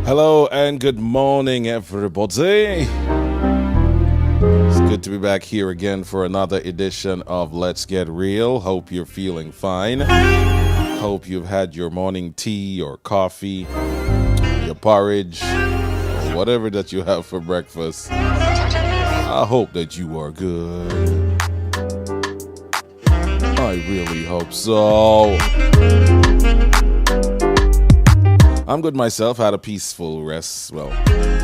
Hello and good morning, everybody. It's good to be back here again for another edition of Let's Get Real. Hope you're feeling fine. Hope you've had your morning tea or coffee, your porridge, or whatever that you have for breakfast. I hope that you are good. I really hope so. I'm good myself. I had a peaceful rest. Well,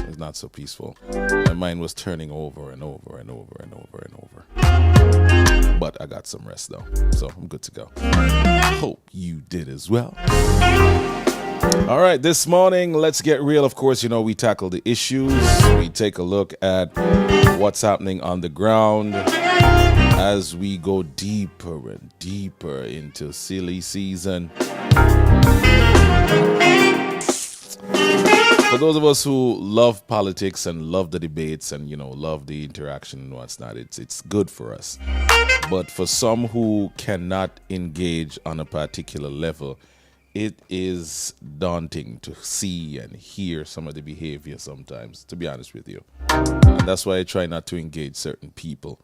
it's not so peaceful. My mind was turning over and over and over and over and over. But I got some rest though, so I'm good to go. Hope you did as well. All right, this morning, let's get real. Of course, we tackle the issues. We take a look at what's happening on the ground as we go deeper and deeper into silly season. For those of us who love politics and love the debates and, love the interaction and what's not, it's good for us. But for some who cannot engage on a particular level, it is daunting to see and hear some of the behavior sometimes, to be honest with you. And that's why I try not to engage certain people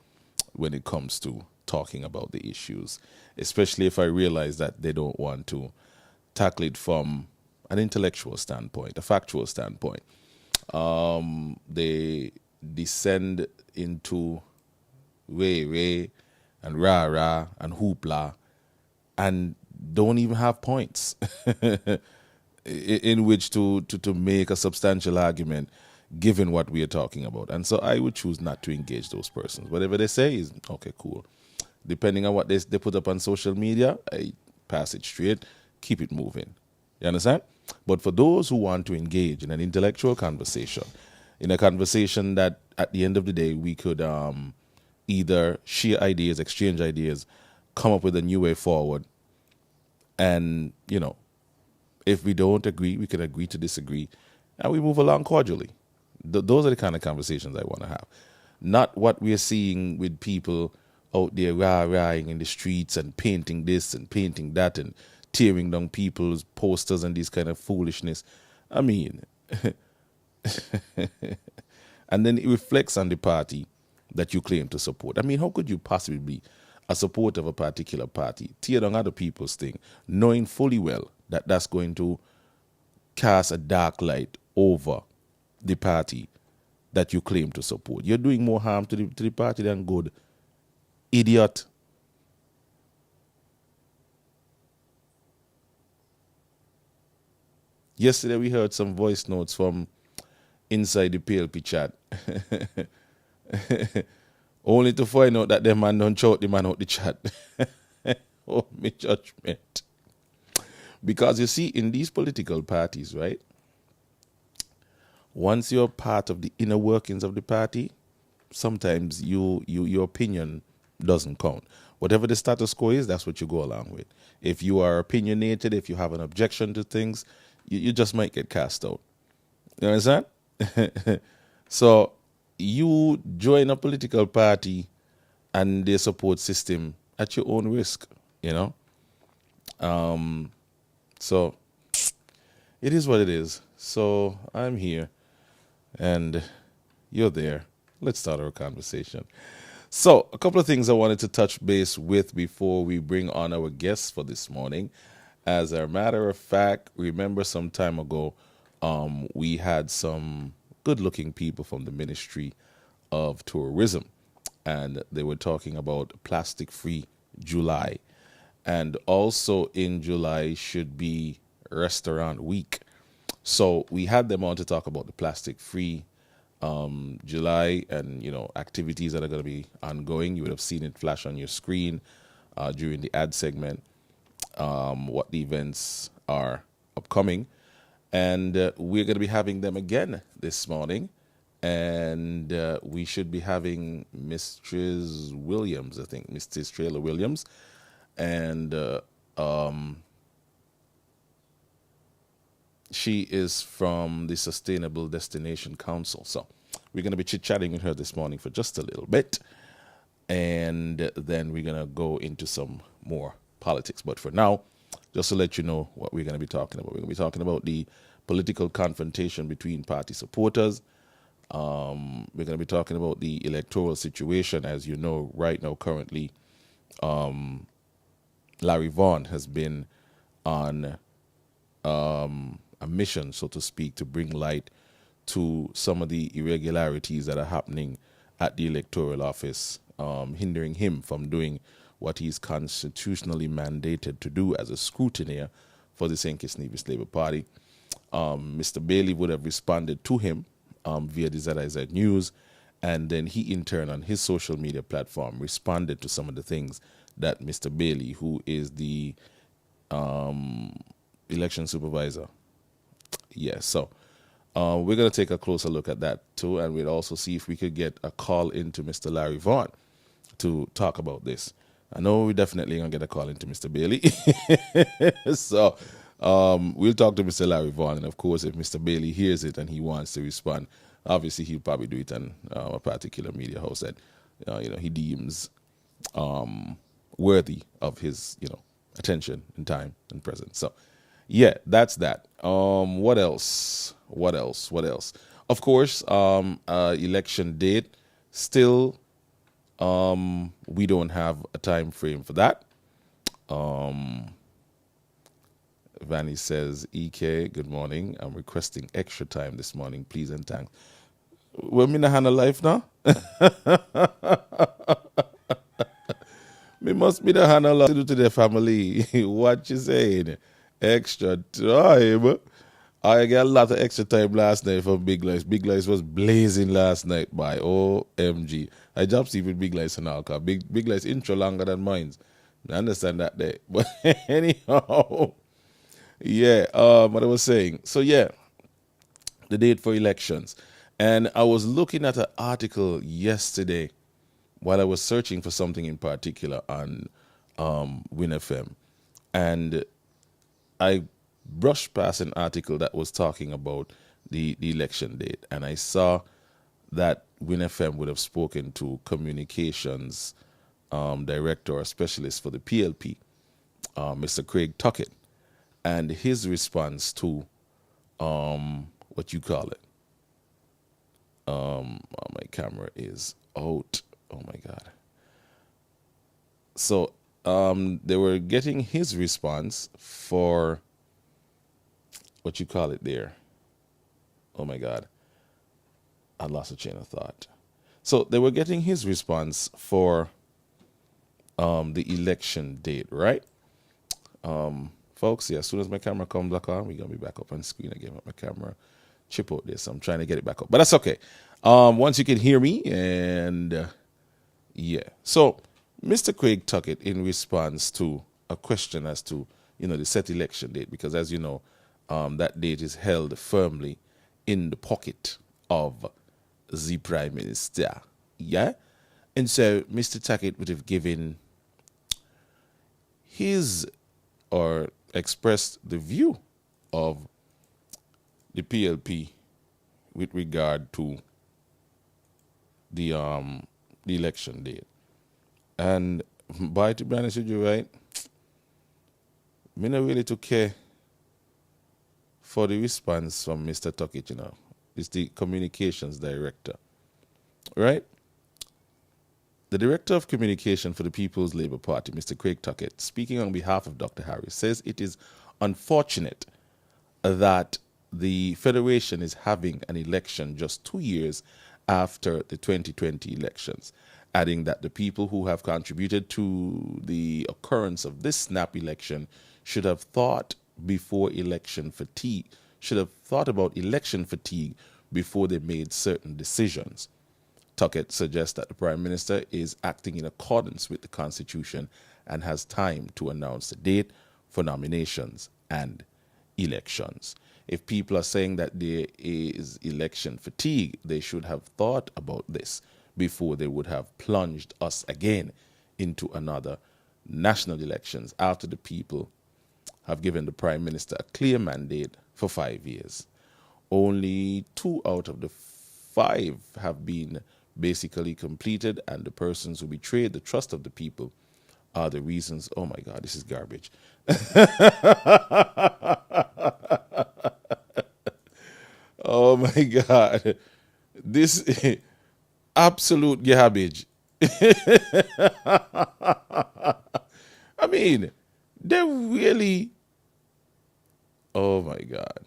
when it comes to talking about the issues, especially if I realize that they don't want to tackle it from an intellectual standpoint, a factual standpoint. They descend into way and rah and hoopla and don't even have points in which to make a substantial argument given what we are talking about. And so I would choose not to engage those persons. Whatever they say is, okay, cool. Depending on what they put up on social media, I pass it straight, keep it moving. You understand? But for those who want to engage in an intellectual conversation, in a conversation that at the end of the day we could either share ideas, exchange ideas, come up with a new way forward, and, if we don't agree, we can agree to disagree, and we move along cordially. Those are the kind of conversations I want to have. Not what we're seeing with people out there rah-rahing in the streets and painting this and painting that and tearing down people's posters and this kind of foolishness. I mean, and then it reflects on the party that you claim to support. I mean, how could you possibly be a supporter of a particular party, tear down other people's thing, knowing fully well that that's going to cast a dark light over the party that you claim to support? You're doing more harm to the party than good. Idiot. Yesterday we heard some voice notes from inside the PLP chat. Only to find out that the man don't shout the man out the chat. Oh, my judgment. Because you see, in these political parties, right, once you're part of the inner workings of the party, sometimes your opinion doesn't count. Whatever the status quo is, that's what you go along with. If you are opinionated, if you have an objection to things, you just might get cast out. You understand? So you join a political party and their support system at your own risk, So it is what it is. So I'm here and you're there. Let's start our conversation. So a couple of things I wanted to touch base with before we bring on our guests for this morning. As a matter of fact, remember some time ago, we had some good-looking people from the Ministry of Tourism, and they were talking about plastic-free July. And also in July should be Restaurant Week. So we had them on to talk about the plastic-free July and, activities that are going to be ongoing. You would have seen it flash on your screen during the ad segment. What the events are upcoming. And we're going to be having them again this morning. And we should be having Mistress Williams, I think, Mistress Trailer Williams. And she is from the Sustainable Destination Council. So we're going to be chit-chatting with her this morning for just a little bit. And then we're going to go into some more politics. But for now, just to let you know what we're going to be talking about. We're going to be talking about the political confrontation between party supporters. We're going to be talking about the electoral situation. As you know, right now, currently, Larry Vaughn has been on a mission, so to speak, to bring light to some of the irregularities that are happening at the electoral office, hindering him from doing what he's constitutionally mandated to do as a scrutineer for the St. Kitts Nevis Labour Party. Mr. Bailey would have responded to him via the ZIZ News, and then he in turn on his social media platform responded to some of the things that Mr. Bailey, who is the election supervisor, so we're going to take a closer look at that too, and we'll also see if we could get a call into Mr. Larry Vaughn to talk about this. I know we're definitely going to get a call into Mr. Bailey. So we'll talk to Mr. Larry Vaughn, and of course, if Mr. Bailey hears it and he wants to respond, obviously he'll probably do it on a particular media house that he deems worthy of his attention and time and presence. So yeah, that's that. What else? Of course, election date. Still, we don't have a time frame for that. Vanny says, EK, good morning. I'm requesting extra time this morning, please and thanks. We're in the hand of life now. Me must be the hand of life to do to the family. What you saying? Extra time. I got a lot of extra time last night from Big Lights. Big Lights was blazing last night by OMG. I jumped even Big Lights and alcohol. Big Lights intro longer than mine. I understand that day. But anyhow, yeah, what I was saying. So yeah, the date for elections. And I was looking at an article yesterday while I was searching for something in particular on WinFM. And I brushed past an article that was talking about the election date, and I saw that WinFM would have spoken to communications director or specialist for the PLP, Mr. Craig Tuckett, and his response to what you call it. My camera is out. Oh my God. So they were getting his response for what you call it there. Oh my God. I lost a chain of thought. So they were getting his response for the election date, right? Folks, yeah, as soon as my camera comes back on, we're going to be back up on screen again with my camera. Chip out this. I'm trying to get it back up, but that's okay. Once you can hear me, and yeah. So Mr. Craig Tuckett, in response to a question as to, the set election date, because as you know, that date is held firmly in the pocket of the Prime Minister. Yeah? And so Mr. Tuckett would have given his or expressed the view of the PLP with regard to the election date. And by to be honest with you, right, me not really to care for the response from Mr. Tuckett, It's the communications director, right? The director of communication for the People's Labour Party, Mr. Craig Tuckett, speaking on behalf of Dr. Harris, says it is unfortunate that the Federation is having an election just 2 years after the 2020 elections, adding that the people who have contributed to the occurrence of this snap election should have thought about election fatigue before they made certain decisions. Tuckett suggests that the Prime Minister is acting in accordance with the Constitution and has time to announce the date for nominations and elections. If people are saying that there is election fatigue, they should have thought about this before they would have plunged us again into another national elections after the people have given the Prime Minister a clear mandate for 5 years. Only 2 out of the 5 have been basically completed, and the persons who betrayed the trust of the people are the reasons. Oh my God, this is garbage. Oh my God. This absolute garbage. I mean, they really, oh my God.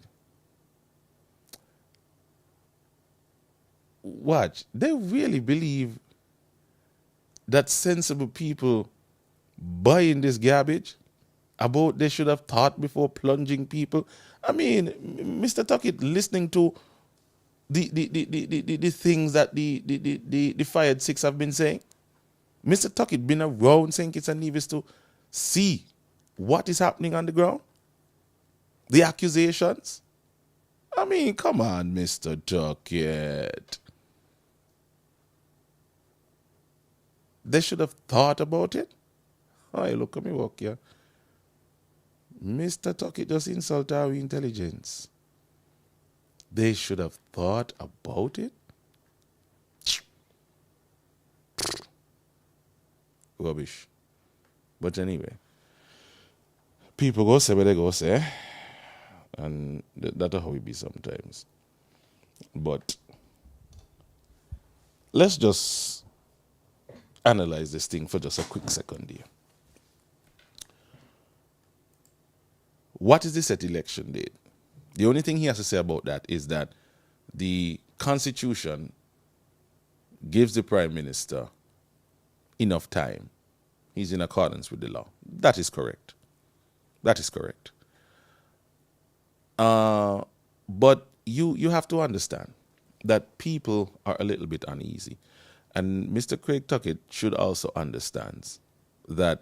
Watch, they really believe that sensible people buying this garbage about they should have thought before plunging people. I mean, Mr. Tuckett listening to the things that the fired six have been saying. Mr. Tuckett been around St. Kitts and Nevis to see what is happening on the ground. The accusations. I mean, come on, Mr. Tuckett. They should have thought about it. Oh, look at me walk here. Mr. Tuckett just insult our intelligence. They should have thought about it. Rubbish. But anyway, people go say what they go say, and that's how it be sometimes. But let's just analyze this thing for just a quick second here. What is the set election date? The only thing he has to say about that is that the Constitution gives the Prime Minister enough time. He's in accordance with the law. That is correct. That is correct. But you have to understand that people are a little bit uneasy. And Mr. Craig Tuckett should also understand that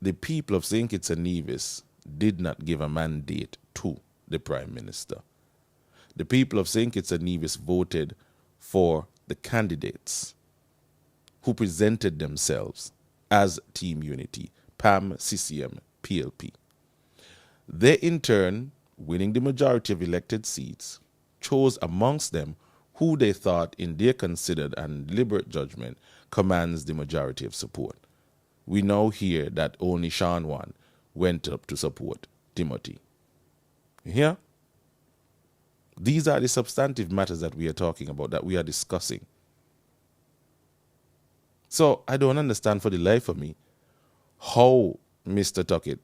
the people of St. Kitts and Nevis did not give a mandate to the Prime Minister. The people of St. Kitts and Nevis voted for the candidates who presented themselves as Team Unity, PAM, CCM, PLP. They, in turn, winning the majority of elected seats, chose amongst them who they thought, in their considered and deliberate judgment, commands the majority of support. We now hear that only Sean Wan went up to support Timothy. You hear? These are the substantive matters that we are talking about, that we are discussing. So I don't understand for the life of me how Mr. Tuckett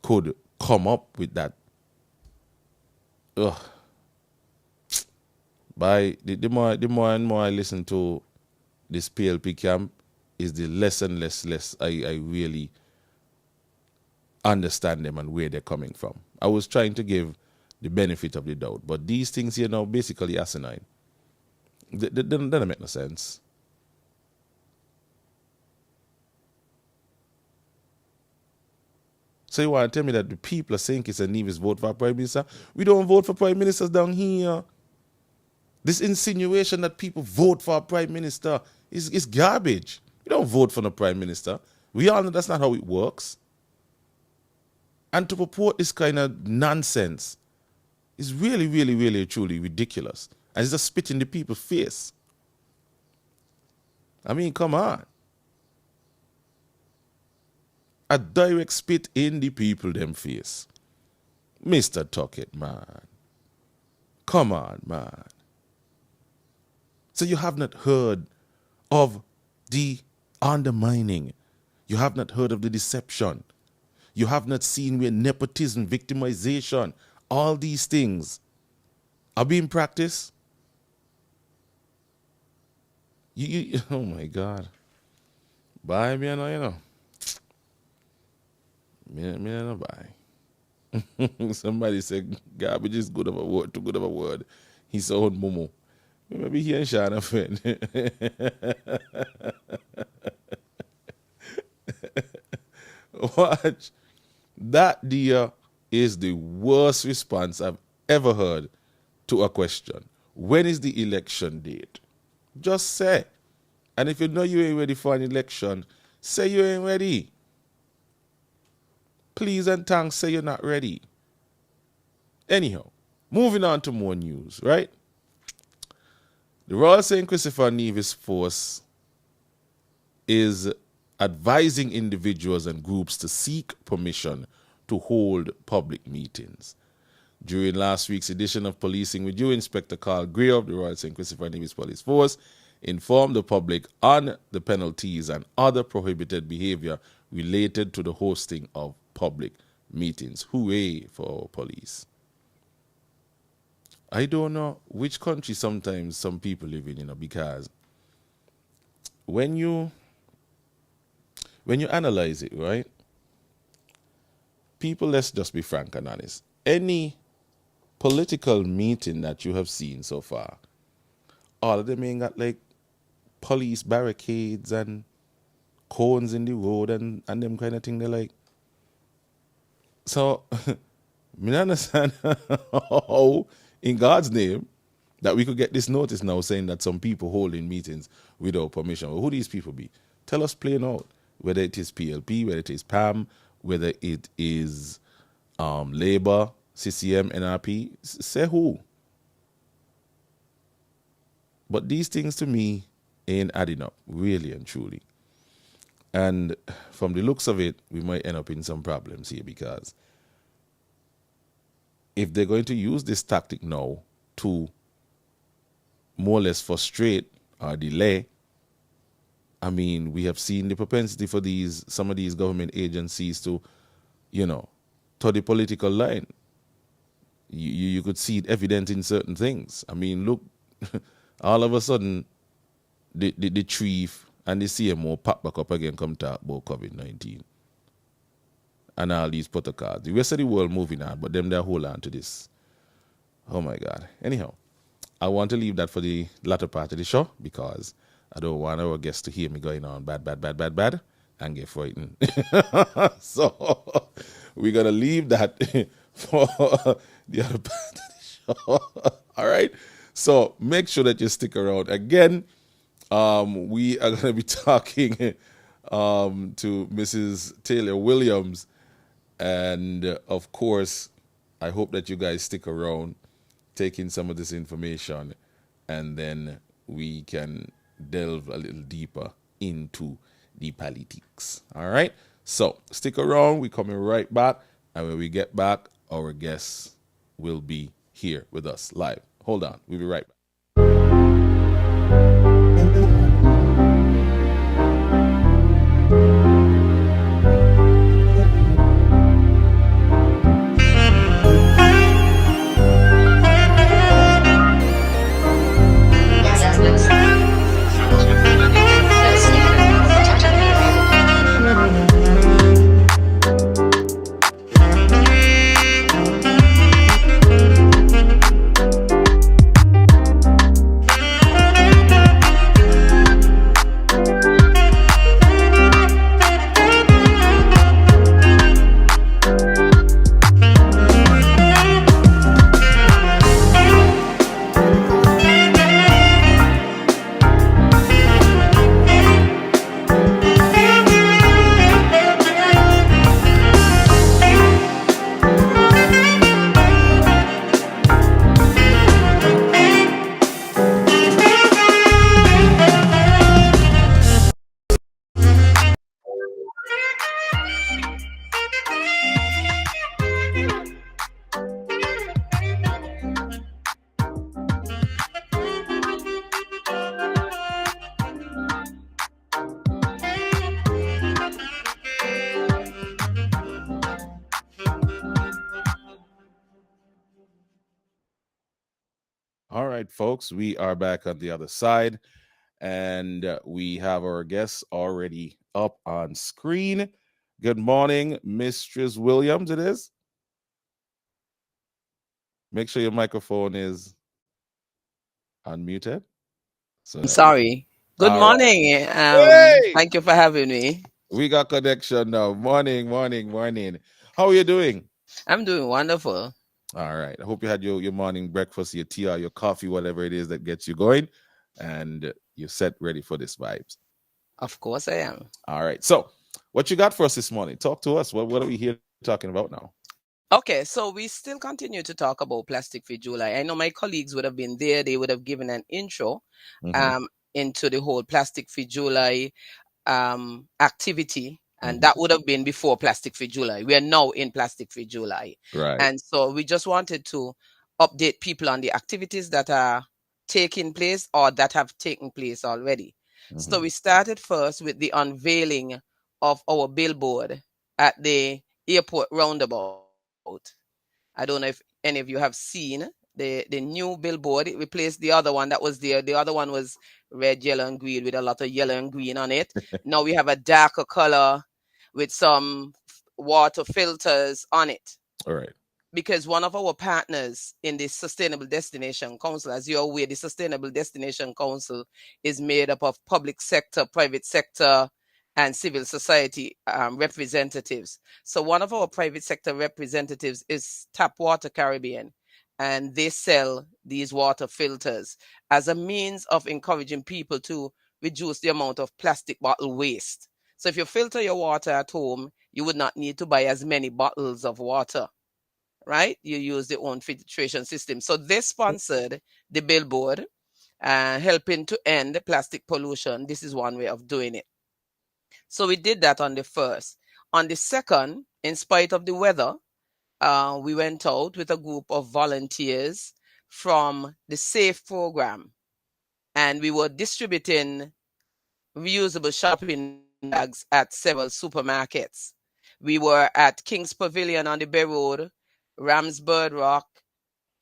could come up with that. Ugh. By the more and more I listen to this PLP camp, is the less and less I really understand them and where they're coming from. I was trying to give the benefit of the doubt, but these things here now basically asinine. They don't make no sense. So you want to tell me that the people of St. Kitts and Nevis vote for a Prime Minister? We don't vote for Prime Ministers down here. This insinuation that people vote for a Prime Minister is garbage. We don't vote for the Prime Minister. We all know that's not how it works. And to purport this kind of nonsense is really, really, really, truly ridiculous. And it's just spit in the people's face. I mean, come on. A direct spit in the people them face. Mr. Tuckett, man. Come on, man. So you have not heard of the undermining. You have not heard of the deception. You have not seen where nepotism, victimization, all these things are being practiced. You oh my God. Bye, me, you know. Me no buy. Somebody said garbage is good of a word, too good of a word. He's own mumu. Maybe he and Sean are friend. Watch. That, dear, is the worst response I've ever heard to a question. When is the election date? Just say. And if you know you ain't ready for an election, say you ain't ready. Please and thanks, say you're not ready. Anyhow, moving on to more news, right? The Royal St. Christopher Nevis Force is advising individuals and groups to seek permission to hold public meetings. During last week's edition of Policing with You, Inspector Carl Greer of the Royal St. Christopher Navy's Police Force informed the public on the penalties and other prohibited behavior related to the hosting of public meetings. Hooray for our police. I don't know which country sometimes some people live in, because when you analyze it, right? People, let's just be frank and honest. Any political meeting that you have seen so far, all of them ain't got like police barricades and cones in the road and them kind of thing. They're like, so me not understand how, in God's name, that we could get this notice now saying that some people holding meetings without permission. Well, who these people be? Tell us plain out. Whether it is PLP, whether it is PAM, whether it is Labour, CCM, NRP, say who. But these things to me ain't adding up, really and truly. And from the looks of it, we might end up in some problems here, because if they're going to use this tactic now to more or less frustrate or delay, I mean, we have seen the propensity for some of these government agencies to, toe the political line. You could see it evident in certain things. I mean, look, all of a sudden, the chief and the CMO pop back up again, come talk about COVID-19 and all these protocols. The rest of the world moving on, but them they hold on to this. Oh my God. Anyhow, I want to leave that for the latter part of the show, because I don't want our guests to hear me going on bad, and get frightened. So we're going to leave that for the other part of the show. All right? So make sure that you stick around. Again, we are going to be talking to Mrs. Taylor Williams. And, of course, I hope that you guys stick around, take in some of this information, and then we can delve a little deeper into the politics. All right? So stick around. We're coming right back. And when we get back, our guests will be here with us live. Hold on. We'll be right back. All right, folks, we are back on the other side, and we have our guests already up on screen. Good morning, Mistress Williams, it is. Make sure your microphone is unmuted. I'm sorry. Good All morning. Hey! Thank you for having me. We got connection now. Morning. How are you doing? I'm doing wonderful. All right. I hope you had your morning breakfast, your tea or your coffee, whatever it is that gets you going, and you're set ready for this vibes. Of course I am. All right. So what you got for us this morning? Talk to us. What are we here talking about now? Okay, so we still continue to talk about Plastic Free July. I know my colleagues would have been there. They would have given an intro into the whole Plastic Free July activity And that would have been before Plastic Free July. We are now in Plastic Free July. Right. And so we just wanted to update people on the activities that are taking place or that have taken place already. So we started first with the unveiling of our billboard at the airport roundabout. I don't know if any of you have seen the new billboard. It replaced the other one that was there. The other one was red, yellow, and green with a lot of yellow and green on it. Now we have a darker color with some water filters on it, All right. because one of our partners in the Sustainable Destination Council, as you're aware, the Sustainable Destination Council is made up of public sector, private sector, and civil society representatives. So one of our private sector representatives is Tap Water Caribbean, and they sell these water filters as a means of encouraging people to reduce the amount of plastic bottle waste. So if you filter your water at home, you would not need to buy as many bottles of water, right? You use the own filtration system. So they sponsored the billboard, helping to end plastic pollution. This is one way of doing it. So we did that on the first. On the second, in spite of the weather, we went out with a group of volunteers from the SAFE program, and we were distributing reusable shopping bags at several supermarkets. We were at King's Pavilion on the Bay Road, Ramsbird Rock,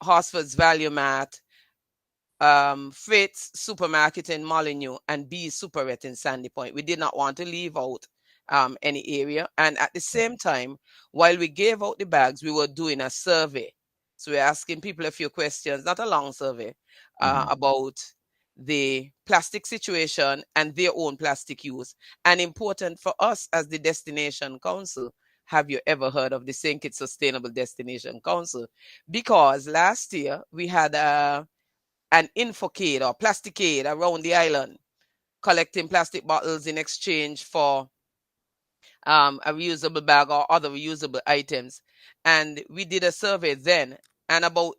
Horsford's Value Mart, Fritz Supermarket in Molyneux, and B's Superette in Sandy Point. We did not want to leave out any area. And at the same time, while we gave out the bags, we were doing a survey. So we're asking people a few questions, not a long survey, about the plastic situation and their own plastic use. And important for us as the Destination Council, have you ever heard of the St. Kitts Sustainable Destination Council? Because last year we had an infocade or plasticade around the island, collecting plastic bottles in exchange for a reusable bag or other reusable items. And we did a survey then, and about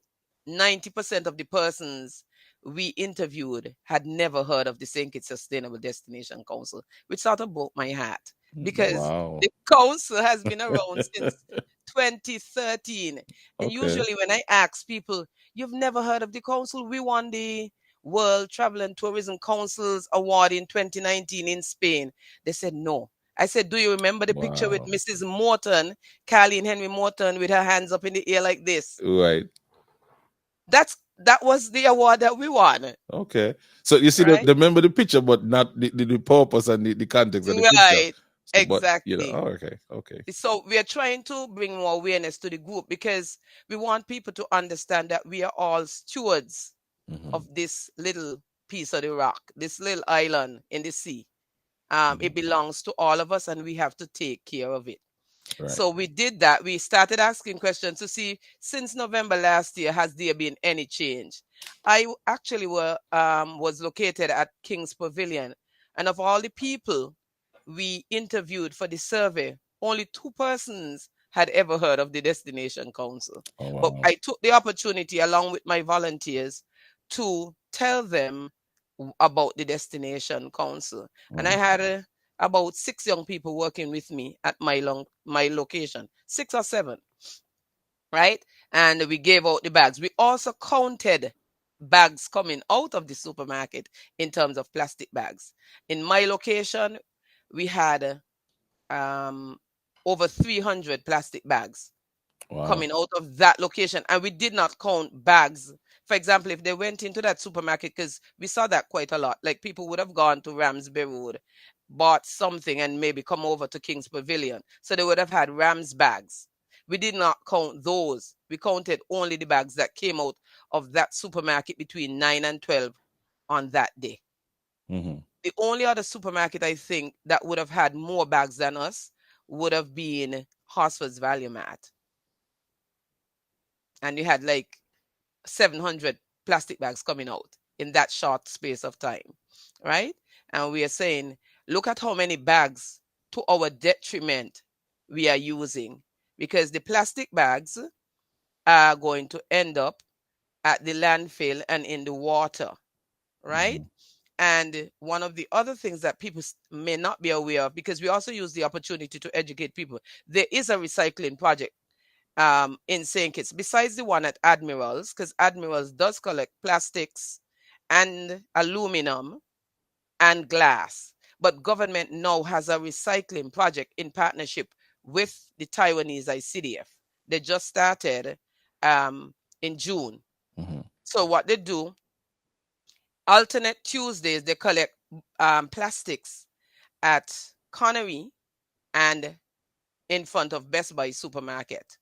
90% of the persons we interviewed had never heard of the St. Kitts Sustainable Destination Council, which sort of broke my heart, because Wow. the council has been around since 2013. And Okay. usually when I ask people, you've never heard of the council? We won the World Travel and Tourism Council's award in 2019 in Spain. They said no. I said, do you remember the picture with Wow. Mrs. Morton, Carleen Henry Morton, with her hands up in the air like this? Right. That was the award that we won, Okay. So you see, right? the remember the picture, but not the purpose and the context of the picture. Right, So, but exactly. oh, okay, okay. So we are trying to bring more awareness to the group, because we want people to understand that we are all stewards of this little piece of the rock, this little island in the sea. It belongs to all of us, and we have to take care of it. Right. So we did that. We started asking questions to see, since November last year, has there been any change? I actually was located at King's Pavilion, and of all the people we interviewed for the survey, only 2 persons had ever heard of the Destination Council. Oh But wow. I took the opportunity, along with my volunteers, to tell them about the Destination Council. And I had about 6 young people working with me at my location, 6 or 7, right? And we gave out the bags. We also counted bags coming out of the supermarket in terms of plastic bags. In my location, we had um, over 300 plastic bags Wow. coming out of that location, and we did not count bags. For example, if they went into that supermarket, because we saw that quite a lot, like people would have gone to Ramsbury Road, bought something, and maybe come over to King's Pavilion, so they would have had Rams bags. We did not count those. We counted only the bags that came out of that supermarket between 9 and 12 on that day. The only other supermarket I think that would have had more bags than us would have been Horsford's Value Mart, and you had like 700 plastic bags coming out in that short space of time, right? And we are saying, look at how many bags to our detriment we are using, because the plastic bags are going to end up at the landfill and in the water, right? And one of the other things that people may not be aware of, because we also use the opportunity to educate people, there is a recycling project in St. Kitts, besides the one at Admirals, because Admirals does collect plastics and aluminum and glass. But government now has a recycling project in partnership with the Taiwanese ICDF. They just started in June. Mm-hmm. So what they do, alternate Tuesdays, they collect plastics at Connery and in front of Best Buy supermarket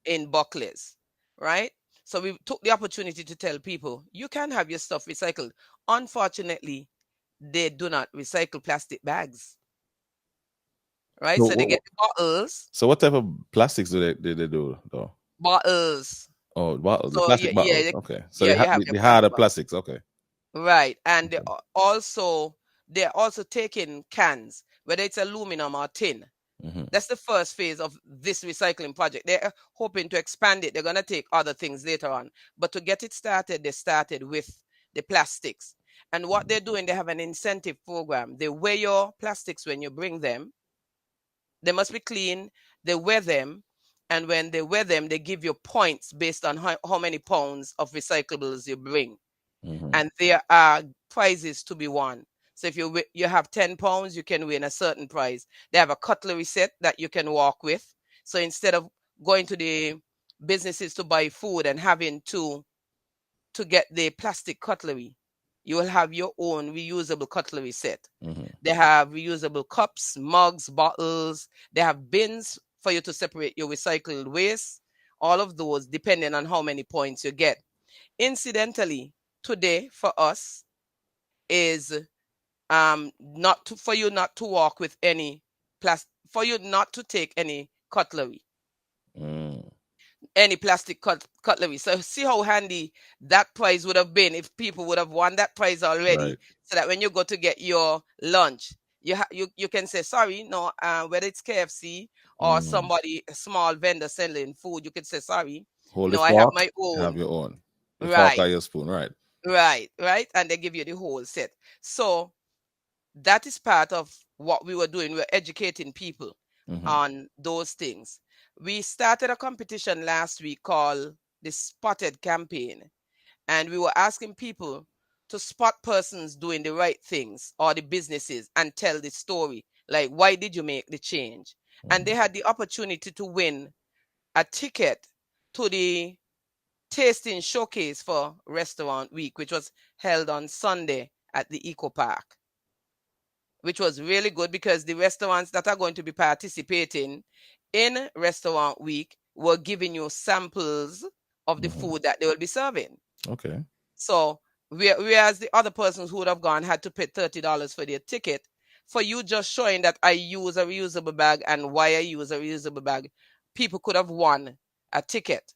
in Buckley's, right? So we took the opportunity to tell people, you can have your stuff recycled. Unfortunately, they do not recycle plastic bags, right? So, So they get the bottles, so what type of plastics do they do though? bottles. Oh, bottles, the So plastic bottles. yeah, Okay, so yeah, you have your the plastic harder bottle. plastics. Okay. Right. And Okay. they're also taking cans, whether it's aluminum or tin. Mm-hmm. That's the first phase of this recycling project. They're hoping to expand it. They're going to take other things later on. But to get it started, they started with the plastics. And what they're doing, they have an incentive program. They weigh your plastics when you bring them. They must be clean. They weigh them. And when they weigh them, they give you points based on how many pounds of recyclables you bring. Mm-hmm. And there are prizes to be won. So if you have 10 pounds, you can win a certain prize. They have a cutlery set that you can walk with. So instead of going to the businesses to buy food and having to get the plastic cutlery, you will have your own reusable cutlery set. Mm-hmm. They have reusable cups, mugs, bottles. They have bins for you to separate your recycled waste. All of those, depending on how many points you get. Incidentally, today for us is for you not to walk with any for you not to take any cutlery, any plastic cutlery. So see how handy that prize would have been if people would have won that prize already, Right. so that when you go to get your lunch, you can say sorry, no, whether it's KFC or somebody, a small vendor selling food, you can say sorry, Hold the no, I have fork. my You have own. your own. The fork Right. or your spoon. Right. Right. And they give you the whole set. So that is part of what we were doing. We're educating people on those things. We started a competition last week called the Spotted Campaign. And we were asking people to spot persons doing the right things or the businesses and tell the story. Like, why did you make the change? And they had the opportunity to win a ticket to the tasting showcase for Restaurant Week, which was held on Sunday at the Eco Park, which was really good because the restaurants that are going to be participating in Restaurant Week were giving you samples of the food that they will be serving. Okay. So whereas the other persons who would have gone had to pay $30 for their ticket, for you just showing that I use a reusable bag and why I use a reusable bag, people could have won a ticket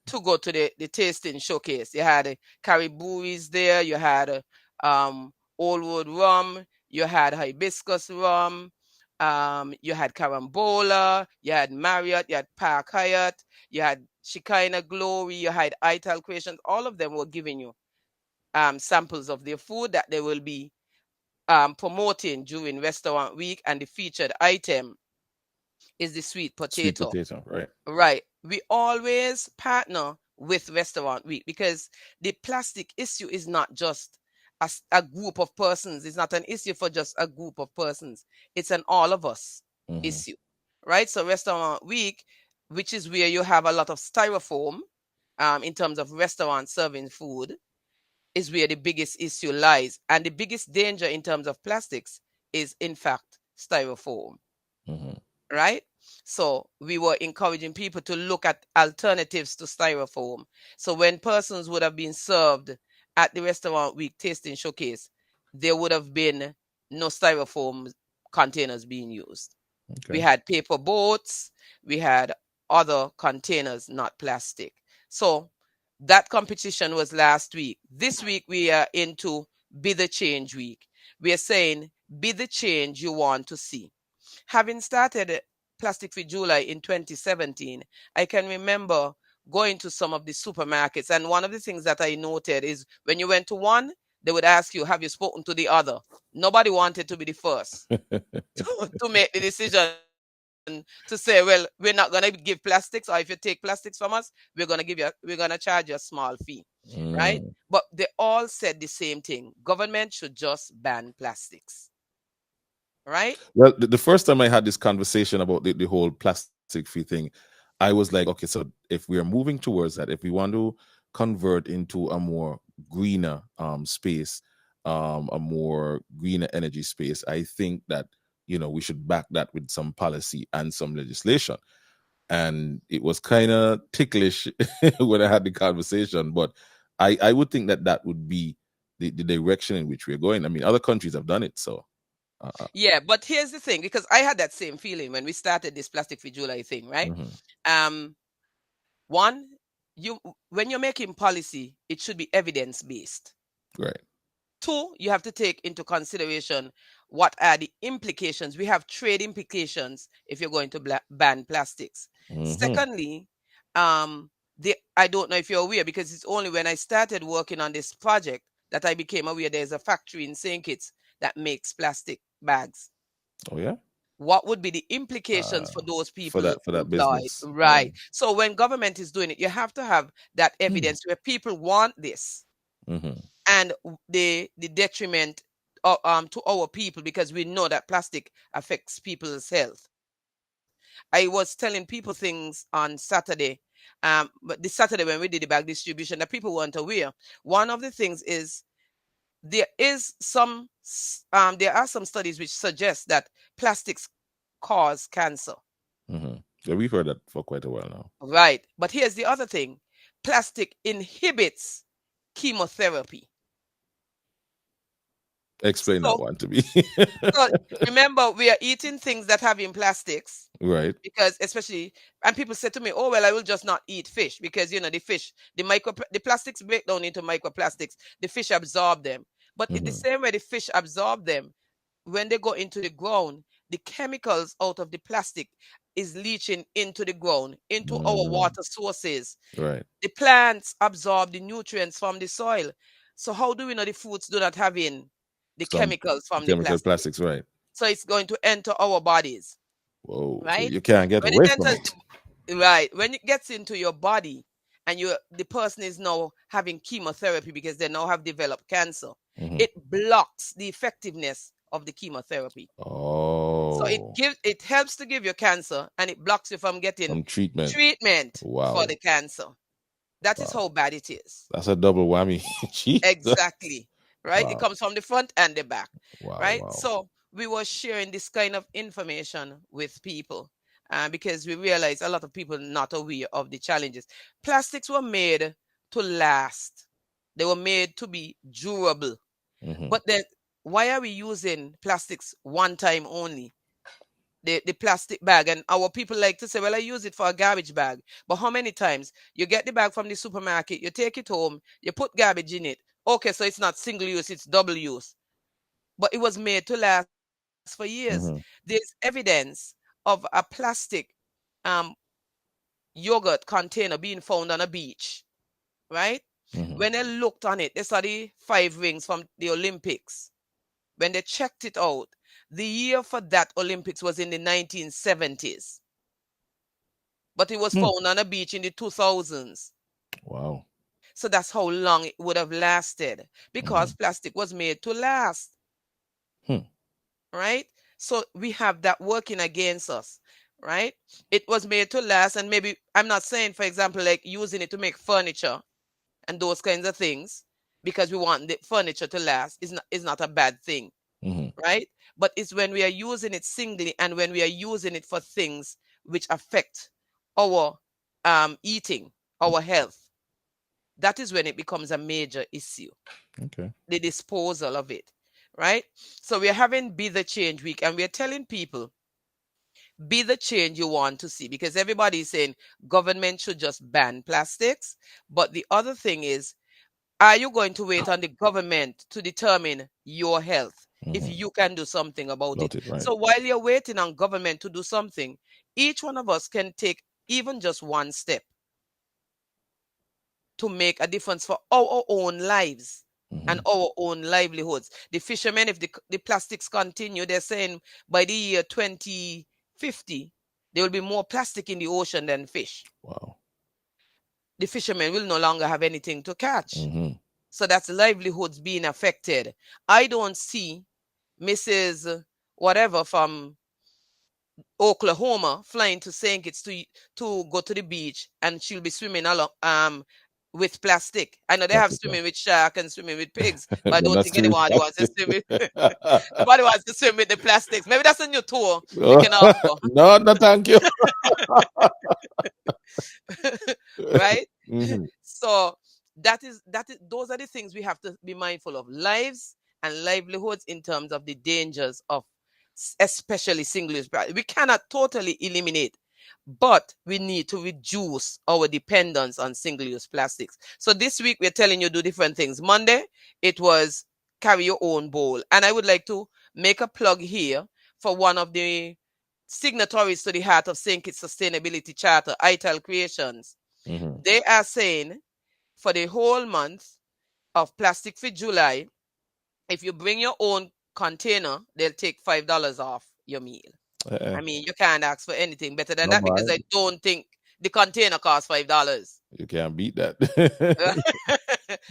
to go to the tasting showcase. You had Caribou's there, you had Old Wood rum, you had hibiscus rum, you had Carambola, you had Marriott, you had Park Hyatt, you had Shekinah Glory, you had Ital Creations. All of them were giving you samples of their food that they will be promoting during Restaurant Week, and the featured item is the sweet Sweet potato. potato. Right. Right. We always partner with Restaurant Week because the plastic issue is not just a group of persons. It's not an issue for just a group of persons. It's an all of us issue. Right. So Restaurant Week, which is where you have a lot of styrofoam in terms of restaurants serving food, is where the biggest issue lies. And the biggest danger in terms of plastics is, in fact, styrofoam. Right? So we were encouraging people to look at alternatives to styrofoam. So when persons would have been served at the Restaurant Week tasting showcase, there would have been no styrofoam containers being used. Okay. We had paper boats, we had other containers, not plastic. So that competition was last week. This week we are into Be the Change Week. We are saying, be the change you want to see. Having started Plastic Free July in 2017, I can remember going to some of the supermarkets. And one of the things that I noted is when you went to one, they would ask you, have you spoken to the other? Nobody wanted to be the first to make the decision to say, well, we're not going to give plastics, or if you take plastics from us, we're going to charge you a small fee, right? Mm. But they all said the same thing. Government should just ban plastics, right? Well, the first time I had this conversation about the whole plastic fee thing, I was like, okay, so if we are moving towards that, if we want to convert into a more greener space, a more greener energy space, I think that we should back that with some policy and some legislation. And it was kind of ticklish when I had the conversation, but I would think that that would be the direction in which we're going. I mean, other countries have done it, so. Yeah, but here's the thing, because I had that same feeling when we started this Plastic Free July thing, right? Mhm. One, when you're making policy, it should be evidence based. Right. Two, you have to take into consideration what are the implications. We have trade implications if you're going to ban plastics. Mhm. Secondly, I don't know if you're aware, because it's only when I started working on this project that I became aware there's a factory in St. Kitts that makes plastic bags. Oh yeah. What would be the implications for those For people that employed? business. Right. So when government is doing it, you have to have that evidence where people want this, Mm-hmm. and the detriment to our people, because we know that plastic affects people's health. I was telling people things on Saturday, but this Saturday when we did the bag distribution, that people weren't aware. One of the things is there are some studies which suggest that plastics cause cancer. Mm-hmm. Yeah, we've heard that for quite a while now. Right. But here's the other thing. Plastic inhibits chemotherapy. Explain that So, one to me. so remember, we are eating things that have in plastics, Right. because especially, and people say to me, oh, well, I will just not eat fish, because the fish, the plastics break down into microplastics, the fish absorb them. But in the Mm-hmm. same way the fish absorb them, when they go into the ground, the chemicals out of the plastic is leaching into the ground, into our water sources. Right. The plants absorb the nutrients from the soil. So how do we know the foods do not have in the Some chemicals from the chemical plastic? plastics, right. So it's going to enter our bodies, Whoa. So right? you can't get When it away from enters it. right, when it gets into your body, and the person is now having chemotherapy because they now have developed cancer, Mm-hmm. it blocks the effectiveness of the chemotherapy. So Oh. it helps to give you cancer, and it blocks you from getting Some treatment. treatment for Wow. the cancer. That is Wow. how bad it is. That's a double whammy. Jesus. Exactly. Right? It Wow. comes from the front and the back. Wow. Right? Wow. So we were sharing this kind of information with people, because we realized a lot of people not aware of the challenges. Plastics were made to last. They were made to be durable. Mm-hmm. But then why are we using plastics one time only? The plastic bag, and our people like to say, well, I use it for a garbage bag. But how many times you get the bag from the supermarket, you take it home, you put garbage in it? Okay, so it's not single use, it's double use. But it was made to last for years. Mm-hmm. There's evidence of a plastic um yogurt container being found on a beach, right? Mm-hmm. When they looked on it, they saw the 5 rings from the Olympics. When they checked it out, the year for that Olympics was in the 1970s, but it was found on a beach in the 2000s. Wow. So that's how long it would have lasted, because Mm-hmm. plastic was made to last, Hmm. right? So we have that working against us, right? It was made to last, and maybe, I'm not saying, for example, like using it to make furniture and those kinds of things, because we want the furniture to last, is not a bad thing. Mm-hmm. Right? But it's when we are using it singly, and when we are using it for things which affect our eating, our health, that is when it becomes a major issue, Okay. the disposal of it, right? So we're having Be the Change Week, and we're telling people, be the change you want to see, because everybody is saying government should just ban plastics. But the other thing is, are you going to wait on the government to determine your health if Mm-hmm. you can do something about it? Noted, right. So while you're waiting on government to do something, each one of us can take even just one step to make a difference for our own lives. and our own livelihoods. The fishermen, if the plastics continue, they're saying by the year 2050, there will be more plastic in the ocean than fish. Wow. The fishermen will no longer have anything to catch. Mm-hmm. So that's livelihoods being affected. I don't see Mrs. Whatever from Oklahoma flying to St. Kitts to go to the beach, and she'll be swimming along with plastic. I know they have Plastic, yeah. swimming with shark and swimming with pigs, but I But don't not think still with anybody wants to swim with plastic. nobody wants to swim with the plastics. Maybe that's a new tour we can offer. No, no, thank you. Right? Mm-hmm. So that is those are the things we have to be mindful of. Lives and livelihoods in terms of the dangers of especially single-use plastics. We cannot totally eliminate, but we need to reduce our dependence on single-use plastics. So this week we're telling you do different things. Monday, it was carry your own bowl. And I would like to make a plug here for one of the signatories to the Heart of St. Kitts Sustainability Charter, ITAL Creations. Mm-hmm. They are saying for the whole month of Plastic Free July, if you bring your own container, they'll take $5 off your meal. I mean, you can't ask for anything better than No, that, because I don't think the container costs $5. you can't beat that.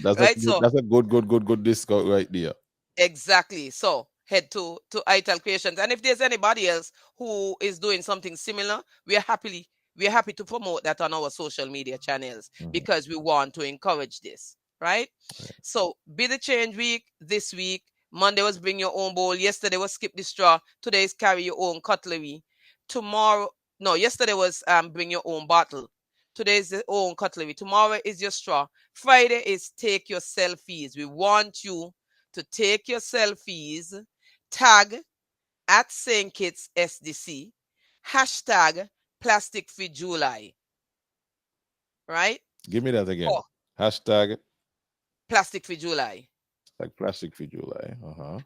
Right? So That's a good discount right there. exactly. So head to ITAL Creations, and if there's anybody else who is doing something similar, we are happy to promote that on our social media channels, because we want to encourage this. Right? So be the change week this week. Monday was bring your own bowl. Yesterday was skip the straw. Today is carry your own cutlery. Yesterday was bring your own bottle. Today is the own cutlery. Tomorrow is your straw. Friday is take your selfies. We want you to take your selfies, tag at St. Kitts SDC, hashtag Plastic Free July. Right? Give me that again. Hashtag Plastic Free July. like Plastic Free July.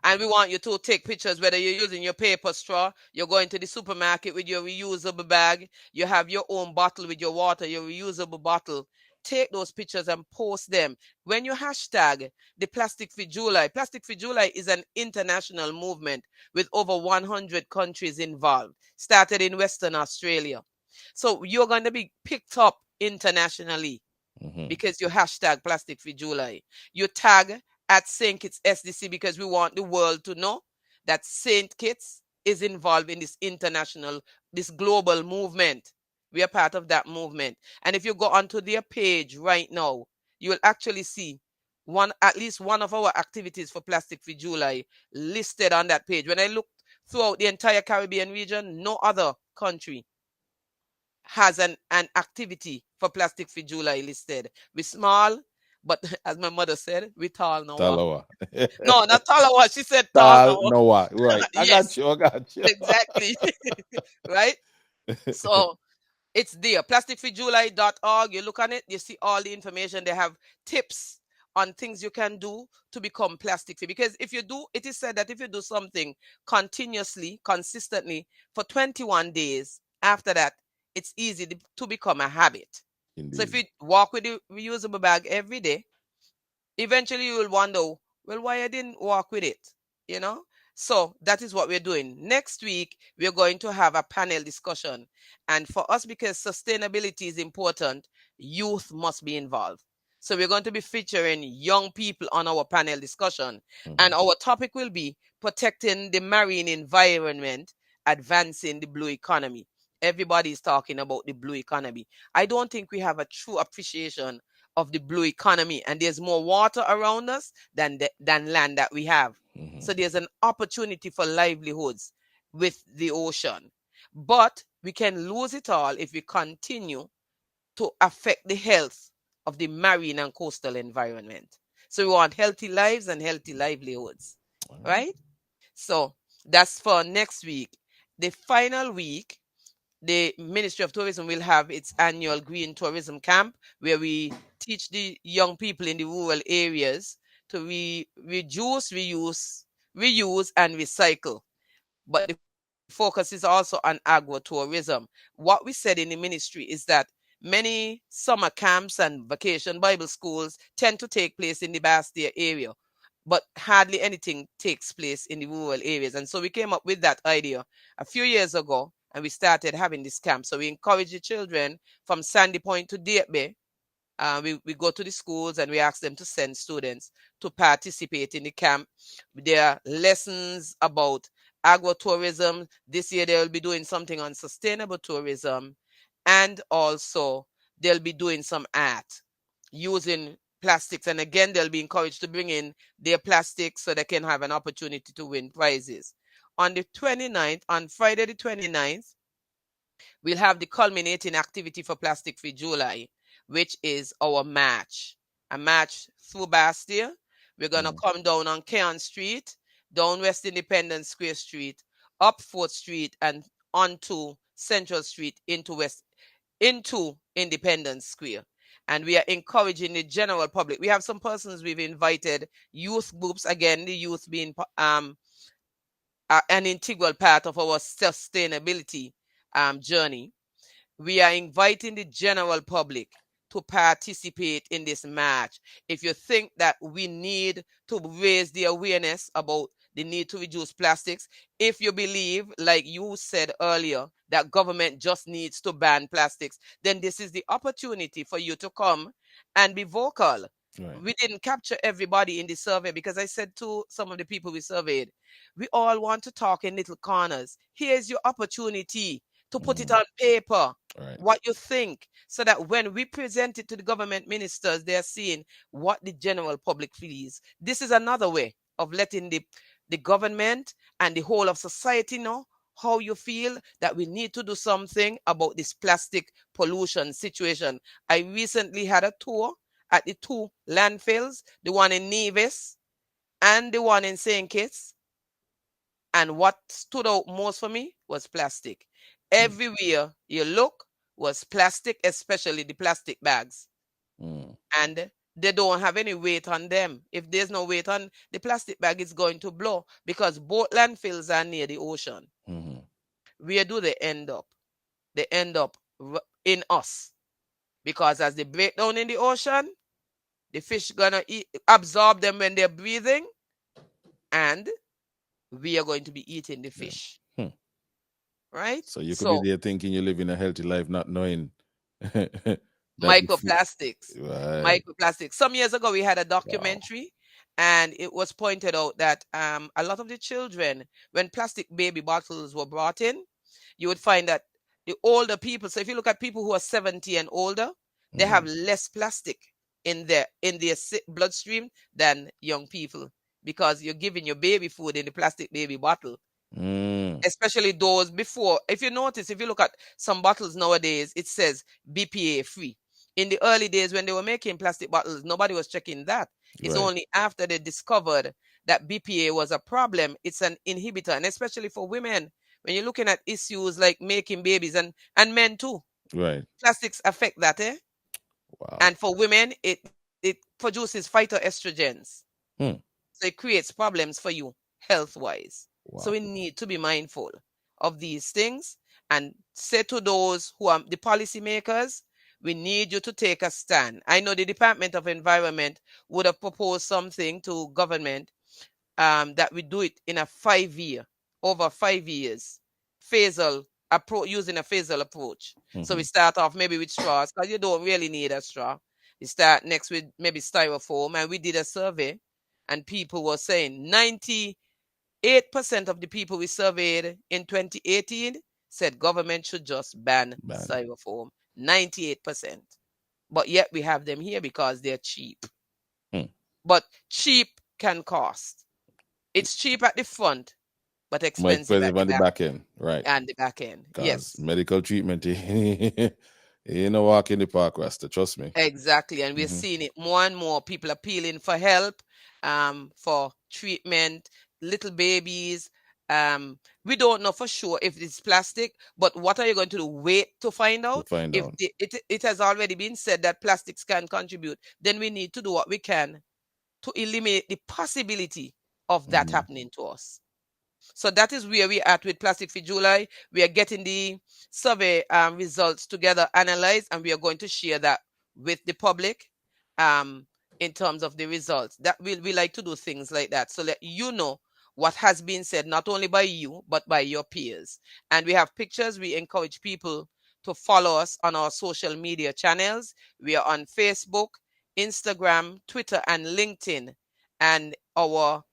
And we want you to take pictures, whether you're using your paper straw, you're going to the supermarket with your reusable bag, you have your own bottle with your water, your reusable bottle. Take those pictures and post them. When you hashtag the Plastic Free July is an international movement with over 100 countries involved, started in Western Australia. So you're going to be picked up internationally because you hashtag Plastic Free July. You tag at St. Kitts SDC, because we want the world to know that St. Kitts is involved in this global movement. We are part of that movement. And if you go onto their page right now, you will actually see at least one of our activities for Plastic Free July listed on that page. When I looked throughout the entire Caribbean region, no other country has an activity for Plastic Free July listed. We're small, but as my mother said, we tall now. Talawa. No, not Talawa. She said tall now. Noah. Right. I Yes, got you. exactly. Right? So it's there. plasticfreejuly.org. You look on it, you see all the information. They have tips on things you can do to become plastic free. Because it is said that if you do something continuously, consistently for 21 days, after that, it's easy to become a habit. Indeed. So if you walk with the reusable bag every day, eventually you will wonder, well, why I didn't walk with it, you know? So that is what we're doing. Next week, we're going to have a panel discussion. And for us, because sustainability is important, youth must be involved. So we're going to be featuring young people on our panel discussion. And our topic will be protecting the marine environment, advancing the blue economy. Everybody is talking about the blue economy. I don't think we have a true appreciation of the blue economy, and there's more water around us than land that we have. So there's an opportunity for livelihoods with the ocean, but we can lose it all if we continue to affect the health of the marine and coastal environment. So we want healthy lives and healthy livelihoods, right? So that's for next week. The final week, the Ministry of Tourism will have its annual Green Tourism Camp, where we teach the young people in the rural areas to reduce, reuse, and recycle. But the focus is also on agro-tourism. What we said in the ministry is that many summer camps and vacation Bible schools tend to take place in the Bastia area, but hardly anything takes place in the rural areas. And so we came up with that idea a few years ago, and we started having this camp. So we encourage the children from Sandy Point to Date Bay. We go to the schools and we ask them to send students to participate in the camp. There are lessons about agro-tourism. This year they will be doing something on sustainable tourism, and also they'll be doing some art using plastics. And again, they'll be encouraged to bring in their plastics so they can have an opportunity to win prizes. On the 29th, on Friday the 29th, we'll have the culminating activity for Plastic Free July, which is our march. A march through Bastille. We're going to come down on Keon Street, down West Independence Square Street, up 4th Street, and onto Central Street into Independence Square. And we are encouraging the general public. We have some persons we've invited, youth groups, again, the youth being an integral part of our sustainability journey. We are inviting the general public to participate in this march. If you think that we need to raise the awareness about the need to reduce plastics, if you believe, like you said earlier, that government just needs to ban plastics, then this is the opportunity for you to come and be vocal. Right. We didn't capture everybody in the survey because I said to some of the people we surveyed, we all want to talk in little corners. Here's your opportunity to put it on paper, Right. what you think, so that when we present it to the government ministers, they're seeing what the general public feels. This is another way of letting the government and the whole of society know how you feel that we need to do something about this plastic pollution situation. I recently had a tour at the two landfills, the one in Nevis and the one in St. Kitts. And what stood out most for me was plastic. Everywhere you look was plastic, especially the plastic bags. And they don't have any weight on them. If there's no weight on the plastic bag, it's going to blow because both landfills are near the ocean. Where do they end up? They end up in us, because as they break down in the ocean, the fish gonna absorb them when they're breathing, and we are going to be eating the fish. Right? So you could be there thinking you live in a healthy life, not knowing that microplastics. Right. Microplastics. Some years ago, we had a documentary, and it was pointed out that a lot of the children, when plastic baby bottles were brought in, you would find that the older people, so if you look at people who are 70 and older, they have less plastic in their bloodstream than young people, because you're giving your baby food in the plastic baby bottle. Especially those before. If you notice, if you look at some bottles nowadays, it says BPA free. In the early days when they were making plastic bottles, nobody was checking that. It's only after they discovered that BPA was a problem. It's an inhibitor, and especially for women, when you're looking at issues like making babies, and men too. Right. Plastics affect that, eh? Wow. And for women, it produces phytoestrogens. So it creates problems for you health-wise. Wow. So we need to be mindful of these things and say to those who are the policymakers, we need you to take a stand. I know the Department of Environment would have proposed something to government that we do it in over 5 years, using a phasal approach. So we start off maybe with straws, because you don't really need a straw. We start next with maybe styrofoam, and we did a survey, and people were saying 98% of the people we surveyed in 2018 said government should just ban styrofoam. 98%. But yet we have them here because they're cheap. But cheap can cost. It's cheap at the front, but expensive at the back end. Right. And the back end. Yes. Medical treatment, you know, walk in the park, Rasta, trust me. Exactly. And we're seeing it more and more. People appealing for help, for treatment, little babies. We don't know for sure if it's plastic, but what are you going to do? Wait to find out? It has already been said that plastics can contribute, then we need to do what we can to eliminate the possibility of that happening to us. So that is where we are at with Plastic Free July. We are getting the survey results together, analyzed, and we are going to share that with the public. in terms of the results. That we like to do things like that so that you know what has been said not only by you but by your peers. And we have pictures. We encourage people to follow us on our social media channels. We are on Facebook, Instagram, Twitter, and LinkedIn. And our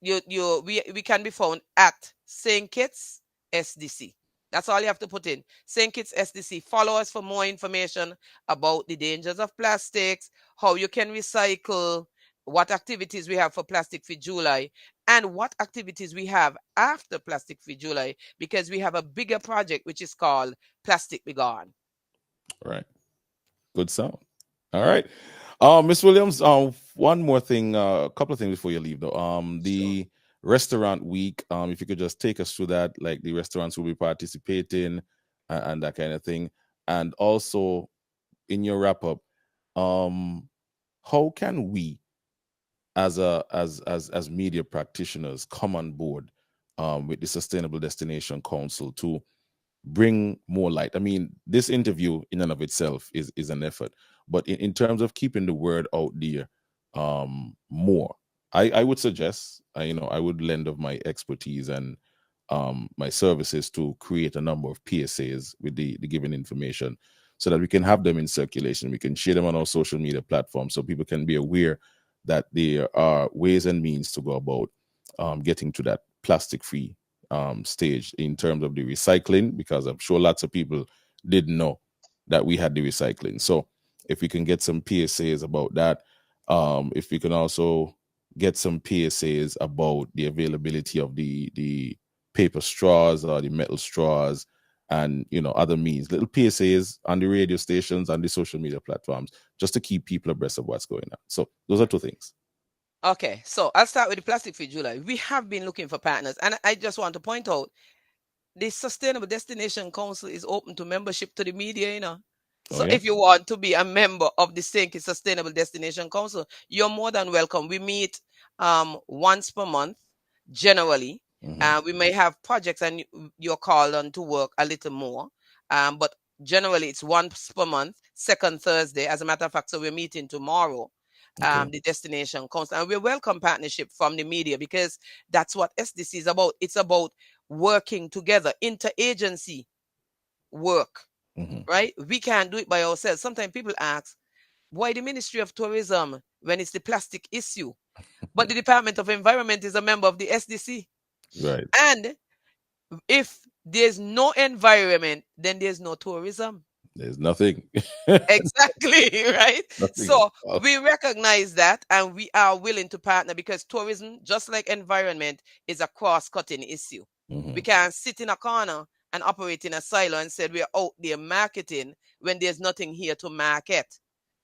we can be found at St. Kitts SDC. That's all you have to put in. St. Kitts SDC. Follow us for more information about the dangers of plastics, how you can recycle, what activities we have for Plastic Free July, and what activities we have after Plastic Free July, because we have a bigger project which is called Plastic Be Gone. Right. Good sound. All right. Miss Williams, one more thing, a couple of things before you leave though. Sure. The restaurant week, if you could just take us through that, like the restaurants will be participating and that kind of thing. And also in your wrap up, how can we as media practitioners come on board with the Sustainable Destination Council to bring more light? I mean, this interview in and of itself is an effort, but in terms of keeping the word out there more, I would suggest, I would lend of my expertise and my services to create a number of PSAs with the given information so that we can have them in circulation. We can share them on our social media platforms so people can be aware that there are ways and means to go about getting to that plastic free stage in terms of the recycling, because I'm sure lots of people didn't know that we had the recycling. So if we can get some PSAs about that, if we can also get some PSAs about the availability of the paper straws or the metal straws and other means, little PSAs on the radio stations, on the social media platforms, just to keep people abreast of what's going on. So those are two things. Okay, so I'll start with the Plastic Free July. We have been looking for partners, and I just want to point out the Sustainable Destination Council is open to membership to the media. Oh So yeah. if you want to be a member of the St. Kitts Sustainable Destination Council, you're more than welcome. We meet once per month, generally. We may have projects and you're called on to work a little more. But generally it's once per month, second Thursday. As a matter of fact, so we're meeting tomorrow. Okay. The Destination Council. And we welcome partnership from the media because that's what SDC is about. It's about working together, interagency work, right? We can't do it by ourselves. Sometimes people ask, why the Ministry of Tourism when it's the plastic issue? But the Department of Environment is a member of the SDC. Right. And if there's no environment, then there's no tourism. There's nothing. Exactly, right? Nothing at So all. we recognize that and we are willing to partner because tourism, just like environment, is a cross-cutting issue. We can't sit in a corner and operate in a silo and say we're out there marketing when there's nothing here to market,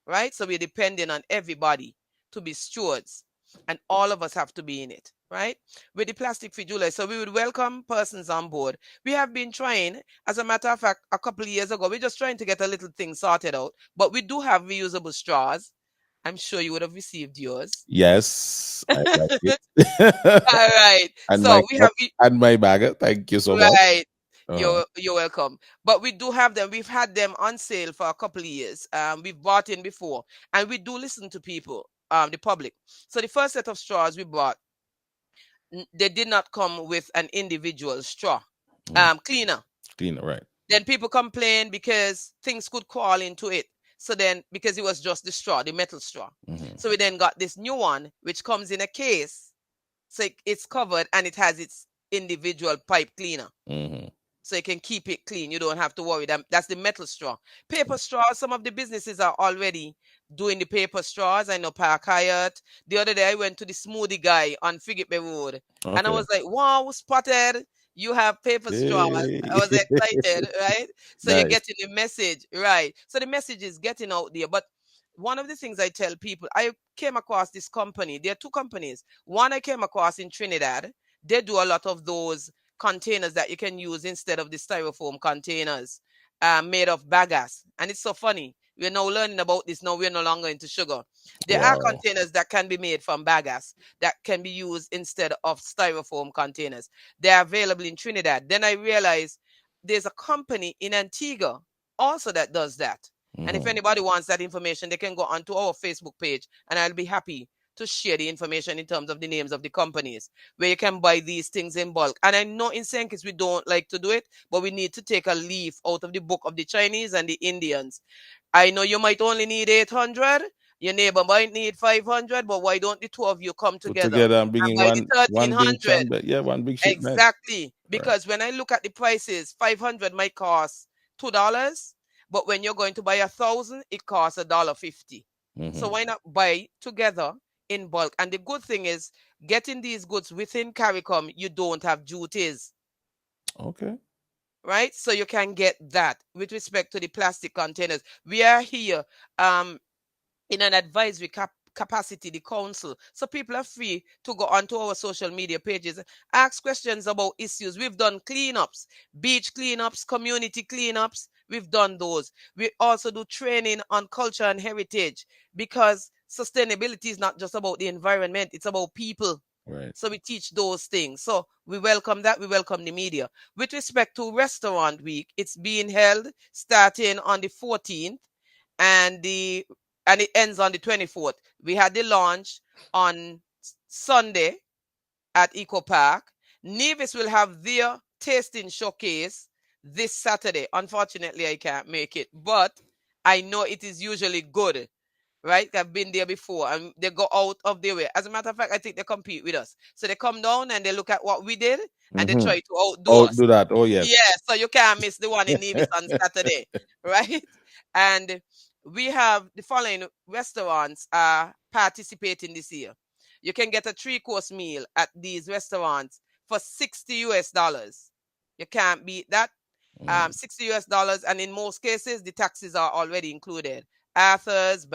right? So we're depending on everybody to be stewards, and all of us have to be in it, right? With the Plastic Free July, so we would welcome persons on board. We have been trying, as a matter of fact, a couple of years ago, we're just trying to get a little thing sorted out, but we do have reusable straws. I'm sure you would have received yours. Yes, I like it. All right. And So my we cup have and my bag. Thank you so much. right. Uh, You're welcome. But we do have them. We've had them on sale for a couple of years. We've bought in before, and we do listen to people, the public. So the first set of straws we bought, they did not come with an individual straw cleaner. clean, right? Then people complained because things could crawl into it. So then, because it was just the straw, the metal straw. So we then got this new one, which comes in a case. So it's covered and it has its individual pipe cleaner. So you can keep it clean. You don't have to worry. That's the metal straw. Paper straws, some of the businesses are already doing the paper straws. I know Park Hyatt. The other day I went to the smoothie guy on Frigate Bay Road. And I Okay. was like, wow, spotted. You have paper straws. Yay. I was excited, right? So you're Nice. getting the message, right? So the message is getting out there. But one of the things I tell people, I came across this company. There are two companies. One I came across in Trinidad. They do a lot of those containers that you can use instead of the styrofoam containers made of bagasse. And it's so funny. We're now learning about this. Now we're no longer into sugar. There are Wow. containers that can be made from bagasse that can be used instead of styrofoam containers. They're available in Trinidad. Then I realized there's a company in Antigua also that does that. And if anybody wants that information, they can go onto our Facebook page, and I'll be happy to share the information in terms of the names of the companies where you can buy these things in bulk. And I know in St. Kitts we don't like to do it, but we need to take a leaf out of the book of the Chinese and the Indians. I know you might only need 800, your neighbor might need 500, but why don't the two of you come Put together together and bring and in buy the one big 1300? chunk, but yeah, one big shipment. Exactly. Right. Because when I look at the prices, 500 might cost $2, but when you're going to buy 1,000, it costs $1.50. So why not buy together in bulk? And the good thing is, getting these goods within CARICOM, you don't have duties. Okay. Right? So you can get that. With respect to the plastic containers, we are here in an advisory capacity, the council. So people are free to go onto our social media pages, ask questions about issues. We've done cleanups, beach cleanups, community cleanups. We've done those. We also do training on culture and heritage, because sustainability is not just about the environment, it's about people. Right. So we teach those things. So we welcome that. We welcome the media. With respect to Restaurant Week, it's being held starting on the 14th, and it ends on the 24th. We had the launch on Sunday at Eco Park. Nevis will have their tasting showcase this Saturday. Unfortunately, I can't make it, but I know it is usually good. Right? I've been there before, and they go out of their way. As a matter of fact, I think they compete with us. So they come down and they look at what we did, and they try to outdo Oh, us. do that. Oh, yes. Yeah, so you can't miss the one in Nevis on Saturday, right? And we have the following restaurants are participating this year. You can get a 3-course meal at these restaurants for $60. You can't beat that. $60, and in most cases, the taxes are already included. Arthur's,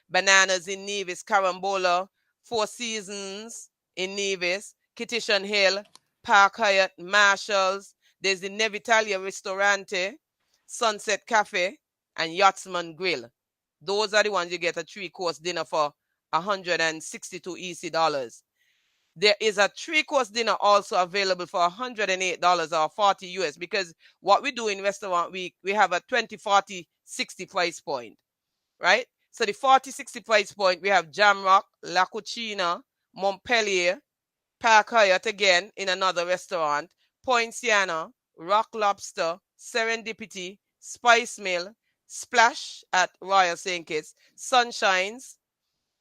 Bananas in Nevis, Carambola, Four Seasons in Nevis, Kittitian Hill, Park Hyatt, Marshalls. There's the Nevitalia Ristorante, Sunset Cafe, and Yachtsman Grill. Those are the ones you get a 3-course dinner for $162 EC. There is a 3-course dinner also available for $108 or 40 US, because what we do in Restaurant Week, we have a 20, 40, 60 price point, right? So the 40, 60 price point, we have Jamrock, La Cucina, Montpellier, Park Hyatt again in another restaurant, Poinciana, Rock Lobster, Serendipity, Spice Mill, Splash at Royal St. Kitts, Sunshines,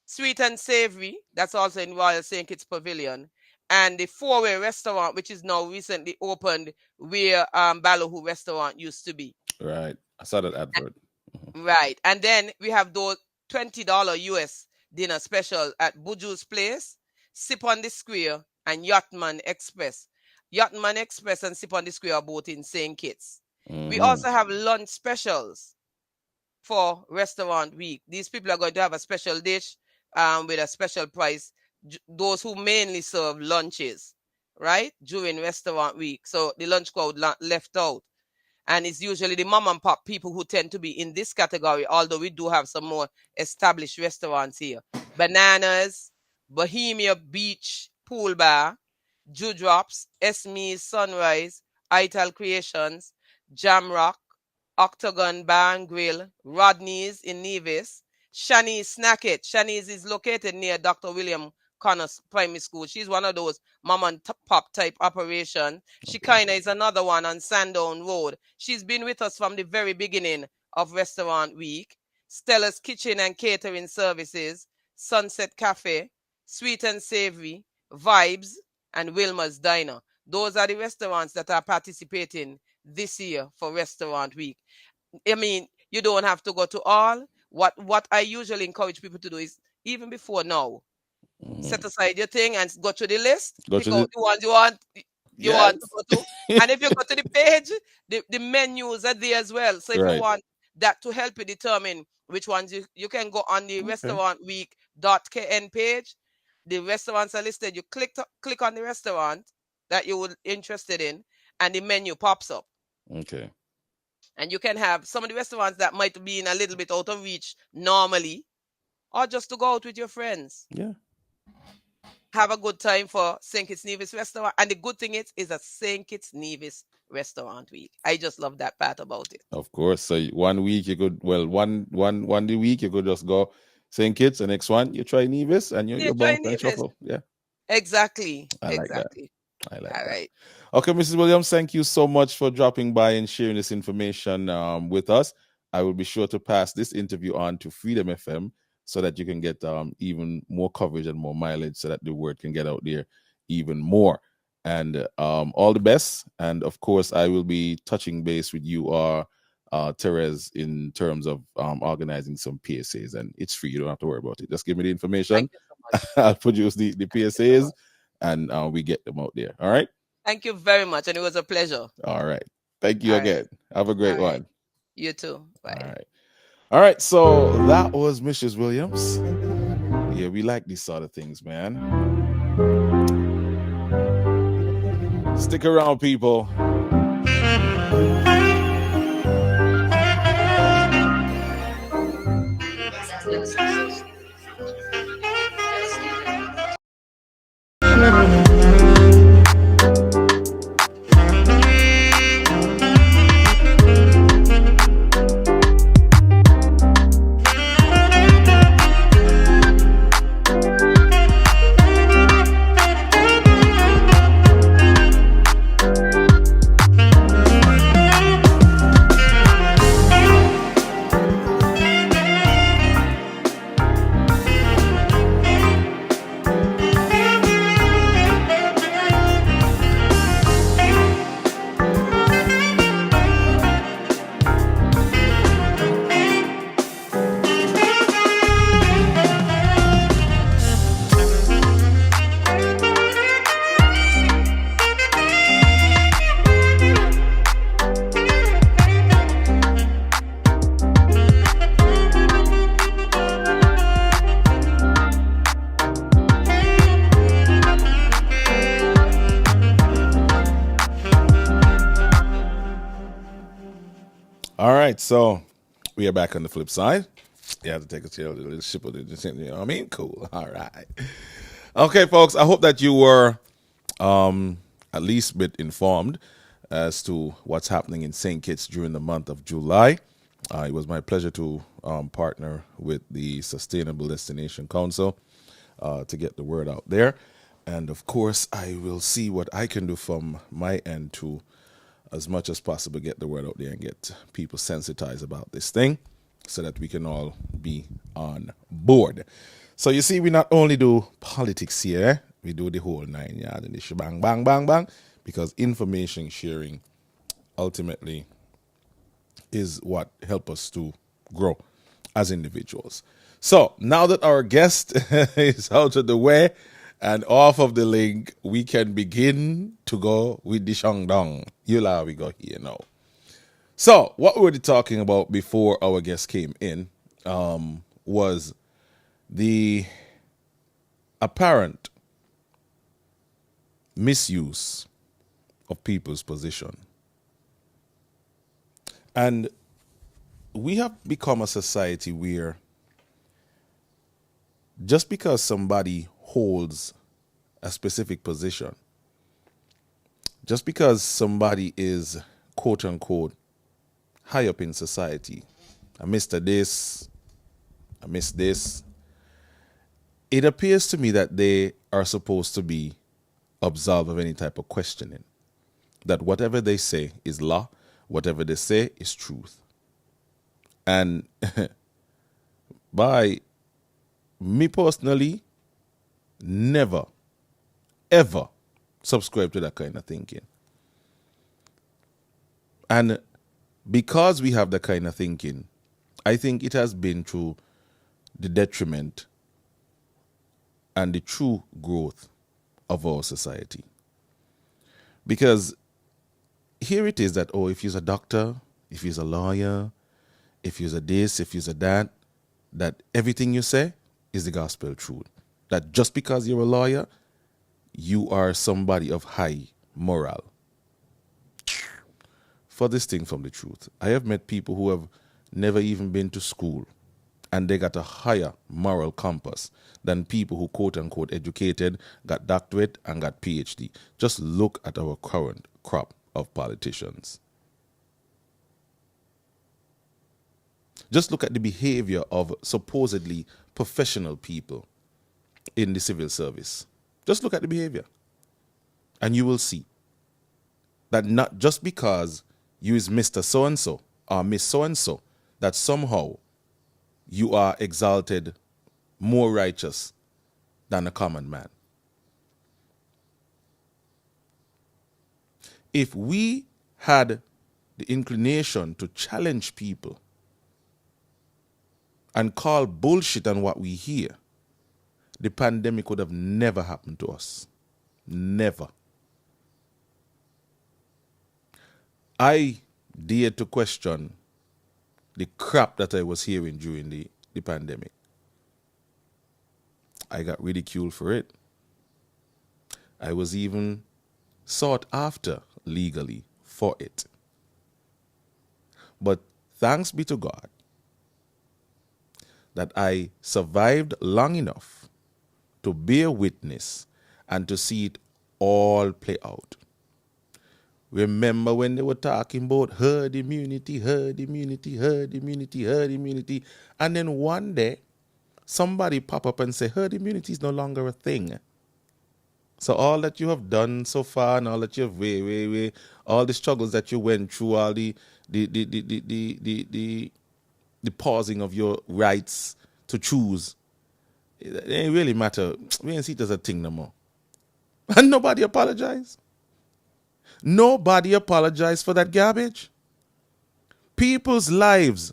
Sweet and Savory, that's also in Royal St. Kitts Pavilion, and the Four-Way Restaurant, which is now recently opened where Ballyhoo Restaurant used to be. Right. I saw that advert. Right. And then we have those $20 US dinner special at Buju's Place, Sip on the Square, and Yachtman Express. Yachtman Express and Sip on the Square are both in St. Kitts. We also have lunch specials for Restaurant Week. These people are going to have a special dish with a special price. Those who mainly serve lunches, right, during Restaurant Week. So the lunch crowd left out. And it's usually the mom and pop people who tend to be in this category, although we do have some more established restaurants here. Bananas, Bohemia Beach Pool Bar, Dewdrops, Esme's Sunrise, Ital Creations, Jamrock, Octagon Bar and Grill, Rodney's in Nevis, Shani's Snacket. Shani's is located near Dr. William Connors Primary School. She's one of those mom and pop type operation. Shekinah is another one on Sandown Road. She's been with us from the very beginning of Restaurant Week. Stella's Kitchen and Catering Services, Sunset Cafe, Sweet and Savory, Vibes, and Wilma's Diner. Those are the restaurants that are participating this year for Restaurant Week. I mean, you don't have to go to all. What I usually encourage people to do is, even before now, set aside your thing and go to the list. Pick out the ones you want to go to. And if you go to the page, the menus are there as well. So if you want that to help you determine which ones you can go on the restaurantweek.kn page. The restaurants are listed. You click on the restaurant that you would interested in, and the menu pops up. Okay. And you can have some of the restaurants that might be in a little bit out of reach normally, or just to go out with your friends. Yeah. Have a good time for St. Kitts Nevis restaurant. And the good thing is a St. Kitts Nevis restaurant week. I just love that part about it. Of course. So 1 week you could, well, one day week you could just go St. Kitts. The next one you try Nevis, and Yeah, you're try bound and Nevis. shuffle. Yeah, Exactly. I like that. Exactly. I like All that. right. Okay, Mrs. Williams, thank you so much for dropping by and sharing this information with us. I will be sure to pass this interview on to Freedom FM so that you can get even more coverage and more mileage so that the word can get out there even more. And all the best. And of course, I will be touching base with you, Therese, in terms of organizing some PSAs. And it's free. You don't have to worry about it. Just give me the information. Thank you so much. I'll produce the Thank you so PSAs much. and we get them out there. All right. Thank you very much. And it was a pleasure. All right. Thank you All right. again. Have a All great right. one. You too. Bye. All right. All right. So that was Mrs. Williams. Yeah, we like these sort of things, man. Stick around, people. All right, so we are back on the flip side. You have to take a chill, little ship of the, you know what I mean? Cool. All right. Okay, folks, I hope that you were at least a bit informed as to what's happening in St. Kitts during the month of July. It was my pleasure to partner with the Sustainable Destination Council to get the word out there. And of course, I will see what I can do from my end to, as much as possible, get the word out there and get people sensitized about this thing so that we can all be on board. So you see, we not only do politics here, we do the whole 9 yards and the shebang, bang, bang, bang, because information sharing ultimately is what helps us to grow as individuals. So now that our guest is out of the way and off of the link, we can begin to go with the Shandong. Yula, we go here now. So what we were talking about before our guest came in was the apparent misuse of people's position. And we have become a society where just because somebody holds a specific position, just because somebody is quote unquote high up in society, a Mr. This, a Miss This, it appears to me that they are supposed to be absolved of any type of questioning. That whatever they say is law, whatever they say is truth. And by me personally, never, ever subscribe to that kind of thinking. And because we have that kind of thinking, I think it has been to the detriment and the true growth of our society. Because here it is that, oh, if you're a doctor, if you're a lawyer, if you're a this, if you're a that everything you say is the gospel truth. That just because you're a lawyer, you are somebody of high moral. For this thing from the truth, I have met people who have never even been to school and they got a higher moral compass than people who quote unquote educated, got doctorate and got PhD. Just look at our current crop of politicians. Just look at the behavior of supposedly professional people in the civil service. Just look at the behavior. And you will see that not just because you is Mr. So-and-so or Miss So-and-so, that somehow you are exalted more righteous than a common man. If we had the inclination to challenge people and call bullshit on what we hear, the pandemic would have never happened to us. Never. I dared to question the crap that I was hearing during the pandemic. I got ridiculed for it. I was even sought after legally for it. But thanks be to God that I survived long enough to bear witness and to see it all play out. Remember when they were talking about herd immunity, herd immunity, herd immunity, herd immunity, and then one day somebody pop up and say herd immunity is no longer a thing. So all that you have done so far and all that you have all the struggles that you went through, all the pausing of your rights to choose, it ain't really matter. We ain't see it as a thing no more. And nobody apologized. Nobody apologized for that garbage. People's lives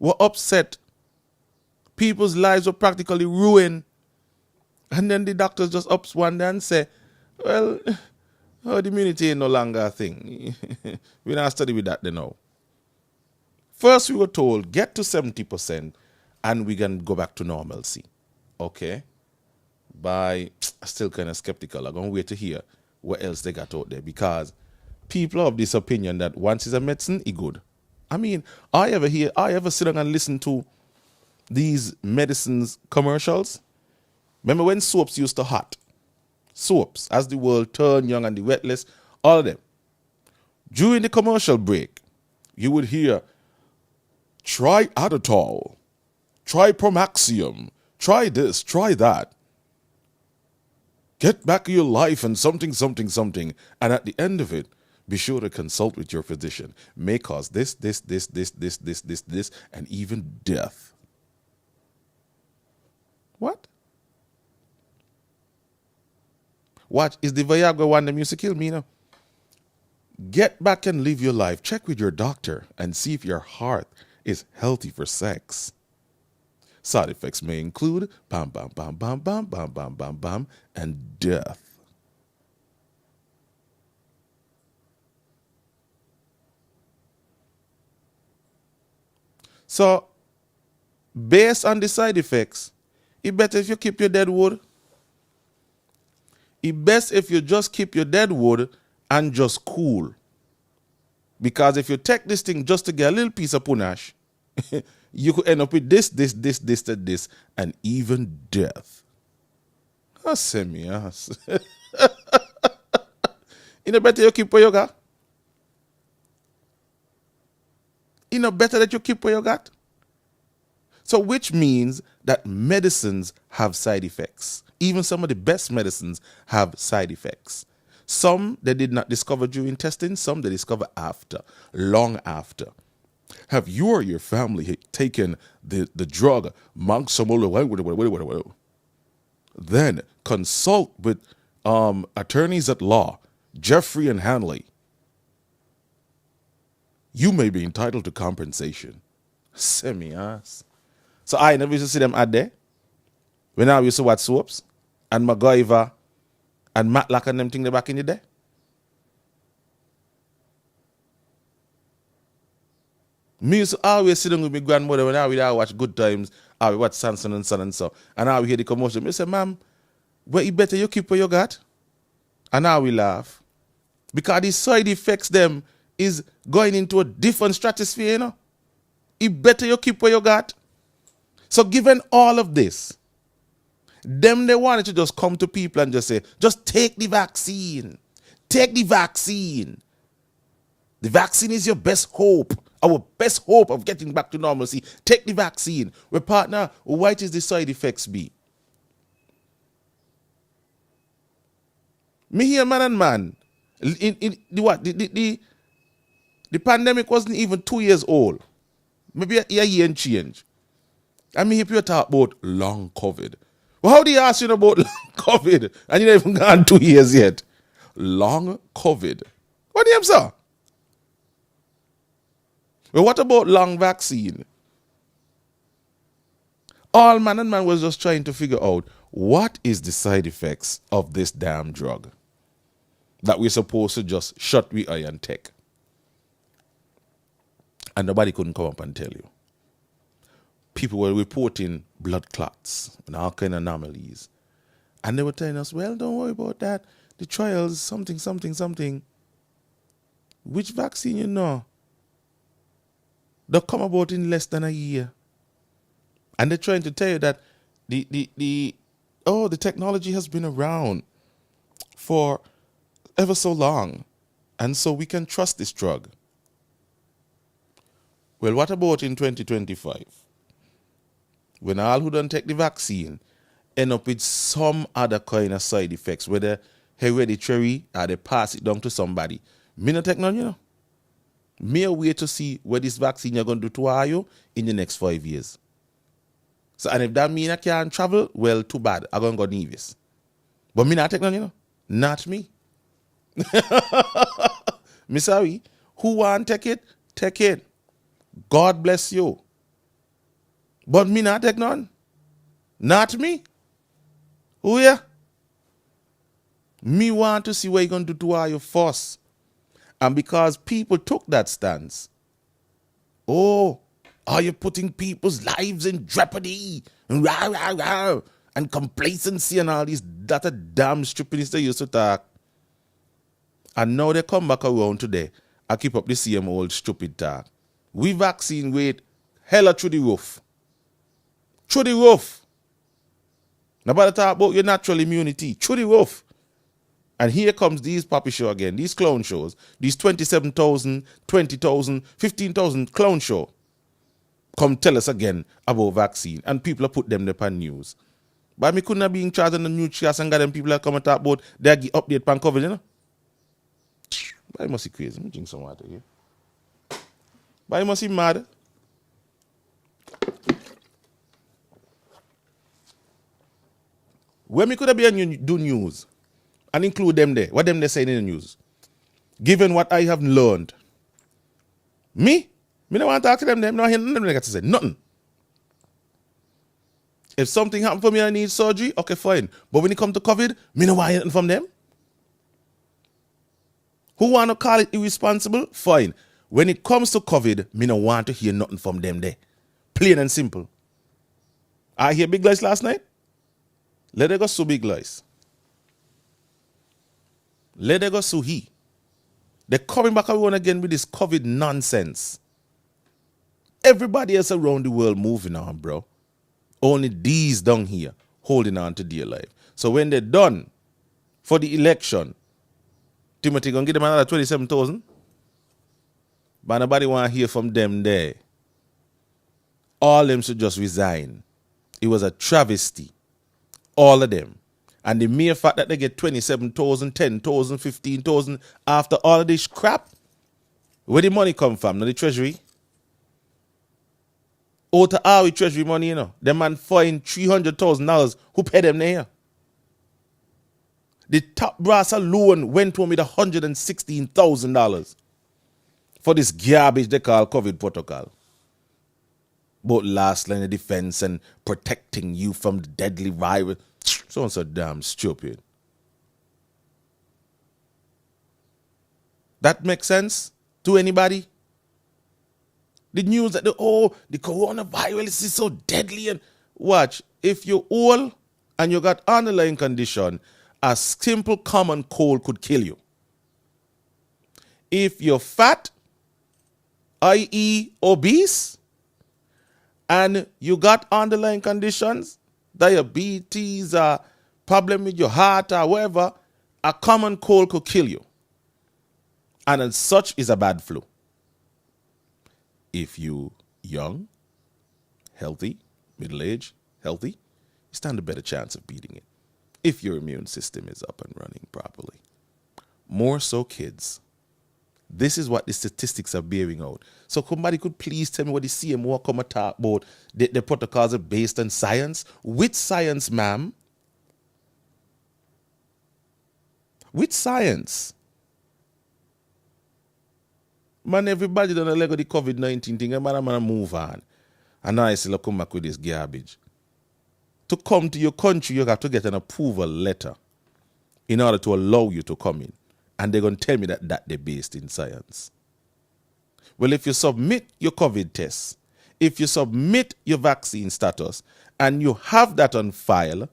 were upset. People's lives were practically ruined. And then the doctors just ups one day and say, well, herd immunity ain't no longer a thing. We're not studying with that now. First we were told, get to 70% and we can go back to normalcy. Okay. I'm still kind of skeptical. I'm going to wait to hear what else they got out there, because people are of this opinion that once it's a medicine, it's good. I mean, I ever sit down and listen to these medicines commercials? Remember when soaps used to hot? Soaps, as the world turned young and the wetless, all of them. During the commercial break, you would hear, try Adderall, try Promaxium, try this, try that. Get back your life and something, something, something. And at the end of it, be sure to consult with your physician. May cause this, and even death. What? Watch, is the Viagra one them used to kill me now? Get back and live your life. Check with your doctor and see if your heart is healthy for sex. Side effects may include bam, bam, bam, bam, bam, bam, bam, bam, bam, and death. So, based on the side effects, it's better if you keep your dead wood. It's best if you just keep your dead wood and just cool. Because if you take this thing just to get a little piece of punash, you could end up with this, and even death. That's semi-ass. You know better you keep where you got? You know better that you keep where you got? So which means that medicines have side effects. Even some of the best medicines have side effects. Some they did not discover during testing, some they discover after, long after. Have you or your family taken the drug Maximum? Then consult with attorneys at law, Jeffrey and Hanley. You may be entitled to compensation. Semi-ass. So I never used to see them out there. When I used to watch soaps and MacGyver and Matlock and them thing back in the day. Me used to always sit down with my grandmother when I would watch Good Times, I would watch Sanson and Son and so. And I would hear the commotion. Me say, ma'am, well, you better you keep what you got. And I will laugh. Because the side effects them is going into a different stratosphere, you know. It better you keep what you got. So given all of this, them they wanted to just come to people and just say, just take the vaccine. Take the vaccine. The vaccine is your best hope. Our best hope of getting back to normalcy. Take the vaccine. Well, partner, what is the side effects be? Me here, man and man. In the what? The pandemic wasn't even 2 years old. Maybe a year and change. I mean, if you talk about long COVID. Well, how do you ask you about long COVID? And you haven't even gone 2 years yet. Long COVID. What do you say? Well, what about long vaccine? All man and man was just trying to figure out what is the side effects of this damn drug that we're supposed to just shut we eye and take. And nobody couldn't come up and tell you. People were reporting blood clots and all kind of anomalies. And they were telling us, well, don't worry about that. The trials, something. Which vaccine you know? They'll come about in less than a year. And they're trying to tell you that the technology has been around for ever so long. And so we can trust this drug. Well, what about in 2025? When all who don't take the vaccine end up with some other kind of side effects, whether hereditary or they pass it down to somebody. Me not take none, you know. Me a wait to see what this vaccine you're going to do to you in the next 5 years. So, and if that mean I can't travel, well, too bad. I'm going to go nervous. But me not take none, you know. Not me. Me sorry. Who want to take it? Take it. God bless you. But me not take none. Not me. Who ya? Me want to see what you're going to do to you first. And because people took that stance, are you putting people's lives in jeopardy? And complacency and all these that damn stupidness they used to talk. And now they come back around today and keep up the same old stupid talk. We vaccine rate hella through the roof. Through the roof. Nobody talk about your natural immunity. Through the roof. And here comes these puppy show again, these clown shows, these 27,000, 20,000, 15,000 clown show. Come tell us again about vaccine. And people have put them there on news. But me couldn't be in charge of the newscast and got them people that come and talk about their update pan COVID, you know? But I must be crazy. Let me drink some water here. But I must be mad. When me could have been do news and include them there, what them they saying in the news, given what I have learned, me don't want to talk to them. No, hear them got to say nothing. If something happened for me and I need surgery, okay, fine. But when it comes to COVID, me don't want anything from them. Who want to call it irresponsible? Fine. When it comes to COVID, me don't want to hear nothing from them there. Plain and simple. I hear Big Lies last night. Let them go sue Big Lies. Let them go sue he. They're coming back around again with this COVID nonsense. Everybody else around the world moving on, bro. Only these down here holding on to dear life. So when they're done for the election, Timothy gonna give them another 27,000. But nobody want to hear from them there. All of them should just resign. It was a travesty. All of them. And the mere fact that they get 27,000, 10,000, 15,000 after all of this crap, where the money come from? Not the treasury. Out of our treasury money, you know. The man find $300,000. Who paid them there? The top brass alone went home with $116,000 for this garbage they call COVID protocol. Both last line of defense and protecting you from the deadly virus. So damn stupid. That makes sense to anybody? The news that the coronavirus is so deadly and watch, if you're old and you got underlying condition, a simple common cold could kill you. If you're fat, i.e. obese, and you got underlying conditions, diabetes, problem with your heart or whatever, a common cold could kill you. And as such is a bad flu. If you young, healthy, middle-aged, healthy, you stand a better chance of beating it if your immune system is up and running properly. More so kids. This is what the statistics are bearing out. So somebody could please tell me what the CMO come and talk about. The protocols are based on science. Which science, ma'am? Which science? Man, everybody done a leg of the COVID-19 thing, and man, move on. And now I still come back with this garbage. To come to your country, you have to get an approval letter in order to allow you to come in. And they're going to tell me that they're based in science. Well, if you submit your COVID test, if you submit your vaccine status, and you have that on file,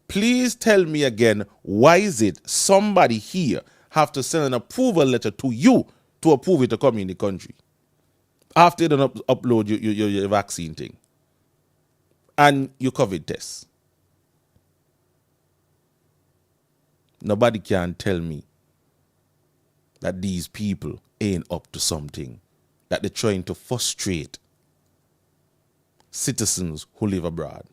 please tell me again, why is it somebody here have to send an approval letter to you to approve it to come in the country? After you don't upload your vaccine thing and your COVID test. Nobody can tell me that these people ain't up to something, that they're trying to frustrate citizens who live abroad.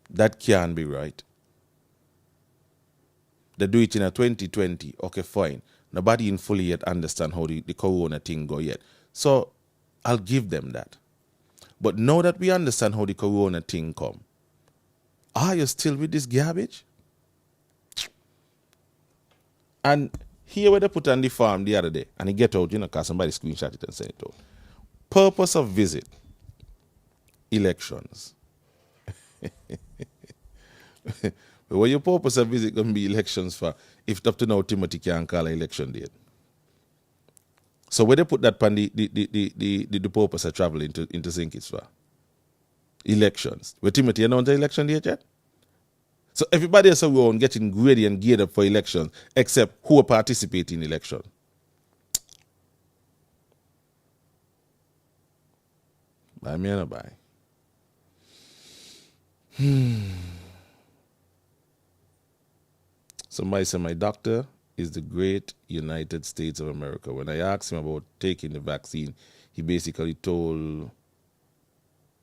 That can't be right. They do it in a 2020, okay, fine. Nobody in fully yet understand how the corona thing go yet. So I'll give them that. But now that we understand how the corona thing come, are you still with this garbage? And here where they put on the farm the other day, and it get out, because somebody screenshot it and sent it out. Purpose of visit, elections. But what your purpose of visit going to be elections for, if up to now Timothy can't call an election date? So where they put that pan the purpose of travel into St. Kitts for? Elections. Where Timothy announced the election date yet? So everybody else around getting ready and geared up for elections, except who are participating in election. Buy me and a buy. Somebody said my doctor is the great United States of America. When I asked him about taking the vaccine, he basically told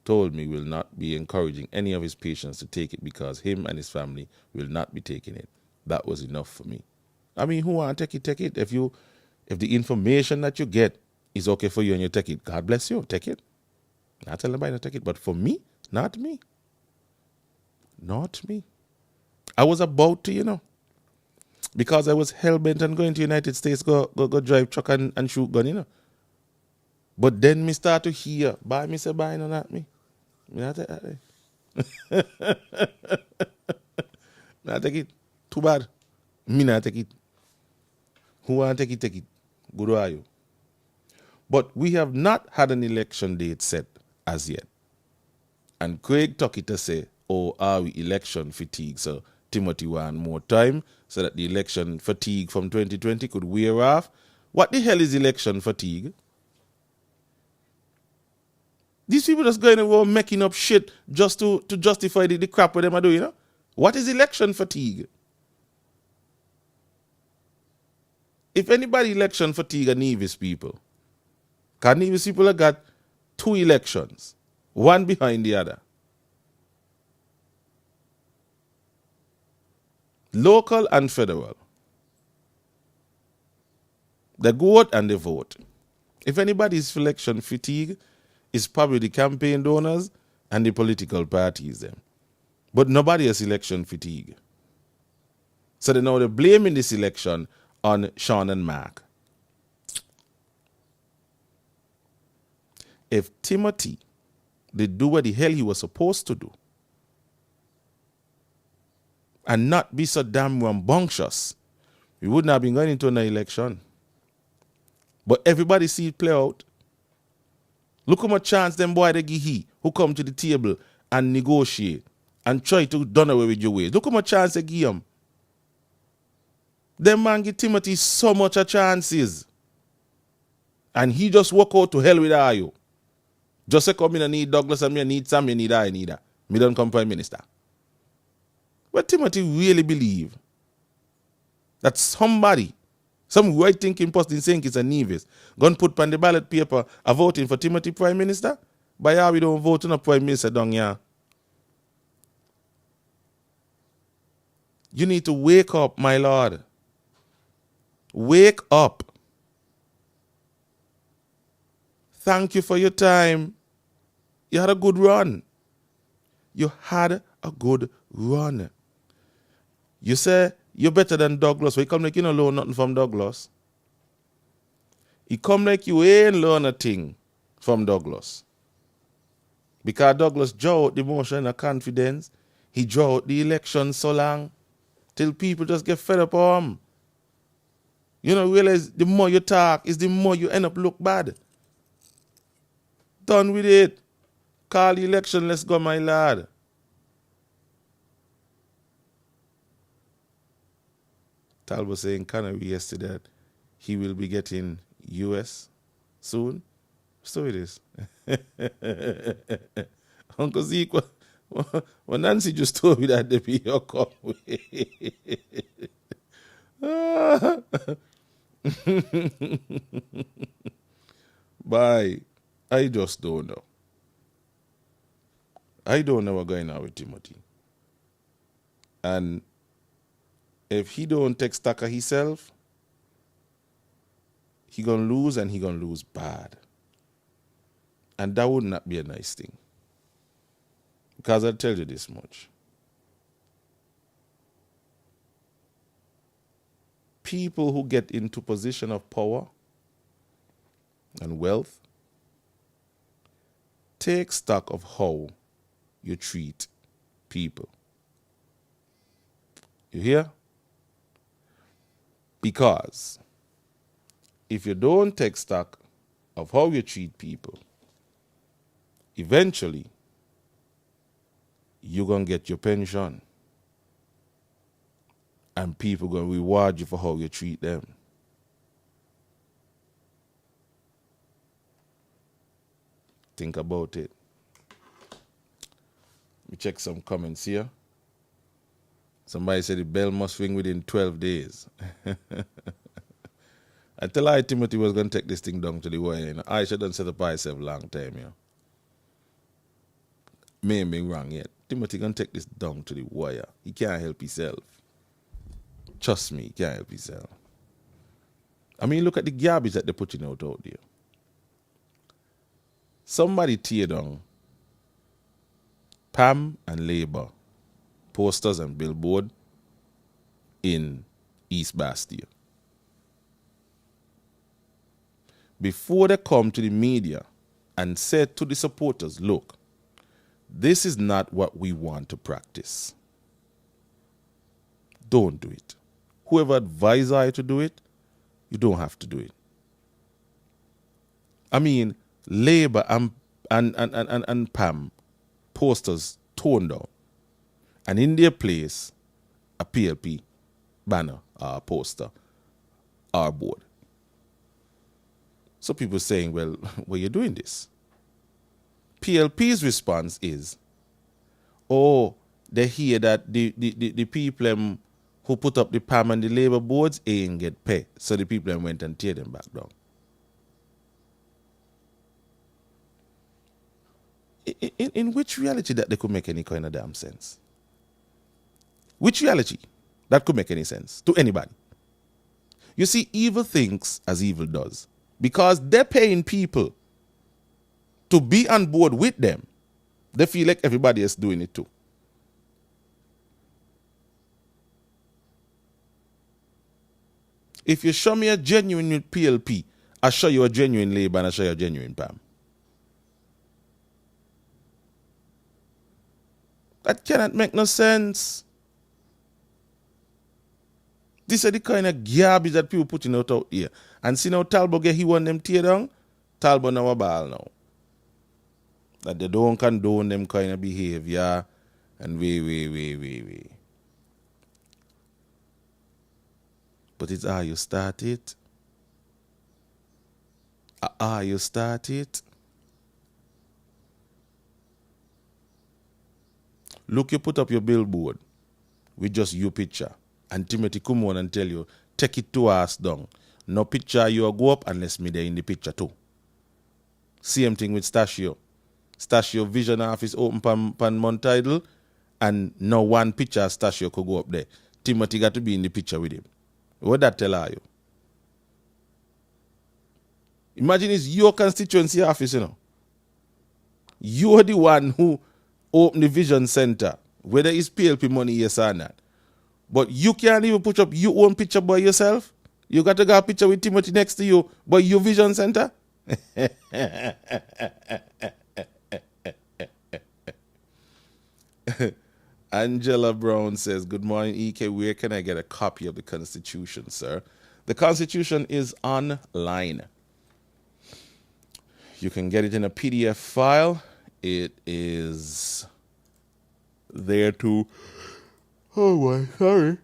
me will not be encouraging any of his patients to take it because him and his family will not be taking it. That was enough for me. I mean, who want to take it, take it. If the information that you get is okay for you and you take it, God bless you, take it. Not tell anybody to take it, but for me, not me. Not me. I was about to, because I was hell-bent on going to United States, go drive truck and shoot gun, But then me start to hear, buy me say buy, no, not me. Me not take that. Not take it. Too bad. Me not take it. Who want to take it, take it. Good are you? But we have not had an election date set as yet. And Craig took it to say, oh, are we election fatigue? So Timothy want more time so that the election fatigue from 2020 could wear off. What the hell is election fatigue? These people just going around making up shit just to justify the crap what them are doing, What is election fatigue? If anybody election fatigue are Nevis people, because Nevis people have got 2 elections, one behind the other. Local and federal. They go out and they vote. If anybody's election fatigue, it's probably the campaign donors and the political parties them. But nobody has election fatigue. So they're blaming this election on Sean and Mark. If Timothy did do what the hell he was supposed to do and not be so damn rambunctious, we wouldn't have been going into an election. But everybody see it play out. Look how much chance them boy they give he who come to the table and negotiate and try to done away with your ways. Look how much chance they give him. Them man give Timothy so much a chances. And he just walk out to hell with you. Just say come in and need Douglas and me and need Sam, you need I need that. Me don't come prime minister. But Timothy really believe that somebody Some right thinking person saying it's a Nevis. Gonna put on the ballot paper a voting for Timothy Prime Minister? By how we don't vote on a Prime Minister down here. You need to wake up, my lord. Wake up. Thank you for your time. You had a good run. You had a good run. You say you're better than Douglas. But you come like you don't learn nothing from Douglas. He come like you ain't learn a thing from Douglas. Because Douglas draw out the motion of confidence. He draw out the election so long till people just get fed up on him. You know, realize the more you talk is the more you end up look bad. Done with it. Call the election, let's go, my lad. Talbot saying Canary yesterday that he will be getting US soon. So it is. Uncle Zeke, when Nancy just told me that they be your come. Bye. I just don't know. I don't know what's going on with Timothy. And if he don't take stock of himself, he gonna lose and he gonna lose bad. And that would not be a nice thing. Because I'll tell you this much. People who get into position of power and wealth take stock of how you treat people. You hear? Because if you don't take stock of how you treat people, eventually you're going to get your pension. And people going to reward you for how you treat them. Think about it. Let me check some comments here. Somebody said the bell must ring within 12 days. I tell I Timothy was going to take this thing down to the wire. You know? I should have set up myself a long time. You know? May be wrong yet. Timothy going to take this down to the wire. He can't help himself. Trust me, he can't help himself. I mean, look at the garbage that they're putting out there. Somebody tear down Pam and Labour posters and billboard in East Bastia. Before they come to the media and say to the supporters, look, this is not what we want to practice. Don't do it. Whoever advised you to do it, you don't have to do it. I mean, Labour and Pam posters torn down. And in their place, a PLP banner or poster or board. So people saying, well, why are you doing this? PLP's response is, oh, they hear that the people who put up the PAM and the Labour boards ain't get paid. So the people went and tear them back down. In which reality that they could make any kind of damn sense? Which reality that could make any sense to anybody? You see, evil thinks as evil does. Because they're paying people to be on board with them, they feel like everybody else doing it too. If you show me a genuine PLP, I'll show you a genuine Labour and I'll show you a genuine PAM. That cannot make no sense. These are the kind of garbage that people putting out here. And see now Talbot get he want them tear down. Talbot now a ball now. That they don't condone them kind of behavior. And way. But it's how you start it. How you start it. Look, you put up your billboard with just your picture. And Timothy come on and tell you, take it to us down. No picture you go up unless me there in the picture too. Same thing with Stashio. Stashio vision office open pan Mount Tidal, and no one picture of Stashio could go up there. Timothy got to be in the picture with him. What that tell you? Imagine it's your constituency office, you know. You're the one who opened the vision center, whether it's PLP money, yes or not. But you can't even put up your own picture by yourself. You got to get a picture with Timothy next to you by your vision center. Angela Brown says, good morning, EK. Where can I get a copy of the Constitution, sir? The Constitution is online. You can get it in a PDF file. It is there to... Oh, boy, sorry.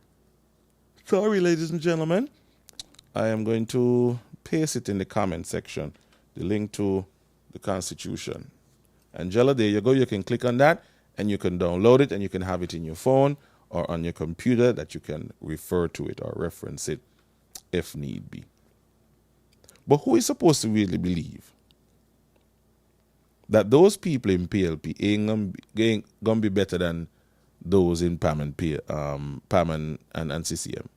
Sorry, ladies and gentlemen. I am going to paste it in the comment section, the link to the Constitution. Angela, there you go. You can click on that, and you can download it, and you can have it in your phone or on your computer that you can refer to it or reference it if need be. But who is supposed to really believe that those people in PLP ain't gonna be better than those in PAM and CCM?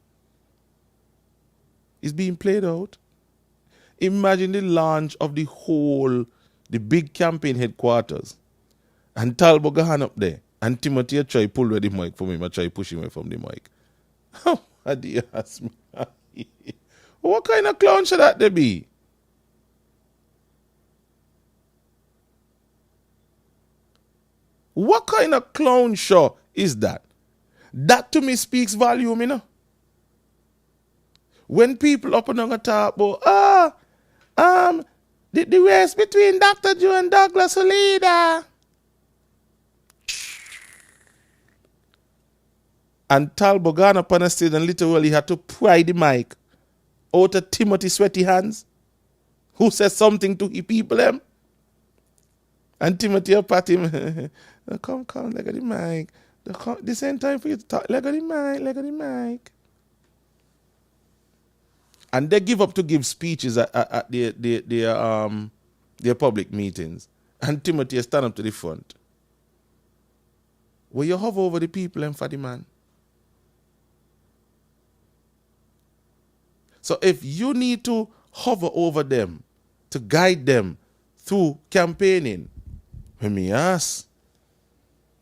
It's being played out. Imagine the launch of the big campaign headquarters, and Talbot got up there, and Timothy try pull away the mic from him, I try push him away from the mic. Oh, do you ask me? What kind of clown should that they be? What kind of clown show is that? That to me speaks volume, you know. When people up and down talk about, the race between Dr. Joe and Douglas Leader. And Talbot gone up on a stage and literally had to pry the mic out of Timothy's sweaty hands, who said something to the people them. And Timothy up at him, come, leg of the mic. This ain't time for you to talk. Leg of the mic. And they give up to give speeches at their public meetings. And Timothy stand up to the front. Will you hover over the people and for the man? So if you need to hover over them to guide them through campaigning, let me ask,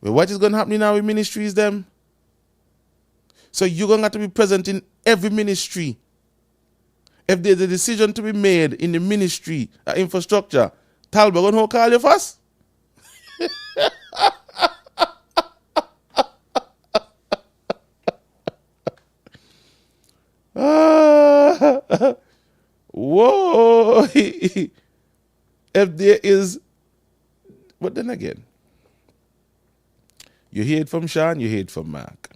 well, what is going to happen now with ministries them? So you're going to have to be present in every ministry. If there's a decision to be made in the ministry, infrastructure, Talbot going to call you first? Whoa. If there is, but then again, you hear it from Sean, you hear it from Mark.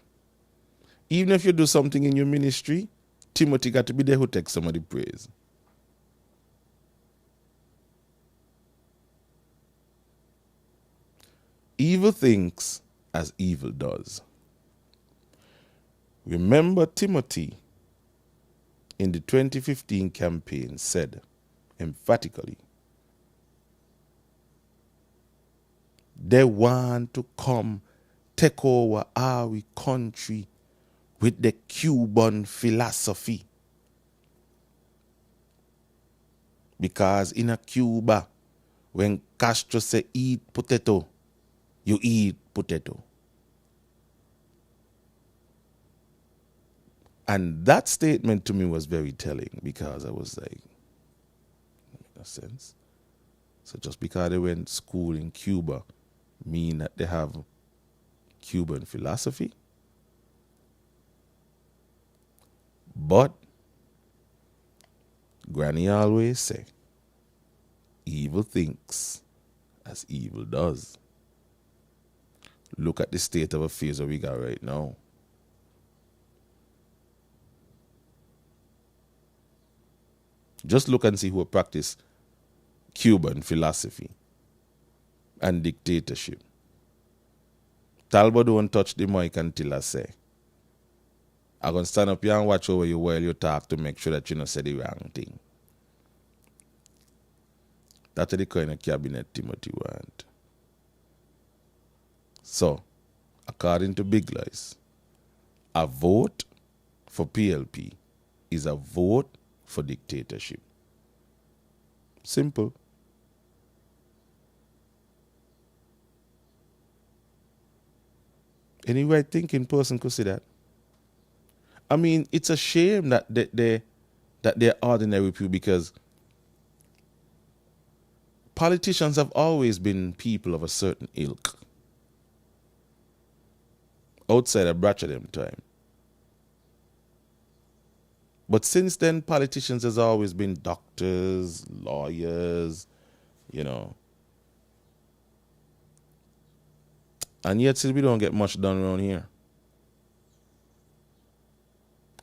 Even if you do something in your ministry, Timothy got to be there who takes some of the praise. Evil thinks as evil does. Remember, Timothy in the 2015 campaign said emphatically, they want to come take over our country with the Cuban philosophy. Because in a Cuba, when Castro say eat potato, you eat potato. And that statement to me was very telling, because I was like, in a sense. So just because they went to school in Cuba mean that they have Cuban philosophy? But Granny always say, evil thinks as evil does. Look at the state of affairs that we got right now. Just look and see who practice Cuban philosophy and dictatorship. Talbot don't touch the mic until I say. I'm going to stand up here and watch over you while you talk to make sure that you don't say the wrong thing. That's the kind of cabinet Timothy want. So, according to Big Lies, a vote for PLP is a vote for dictatorship. Simple. Any right thinking person could see that. I mean, it's a shame that they're ordinary people, because politicians have always been people of a certain ilk. Outside of Bratchadam time. But since then, politicians has always been doctors, lawyers, you know. And yet still we don't get much done around here.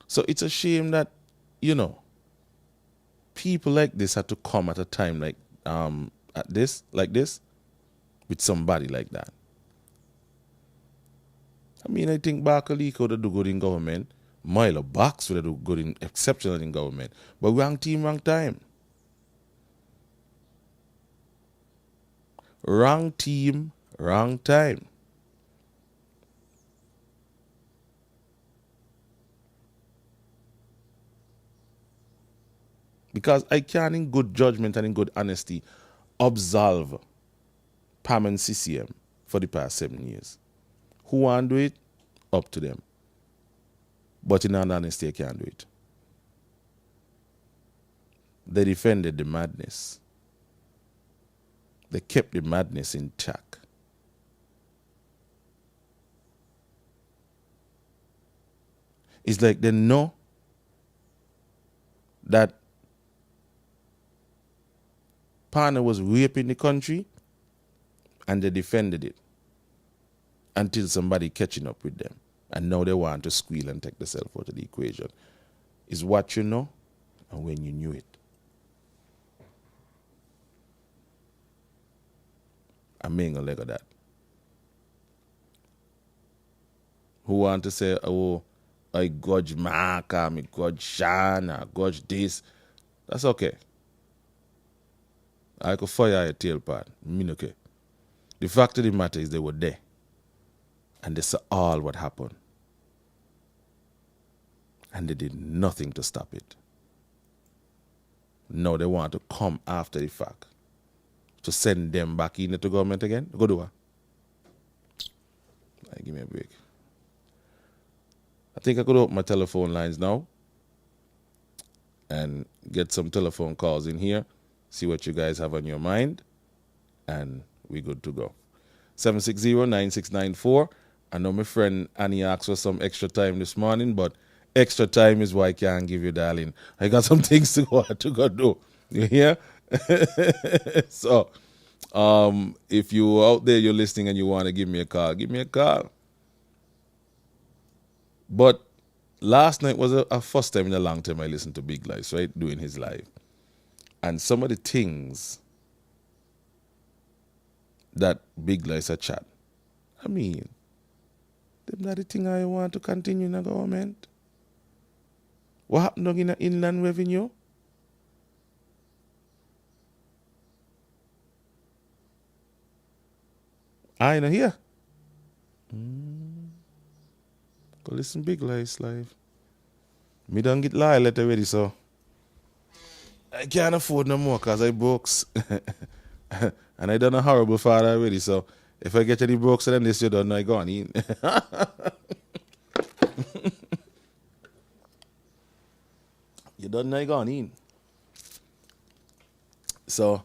So it's a shame that, you know, people like this had to come at a time like this, with somebody like that. I mean, I think Barkalika would do good in government. Milo Box would do good in exceptional in government. But wrong team, wrong time. Wrong team, wrong time. Because I can, in good judgment and in good honesty, absolve Pam and CCM for the past 7 years. Who want to do it? Up to them. But in all honesty, I can't do it. They defended the madness. They kept the madness intact. It's like they know that Pana was raping the country, and they defended it until somebody catching up with them. And now they want to squeal and take themselves out of the equation. It's what you know and when you knew it. I'm making a leg of that. Who want to say, oh, I grudge Mark, I grudge Sean, I grudge this. That's okay. I could fire your tail part. Okay. The fact of the matter is they were there. And they saw all what happened. And they did nothing to stop it. Now they want to come after the fact to send them back into government again. Go do it. Give me a break. I think I could open my telephone lines now and get some telephone calls in here, see what you guys have on your mind, and we're good to go. 760-9694. I know my friend Annie asked for some extra time this morning, but extra time is why I can't give you dialing. I got some things to go do. You hear? So, if you out there, you're listening and you want to give me a call, give me a call. But last night was a first time in a long time I listened to Big Lies, right? Doing his live. And some of the things that Big Lies a chat, I mean, them not the thing I want to continue in the government. What happened in the inland revenue? I know here. Go listen Big Lies live. Me don't get lie letter ready, so I can't afford no more because I broke. And I done a horrible father already, so if I get any broke, then this you don't know I gone in. You don't know I gone in. So,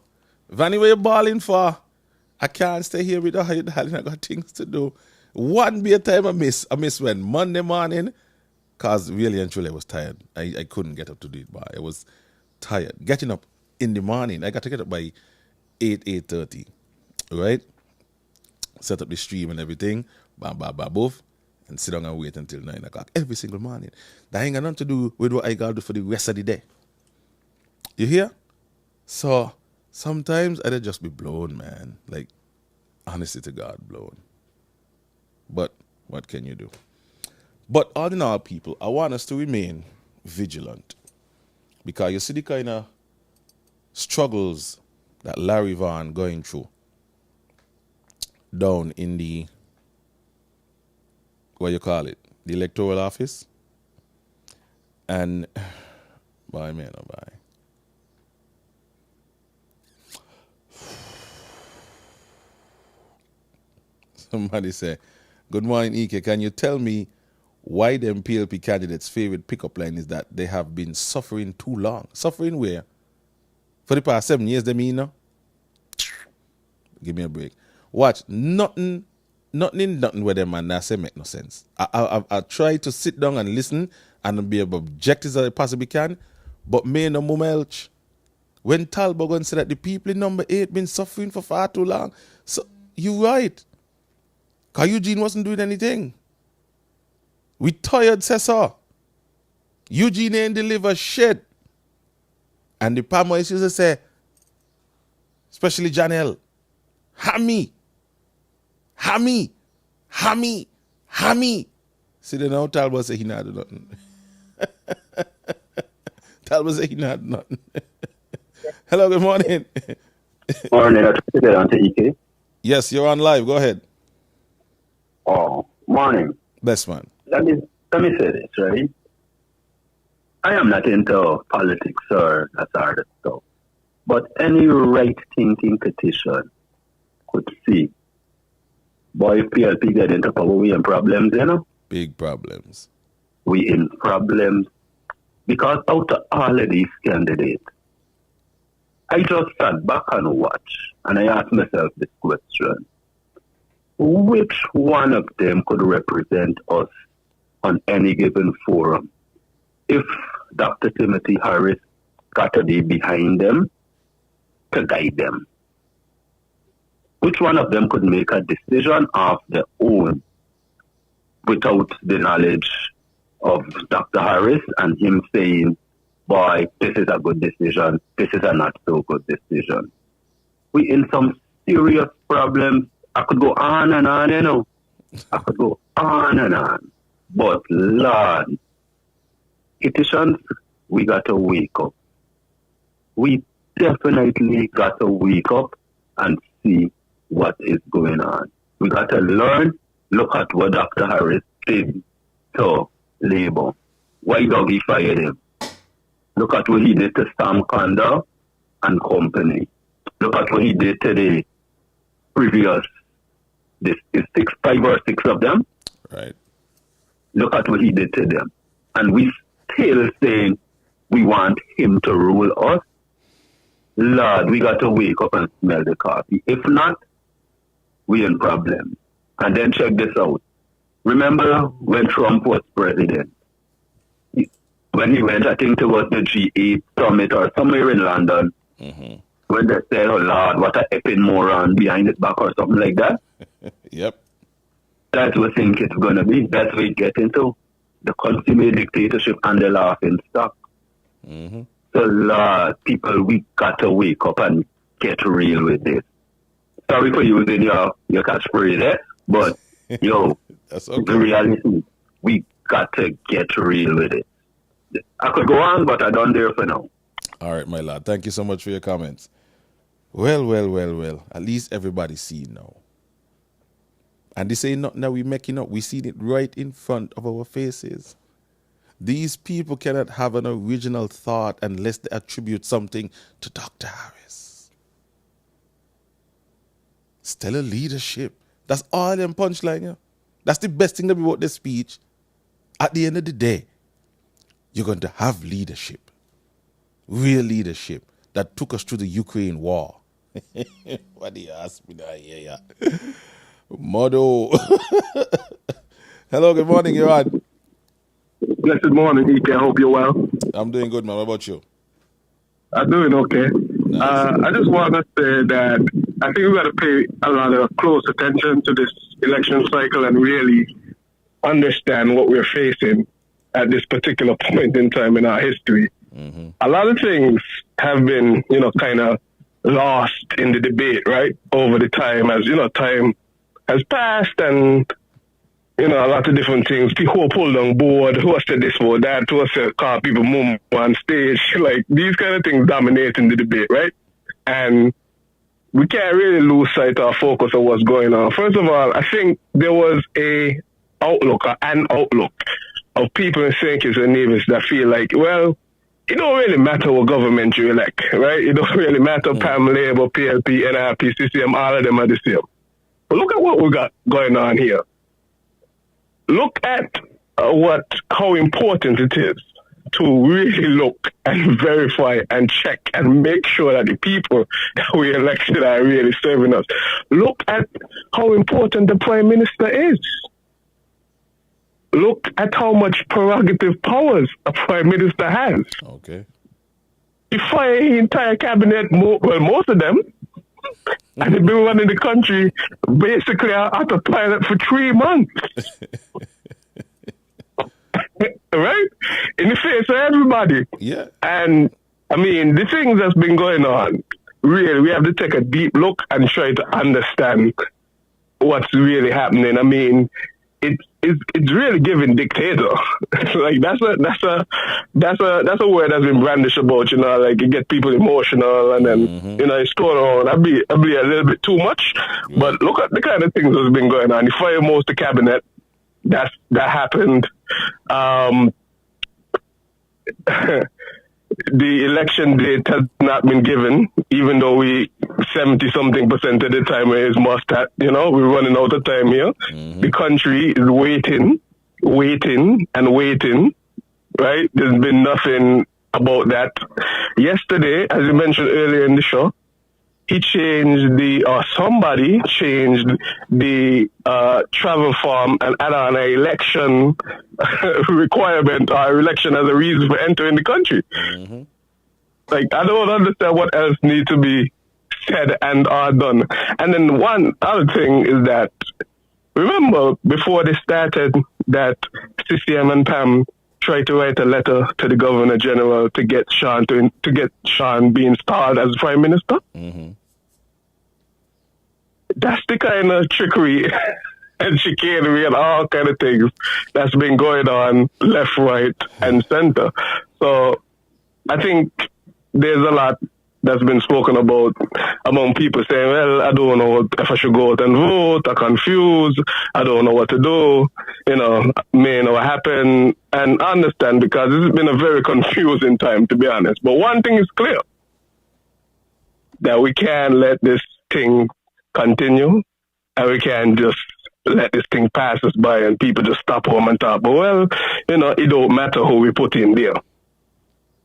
if anyway you're balling for, I can't stay here with you, darling. I got things to do. One be a time I miss when Monday morning, because really and truly I was tired. I couldn't get up to do it, but I was tired. Getting up in the morning, I got to get up by 8:30, right? Set up the stream and everything, both, and sit down and wait until 9 o'clock every single morning. That ain't got nothing to do with what I got to do for the rest of the day. You hear? So sometimes I'd just be blown, man. Like, honestly to God, blown. But what can you do? But all in all, people, I want us to remain vigilant. Because you see the kind of struggles that Larry Vaughan going through down in the, what you call it, the electoral office. And, bye man, oh bye. Somebody say, good morning, Ike. Can you tell me why them PLP candidates' favorite pickup line is that they have been suffering too long? Suffering where? For the past 7 years, they mean, no? Give me a break. Watch, nothing where them man that say make no sense. I try to sit down and listen and be objective as I possibly can, but me no mumelch. When Talbogan said that the people in number 8 been suffering for far too long, so you right. Because Eugene wasn't doing anything. We tired, say so. Eugene ain't deliver shit. And the Palmers used to say, especially Janelle, Hammy. See, then now Talbot say he not do nothing. Talbot say he not do nothing. Hello, good morning. Morning, I try to get on to EK. Yes, you're on live. Go ahead. Oh, morning. Best man. Let me say this, right? I am not into politics or that sort of stuff. But any right-thinking petition could see, boy, if PLP get into power, we in problems, you know? Big problems. We in problems. Because out of all of these candidates, I just sat back and watched, and I asked myself this question. Which one of them could represent us on any given forum? If Dr. Timothy Harris got to be behind them to guide them, which one of them could make a decision of their own without the knowledge of Dr. Harris and him saying, boy, this is a good decision, this is a not so good decision? We in some serious problems. I could go on and on, you know. I could go on and on. But, Lord, petitions, we got to wake up. We definitely got to wake up and see what is going on. We got to learn, look at what Dr. Harris did to Labour. Why Dougie fired him? Look at what he did to Sam Conda and company. Look at what he did to the previous, this is 5 or 6 of them. Right. Look at what he did to them. And we still saying we want him to rule us. Lord, we got to wake up and smell the coffee. If not, we in problems. And then check this out. Remember when Trump was president? When he went, I think it was the G8 summit or somewhere in London, when they said, oh Lord, what a epic moron behind his back or something like that. Yep. That's what I think it's going to be. That's what we get into. The consummate dictatorship and the laughing stock. So, Lord, people, we got to wake up and get real with this. Sorry for using your catchphrase there, but, yo, that's okay. The reality, we got to get real with it. I could go on, but I don't dare for now. All right, my lad. Thank you so much for your comments. Well. At least everybody see now. And this ain't nothing that we making up. We see it right in front of our faces. These people cannot have an original thought unless they attribute something to Dr. Harris. Stellar leadership. That's all them punchline. Yeah? That's the best thing about this speech. At the end of the day, you're going to have leadership. Real leadership that took us through the Ukraine war. What do you ask me that? Yeah. Modo. Hello, good morning, you're on. Blessed morning, EK. I hope you're well. I'm doing good, man. What about you? I'm doing okay. Nice. I just want to say that I think we've got to pay a lot of close attention to this election cycle and really understand what we're facing at this particular point in time in our history. A lot of things have been, kind of lost in the debate, right? Over the time, as time has passed and you know, a lot of different things. People who pulled on board, who said this or that, who said call people mum on stage. Like, these kind of things dominating the debate, right? And we can't really lose sight or focus on what's going on. First of all, I think there was an outlook of people in St. Kitts and Nevis that feel like, well, it don't really matter what government you elect, right? It don't really matter PAM, Labour, PLP, NRP, CCM, all of them are the same. But look at what we got going on here. Look at how important it is to really look and verify and check and make sure that the people that we elected are really serving us. Look at how important the Prime Minister is. Look at how much prerogative powers a Prime Minister has. Okay. He fired his entire cabinet, most of them, and they've been running the country basically out of pilot for 3 months. Right? In the face of everybody. Yeah. And, I mean, the things that's been going on, really, we have to take a deep look and try to understand what's really happening. I mean, it's really giving dictator. Like, that's a word that's been brandished about, you know, like it gets people emotional and then, you know, it's going on. That'd be a little bit too much. Yeah. But look at the kind of things that's been going on. The fire most the cabinet, that happened. The election date has not been given, even though we 70-something% of the time is must have, you know, we're running out of time here. The country is waiting, right? There's been nothing about that. Yesterday, as you mentioned earlier in the show, somebody changed the travel form and add on an election requirement or election as a reason for entering the country. Like, I don't understand what else needs to be said and are done. And then one other thing is that, remember, before they started, that CCM and PAM tried to write a letter to the Governor General to get Sean be installed as Prime Minister. That's the kind of trickery and chicanery and all kind of things that's been going on left, right, and center. So I think there's a lot that's been spoken about among people saying, well, I don't know if I should go out and vote, I'm confused, I don't know what to do, you know, may know what happened, and I understand because it's been a very confusing time, to be honest. But one thing is clear, that we can't let this thing continue, and we can't just let this thing pass us by and people just stop home and talk, but well, you know, it don't matter who we put in there.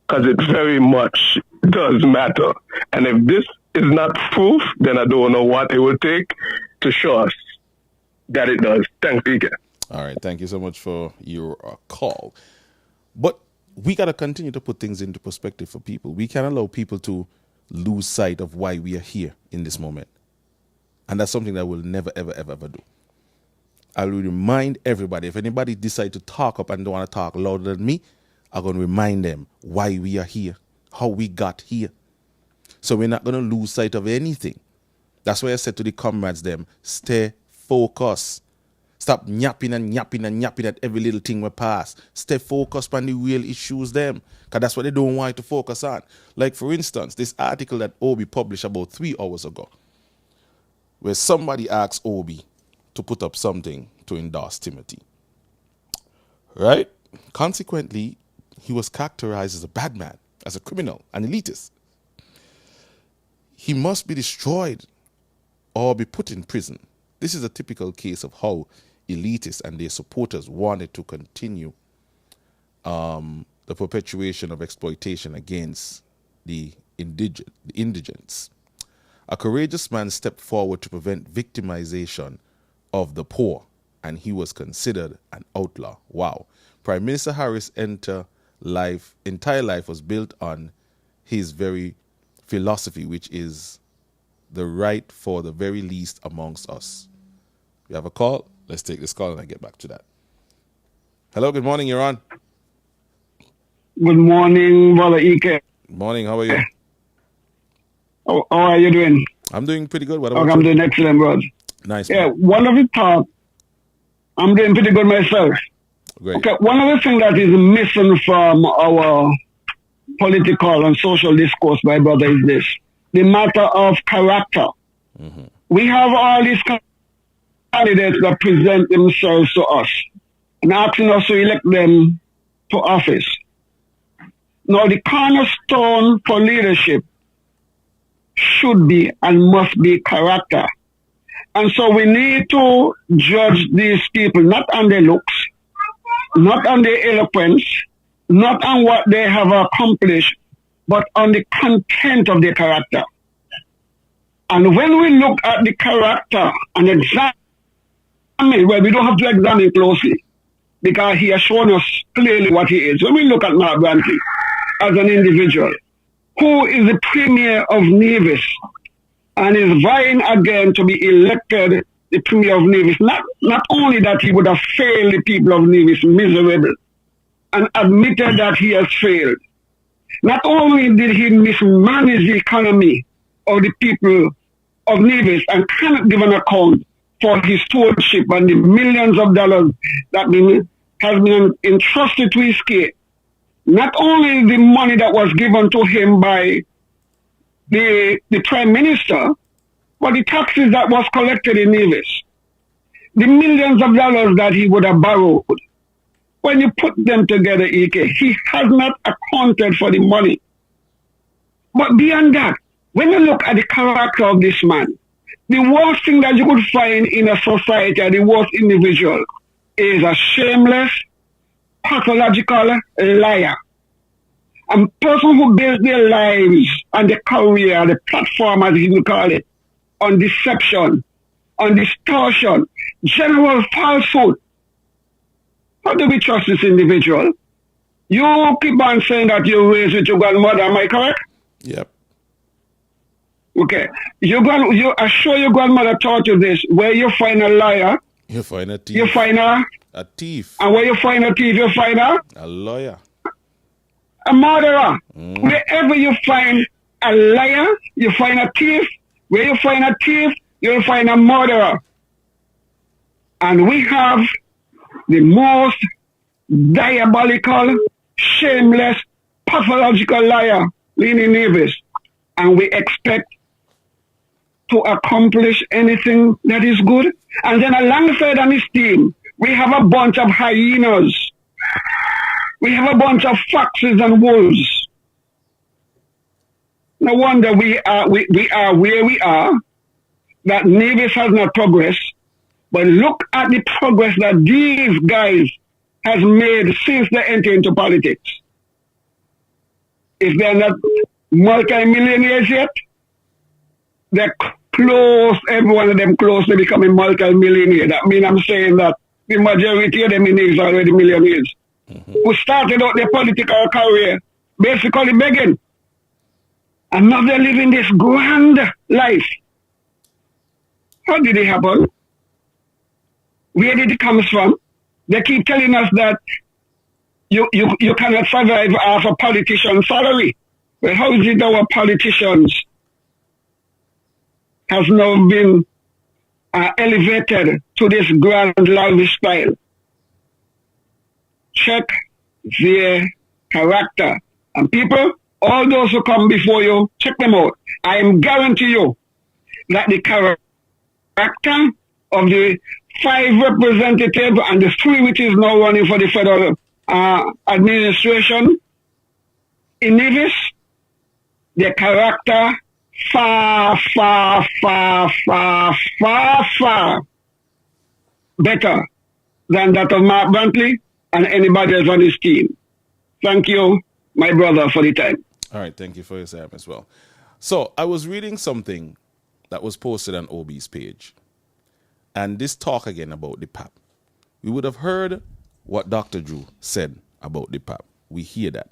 Because it very much does matter. And if this is not proof, then I don't know what it will take to show us that it does. Thanks, Ike. All right. Thank you so much for your call. But we got to continue to put things into perspective for people. We can't allow people to lose sight of why we are here in this moment. And that's something that we'll never, ever, ever, ever do. I will remind everybody, if anybody decide to talk up and don't want to talk louder than me, I'm going to remind them why we are here, how we got here. So we're not going to lose sight of anything. That's why I said to the comrades them, stay focused. Stop yapping at every little thing we pass. Stay focused on the real issues them. Because that's what they don't want you to focus on. Like, for instance, this article that Obi published about 3 hours ago, where somebody asked Obi to put up something to endorse Timothy. Right? Consequently, he was characterized as a bad man, as a criminal, an elitist. He must be destroyed or be put in prison. This is a typical case of how elitists and their supporters wanted to continue the perpetuation of exploitation against the indigents. A courageous man stepped forward to prevent victimization of the poor, and he was considered an outlaw. Wow. Prime Minister Harris' entire life was built on his very philosophy, which is the right for the very least amongst us. We have a call. Let's take this call and I get back to that. Hello, good morning, you're on. Good morning, Brother Ike. Morning, how are you? How are you doing? I'm doing pretty good. What about I'm you? doing excellent, brother. Nice. Yeah, Man. one of the thoughts I'm doing pretty good myself. Great. Okay, one of the things that is missing from our political and social discourse, my brother, is this: the matter of character. Mm-hmm. We have all these candidates that present themselves to us and asking us to elect them to office. Now, the cornerstone for leadership should be and must be character. And so we need to judge these people not on their looks, not on their eloquence, not on what they have accomplished, but on the content of their character. And when we look at the character and examine, well, we don't have to examine closely because he has shown us clearly what he is. When we look at Mark Brantley as an individual, who is the premier of Nevis and is vying again to be elected the premier of Nevis, not only that he would have failed the people of Nevis miserable and admitted that he has failed, not only did he mismanage the economy of the people of Nevis and cannot give an account for his stewardship and the millions of dollars that has been entrusted to his care. Not only the money that was given to him by the Prime Minister, but the taxes that was collected in Nevis. The millions of dollars that he would have borrowed. When you put them together, Ike, he has not accounted for the money. But beyond that, when you look at the character of this man, the worst thing that you could find in a society, the worst individual, is a shameless, pathological liar. A person who builds their lives and their career, the platform as he will call it, on deception, on distortion, general falsehood. How do we trust this individual? You keep on saying that you're raised with your grandmother, am I correct? Yep. Okay. I'm sure your grandmother taught you this. Where you find a liar, You find a thief. you find a thief. And where you find a thief, you find a lawyer. A murderer. Wherever you find a liar, you find a thief. Where you find a thief, you'll find a murderer. And we have the most diabolical, shameless, pathological liar, Lenny Nevis. And we expect to accomplish anything that is good. And then alongside on his team, we have a bunch of hyenas. We have a bunch of foxes and wolves. No wonder we are where we are, that Nevis has not progressed. But look at the progress that these guys has made since they entered into politics. If they're not multi-millionaires yet, they're close, every one of them close to becoming multi-millionaire. That means I'm saying that the majority of them in Nevis are already millionaires. Who started out their political career basically begging. And now they're living this grand life. How did it happen? Where did it come from? They keep telling us that you cannot survive off a politician's salary. Well, how is it our politicians has now been elevated to this grand lifestyle? Check their character. And people, all those who come before you, check them out. I am guarantee you that the character of the 5 representatives and the 3 which is now running for the federal administration in Nevis, their character far better than that of Mark Brantley and anybody else on his team. Thank you, my brother, for the time. All right, thank you for your time as well. So I was reading something that was posted on OB's page. And this talk again about the PAP. We would have heard what Dr. Drew said about the PAP. We hear that.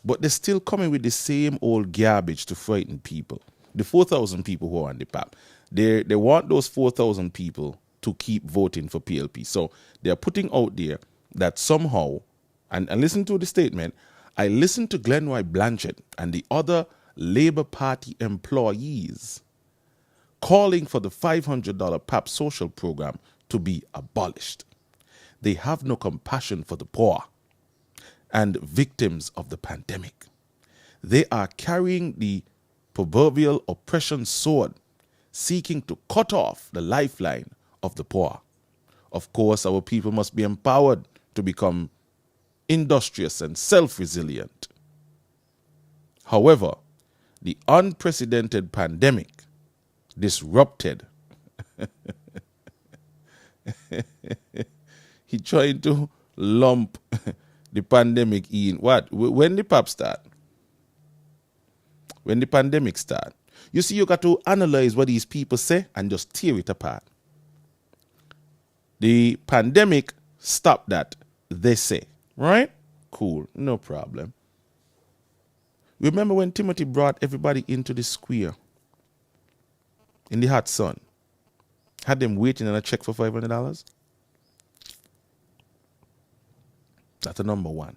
But they're still coming with the same old garbage to frighten people. The 4,000 people who are on the PAP. They want those 4,000 people to keep voting for PLP. So they're putting out there that somehow, and listen to the statement, I listened to Glenroy Blanchett and the other Labour Party employees calling for the $500 PAP social program to be abolished. they have no compassion for the poor and victims of the pandemic. They are carrying the proverbial oppression sword, seeking to cut off the lifeline of the poor. Of course, our people must be empowered to become industrious and self-resilient. However, the unprecedented pandemic disrupted. He trying to lump the pandemic in what? When the pop start? When the pandemic start? You see, you got to analyze what these people say and just tear it apart. The pandemic stopped that, they say. Right? Cool. No problem. Remember when Timothy brought everybody into the square in the hot sun? Had them waiting on a check for $500? That's a number one.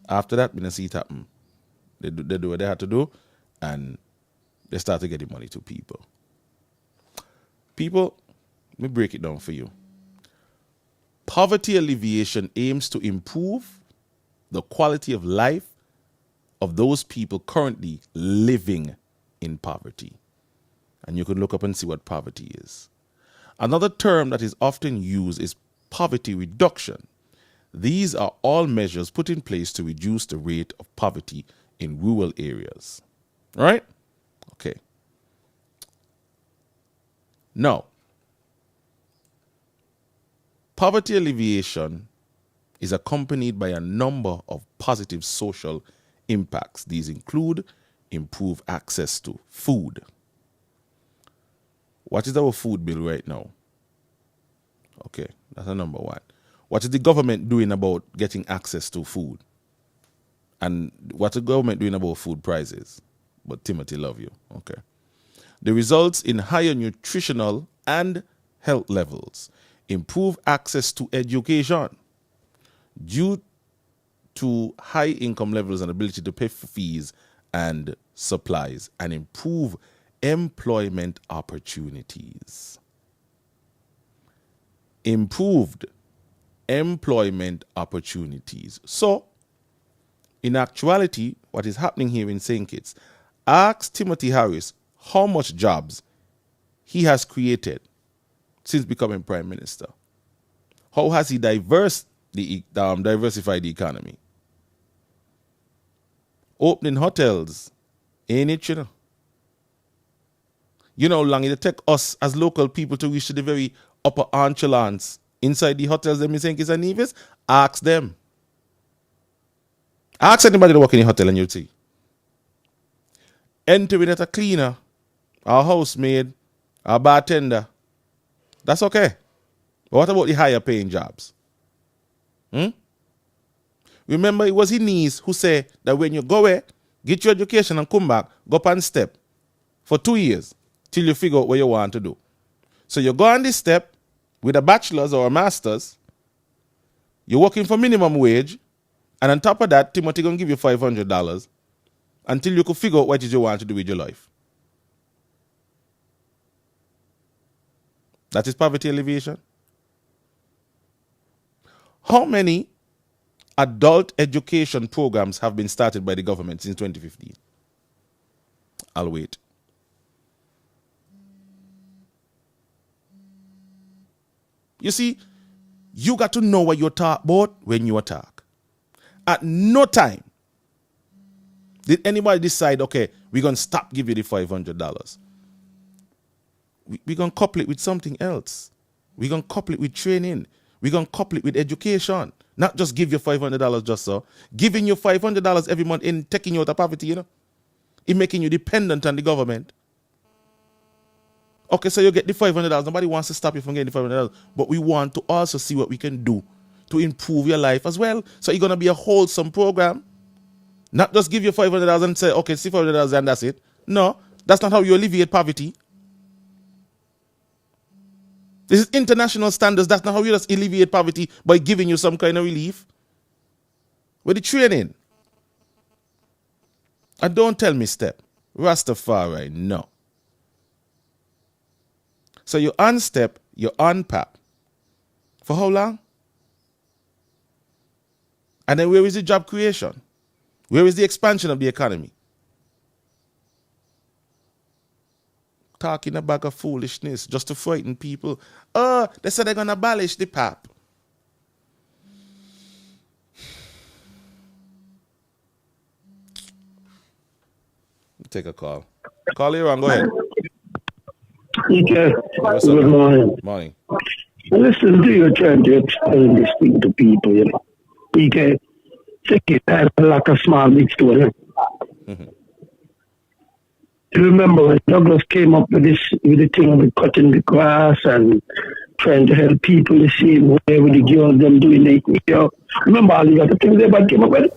After that, we didn't see it happen. They do what they had to do, and they started getting money to people. People, let me break it down for you. Poverty alleviation aims to improve the quality of life of those people currently living in poverty. And you can look up and see what poverty is. Another term that is often used is poverty reduction. These are all measures put in place to reduce the rate of poverty in rural areas. All right? Okay. Now, poverty alleviation is accompanied by a number of positive social impacts. These include improved access to food. What is our food bill right now? Okay, that's a number one. What is the government doing about getting access to food? And what's the government doing about food prices? But Timothy, love you. Okay. The results in higher nutritional and health levels, improve access to education due to high income levels and ability to pay for fees and supplies, and improve employment opportunities. Improved employment opportunities. So, in actuality, what is happening here in St. Kitts, ask Timothy Harris how much jobs he has created since becoming Prime Minister. How has he diversified the economy? Opening hotels, ain't it, you know? You know how long it take us as local people to reach to the very upper echelons inside the hotels them in St. Kitts and Nevis? Ask them. Ask anybody to work in a hotel and you'll see. Entering at a cleaner, a housemaid, a bartender. That's okay. But what about the higher paying jobs? Remember, it was his niece who said that when you go away, get your education and come back, go up and step for 2 years till you figure out what you want to do. So you go on this step with a bachelor's or a master's, you're working for minimum wage, and on top of that, Timothy gonna give you $500 until you could figure out what it is you want to do with your life. That is poverty alleviation. How many adult education programs have been started by the government since 2015? I'll wait. You see, you got to know what you talk about when you talk. At no time did anybody decide, okay, we're going to stop giving you the $500. We're going to couple it with something else. We're going to couple it with training. We're going to couple it with education. Not just give you $500 just so. Giving you $500 every month in taking you out of poverty, you know. In making you dependent on the government. Okay, so you get the $500. Nobody wants to stop you from getting the $500. But we want to also see what we can do to improve your life as well. So it's going to be a wholesome program. Not just give you $500 and say, okay, see $500 and that's it. No, that's not how you alleviate poverty. This is international standards. That's not how you just alleviate poverty, by giving you some kind of relief. With the training. And don't tell me step. Rastafari, no. So you unstep, you unpap. For how long? And then where is the job creation? Where is the expansion of the economy? Talking a bag of foolishness just to frighten people. Oh, they said they're going to abolish the PAP. Take a call. Call here on, go ahead. Okay. What's up, Good man? morning. Morning. Listen to you trying to explain this thing to people, you know. Okay. Take it as like a small big story. You remember when Douglas came up with the thing with cutting the grass and trying to help people the same way with the girls them doing it. You know, remember all the other things everybody came up with?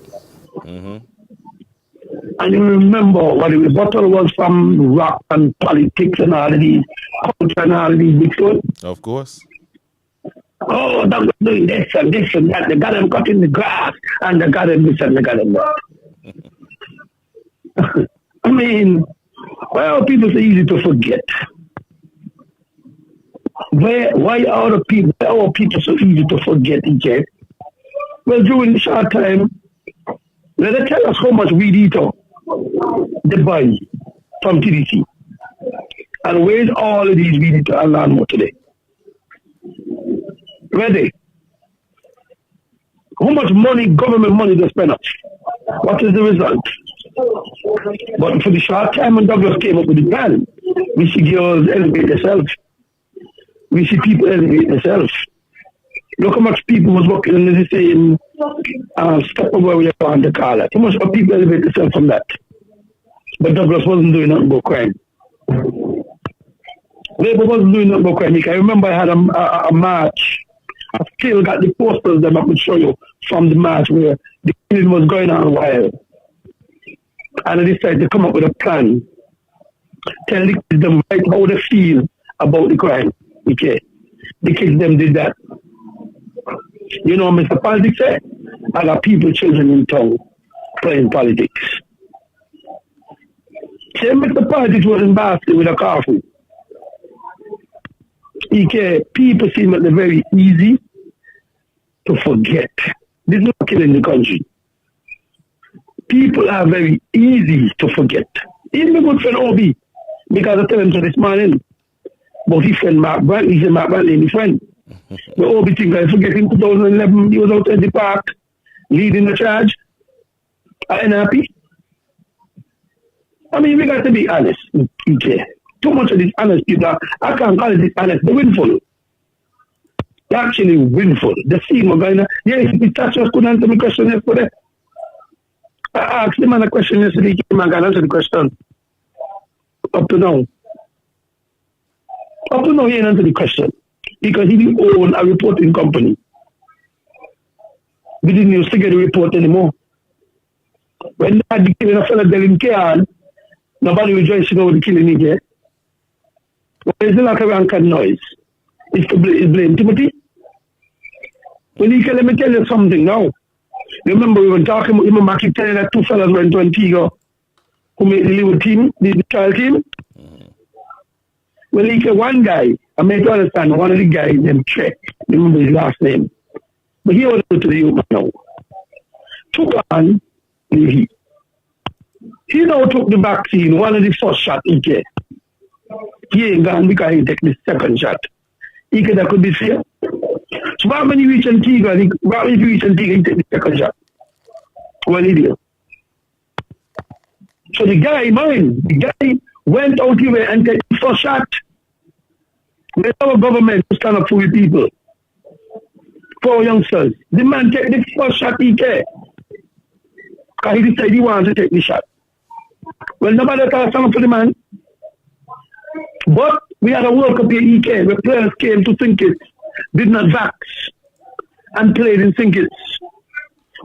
And you remember what the rebuttal was from rock and politics and all of these culture and all of these big stories? Of course. Oh, Douglas doing this and that. They got him cutting the grass and they got him this and they got him that. I mean, why are people so easy to forget? Why are people so easy to forget, EJ? Well, during the short time, let them tell us how much weed eater they buy from TDC. And where's all of these weed eater and land more today? Ready? How much money, government money, they spend up? What is the result? But for the short time when Douglas came up with the plan, we see girls elevate themselves. We see people elevate themselves. Look how much people was working in the same step of where we are on the call. How much people elevate themselves from that? But Douglas wasn't doing nothing but crime. Labour wasn't doing nothing but crime. I remember I had a march. I still got the posters that I could show you from the march where the killing was going on wild. And I decided to come up with a plan. Tell the kids them right how they feel about the crime. Okay. The kids them did that. You know, Mr. Politics said, I got people, children in town playing politics. Say Mr. Politics was in Boston with a coffee. Okay, people seem like they're very easy to forget. There's no killing in the country. People are very easy to forget. Even my good friend Obi, because I tell him so this morning, but his friend Mark Brantley, he said Mark Brantley, his friend. The Obi think I forget in 2011, he was out at the park, leading the charge. I ain't happy. I mean, we got to be honest, okay. Too much of these honest people, I can't call it dishonest, they're winful. They're actually winful. The same guy, yes, the Thatchers couldn't answer my question yesterday. I asked him a question yesterday, he came and answer the question. Up to now. Up to now, he didn't answer the question. Because he didn't own a reporting company. We didn't used to get a report anymore. When they had the killing of fellow Delin Kean, nobody rejoicing over the killing again. Why is the lack of rancor noise? It's to blame Timothy. Well, let me tell you something now. Remember, we were talking, remember, I keep telling that two fellas went to Antigua who made the little team, the child team. Well, he said one guy, I made to understand, one of the guys named Trek, remember his last name. But he was to the youth now. Took on the heat. He now took the vaccine, one of the first shot he get. He ain't gone because he take the second shot. He could that could be fair. So when he reach Antigua, he take the second shot. Well, he did. So the guy went out here and take the first shot. When our government to stand up for the people, for our youngsters, the man take the first shot he can. Because he decided he wanted to take the shot. Well, nobody can stand up for the man. But we had a World Cup here EK where players came to Sinkits, did not vax, and played in Sinkits.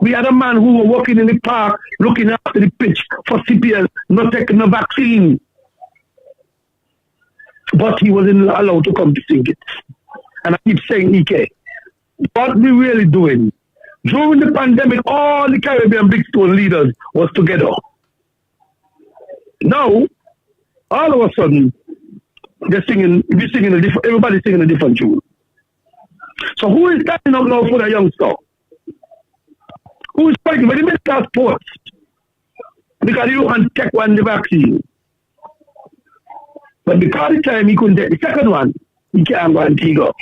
We had a man who was working in the park, looking after the pitch for CPL, not taking the vaccine. But he wasn't allowed to come to Sinkits. And I keep saying, EK, what we really doing? During the pandemic, all the Caribbean Big Stone leaders was together. Now, all of a sudden, everybody's singing a different tune. So who is standing up now for the youngster? Who is fighting for the medical sports? Because you want to take one the vaccine. But because the time he couldn't take the second one, he can't go and take up.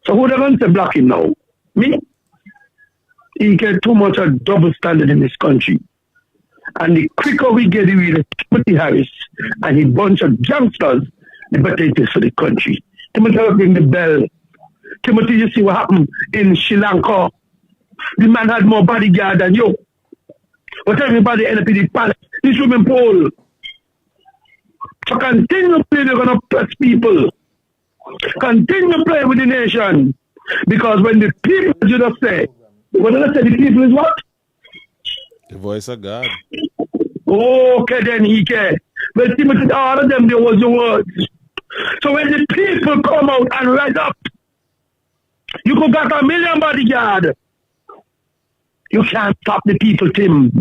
So who they going to block him now? Me? He get too much of double standard in this country. And the quicker we get rid of Timothy Harris and a bunch of youngsters, the better it is for the country. Timothy will ring the bell. Timothy, you see what happened in Sri Lanka? The man had more bodyguard than you. But everybody ended up in the palace, the swimming pool. So continue playing, they're going to press people. Continue playing with the nation. Because when the people, you just say, what did I say, the people is what? The voice of God. Okay, then he can. Well, Timothy, all of them, there was the words. So when the people come out and rise up, you could got 1 million bodyguard. You can't stop the people, Tim.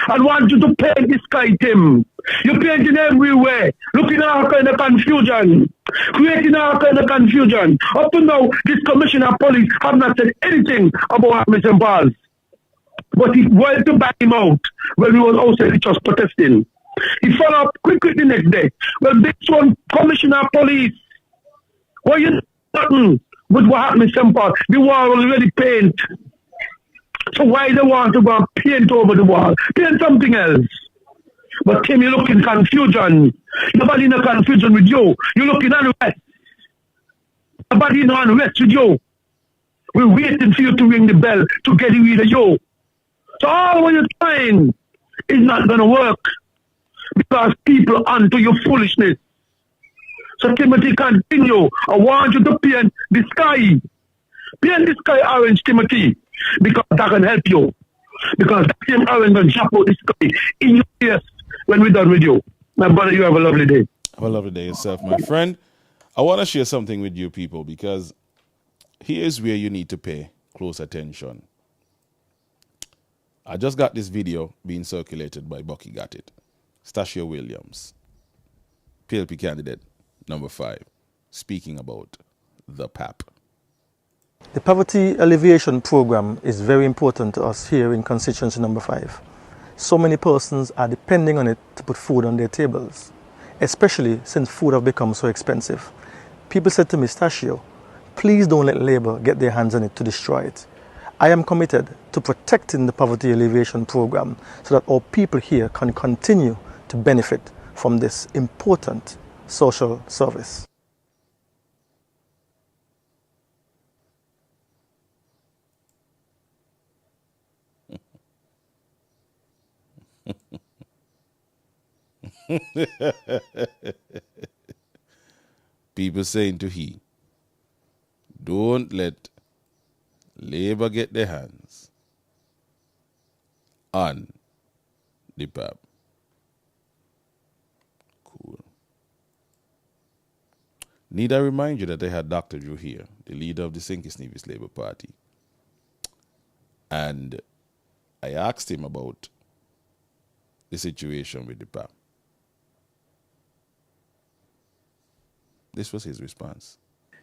I want you to paint the sky, Tim. You're painting everywhere, looking at all kind of confusion, creating all kind of confusion. Up to now, this commissioner of police have not said anything about Mr. Balls. But he wanted to back him out when he was outside just protesting. He followed up quickly the next day. Well, this one commissioner of police, what you nothing with what happened in St. Paul? The wall was already painted. So why they want to go and paint over the wall? Paint something else. But Tim, you look in confusion. Nobody in a confusion with you. You're looking unrest. Nobody in unrest with you. We're waiting for you to ring the bell to get rid of you. So all what you're trying is not going to work because people onto your foolishness. So Timothy, continue. I want you to paint the sky. Paint the sky orange, Timothy, because that can help you. Because that same orange will jump out the sky in your face when we're done with you. My brother, you have a lovely day. Have a lovely day yourself, my friend. I want to share something with you people because here's where you need to pay close attention. I just got this video being circulated by Bucky Got It. Stashio Williams, PLP candidate number 5, speaking about the PAP. The poverty alleviation program is very important to us here in constituency number 5. So many persons are depending on it to put food on their tables, especially since food have become so expensive. People said to me, Stashio, please don't let Labour get their hands on it to destroy it. I am committed to protecting the poverty alleviation program so that our people here can continue to benefit from this important social service. People saying to he, don't let Labour get their hands on the PAP. Cool. Need I remind you that they had Dr. Drew here, the leader of the Sinkis-Nevis Labour Party. And I asked him about the situation with the PAP. This was his response.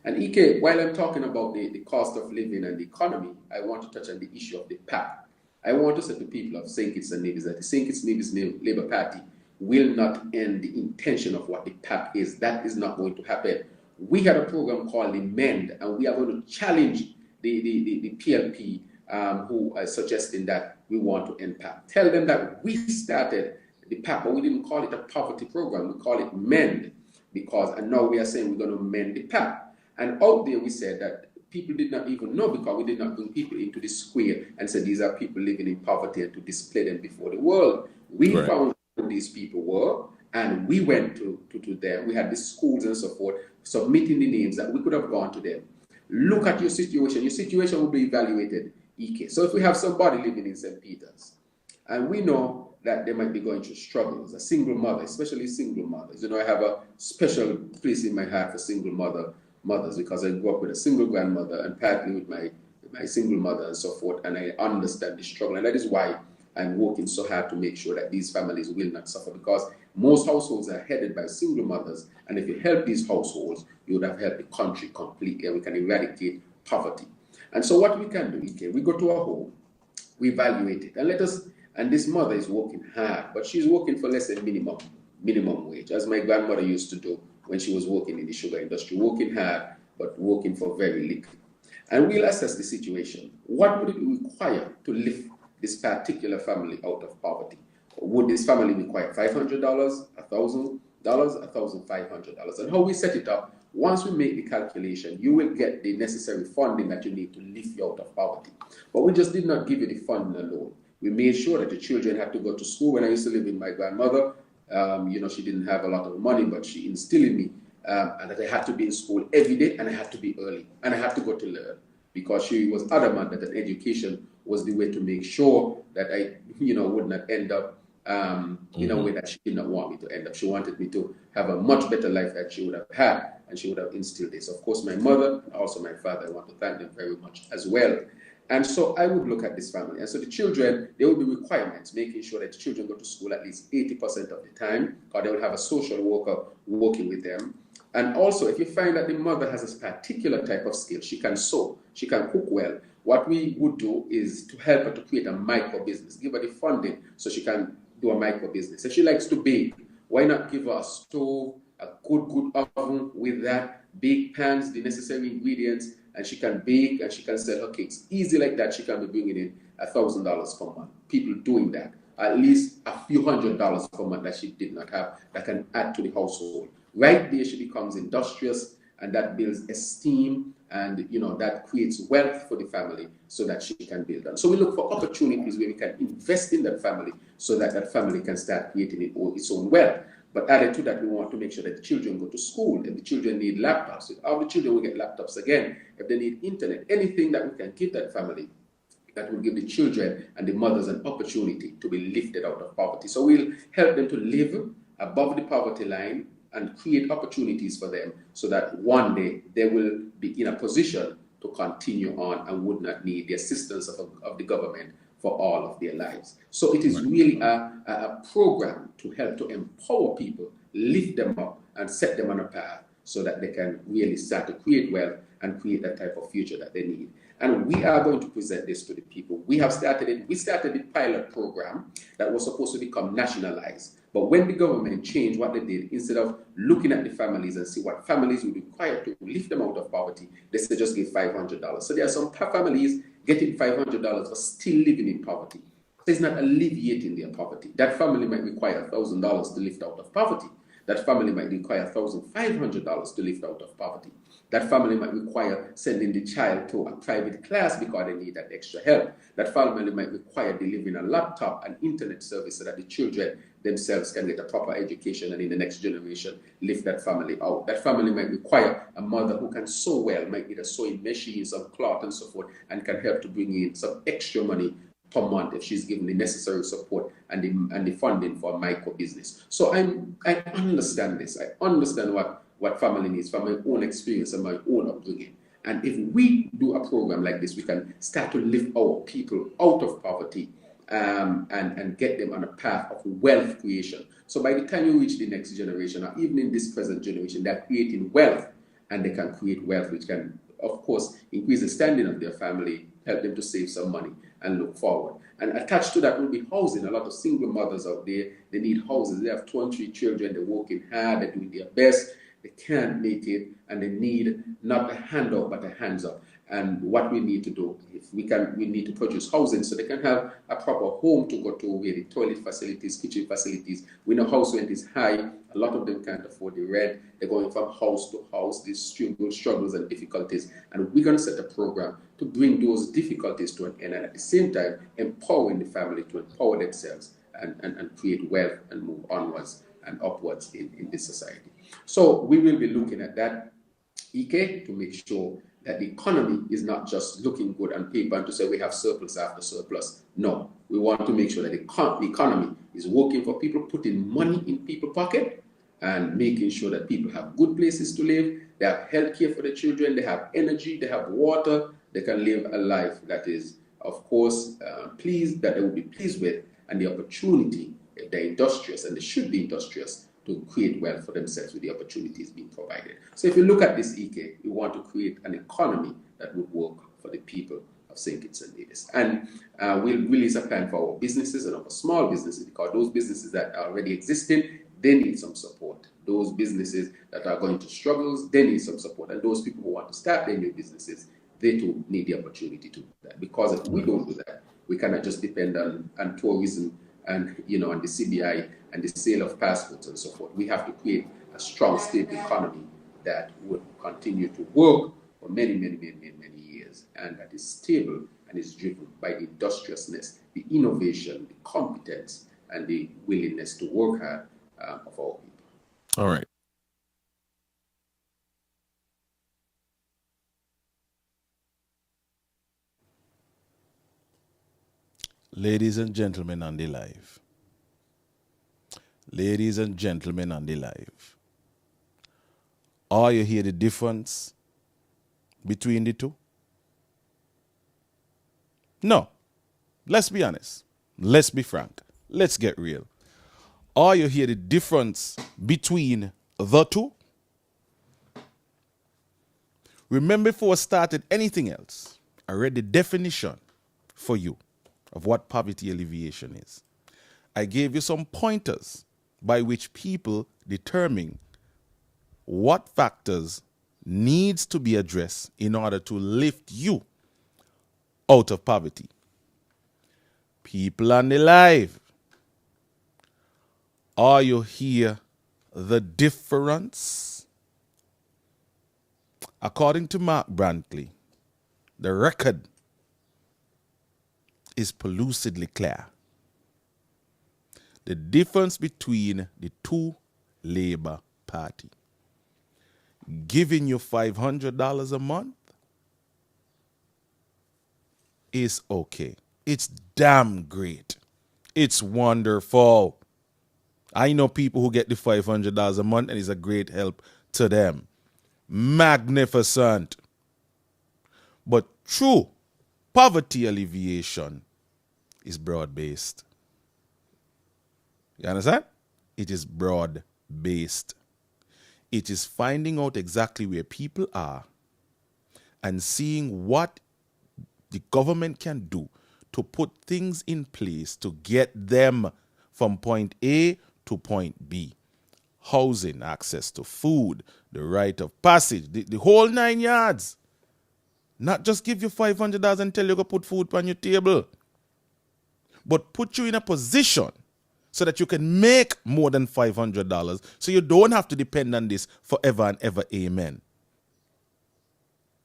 And EK, while I'm talking about the cost of living and the economy, I want to touch on the issue of the PAP. I want to say to people of St. Kitts and Nevis that the St. Kitts and Nevis Labour Party will not end the intention of what the PAP is. That is not going to happen. We had a program called the MEND, and we are going to challenge the PLP who are suggesting that we want to end PAP. Tell them that we started the PAP, but we didn't call it a poverty program. We call it MEND, because, and now we are saying we're going to mend the PAP. And out there we said that people did not even know because we did not bring people into the square and said these are people living in poverty and to display them before the world. We found who these people were and we went to them. We had the schools and so forth submitting the names that we could have gone to them. Look at your situation will be evaluated, EK. So if we have somebody living in St. Peter's and we know that they might be going through struggles, a single mother, especially single mothers. You know, I have a special place in my heart for single mothers because I grew up with a single grandmother and partly with my single mother and so forth, and I understand the struggle. And that is why I'm working so hard to make sure that these families will not suffer, because most households are headed by single mothers, and if you help these households, you would have helped the country completely, and we can eradicate poverty. And so what we can do, EK, we go to a home, we evaluate it, and this mother is working hard, but she's working for less than minimum wage, as my grandmother used to do when she was working in the sugar industry, working hard, but working for very little. And we'll assess the situation. What would it require to lift this particular family out of poverty? Would this family require $500, $1,000, $1,500? And how we set it up, once we make the calculation, you will get the necessary funding that you need to lift you out of poverty. But we just did not give you the funding alone. We made sure that the children had to go to school. When I used to live with my grandmother, she didn't have a lot of money, but she instilled in me and that I had to be in school every day, and I had to be early, and I had to go to learn, because she was adamant that an education was the way to make sure that I, would not end up in a way that she did not want me to end up. She wanted me to have a much better life than she would have had, and she would have instilled this. Of course, my mother and also my father, I want to thank them very much as well. And so I would look at this family. And so the children, there will be requirements, making sure that the children go to school at least 80% of the time, or they will have a social worker working with them. And also, if you find that the mother has a particular type of skill, she can sew, she can cook well, what we would do is to help her to create a micro business, give her the funding so she can do a micro business. If she likes to bake, why not give her a stove, a good oven with that, bake pans, the necessary ingredients, and she can bake and she can sell her cakes. Easy like that, she can be bringing in $1,000 per month. People doing that, at least a few $100s per month that she did not have, that can add to the household. Right there, she becomes industrious, and that builds esteem, and that creates wealth for the family so that she can build on. So we look for opportunities where we can invest in that family so that that family can start creating its own wealth. But added to that, we want to make sure that the children go to school. If the children need laptops, all the children will get laptops again. If they need internet, anything that we can give that family, that will give the children and the mothers an opportunity to be lifted out of poverty. So we'll help them to live above the poverty line and create opportunities for them so that one day they will be in a position to continue on and would not need the assistance of the government for all of their lives. So it is really a program to help to empower people, lift them up, and set them on a path so that they can really start to create wealth and create that type of future that they need. And we are going to present this to the people. We started the pilot program that was supposed to become nationalized. But when the government changed what they did, instead of looking at the families and see what families would require to lift them out of poverty, they said just give $500. So there are some families getting $500 but still living in poverty. It's not alleviating their poverty. That family might require $1,000 to lift out of poverty. That family might require $1,500 to lift out of poverty. That family might require sending the child to a private class because they need that extra help. That family might require delivering a laptop and internet service so that the children themselves can get a proper education and in the next generation lift that family out. That family might require a mother who can sew well, might need a sewing machine, some cloth and so forth, and can help to bring in some extra money per month if she's given the necessary support and the funding for a micro business. So I understand this. I understand what family needs from my own experience and my own upbringing. And if we do a program like this, we can start to lift our people out of poverty and get them on a path of wealth creation. So by the time you reach the next generation, or even in this present generation, they're creating wealth, and they can create wealth which can, of course, increase the standing of their family, help them to save some money and look forward. And attached to that will be housing. A lot of single mothers out there, they need houses. They have 2 and 3 children, they're working hard, they're doing their best. They can't make it, and they need not a handout but a hands up. And what we need to do, we need to produce housing so they can have a proper home to go to, where the toilet facilities, kitchen facilities. We know house rent is high. A lot of them can't afford the rent. They're going from house to house, these struggles and difficulties. And we're going to set a program to bring those difficulties to an end, and at the same time empowering the family to empower themselves and create wealth and move onwards and upwards in this society. So we will be looking at that, EK, to make sure that the economy is not just looking good on paper and to say we have surplus after surplus. No, we want to make sure that the economy is working for people, putting money in people's pocket, and making sure that people have good places to live, they have health care for their children, they have energy, they have water, they can live a life that is, of course, that they will be pleased with, and the opportunity, if they're industrious, and they should be industrious, to create wealth for themselves with the opportunities being provided. So if you look at this, EK, we want to create an economy that would work for the people of St. Kitts and Nevis. And we'll release a plan for our businesses and our small businesses, because those businesses that are already existing, they need some support. Those businesses that are going to struggles, they need some support. And those people who want to start their new businesses, they too need the opportunity to do that. Because if we don't do that, we cannot just depend on tourism and on the CBI and the sale of passports and so forth. We have to create a strong, stable economy that would continue to work for many, many, many, many, many years, and that is stable and is driven by the industriousness, the innovation, the competence, and the willingness to work hard of our people. All right. Ladies and gentlemen on the live. Ladies and gentlemen on the live. Are you hear the difference between the two? No. Let's be honest. Let's be frank. Let's get real. Are you hear the difference between the two? Remember, before I started anything else, I read the definition for you of what poverty alleviation is. I gave you some pointers by which people determine what factors needs to be addressed in order to lift you out of poverty. People on the live, are you hear the difference? According to Mark Brantley, the record is pellucidly clear. The difference between the two Labour Party giving you $500 a month is okay. It's damn great. It's wonderful. I know people who get the $500 a month and it's a great help to them. Magnificent. But true poverty alleviation is broad-based. You understand? It is broad-based. It is finding out exactly where people are and seeing what the government can do to put things in place to get them from point A to point B. Housing, access to food, the right of passage, the whole 9 yards. Not just give you $500 and tell you to put food on your table, but put you in a position so that you can make more than $500 so you don't have to depend on this forever and ever. Amen.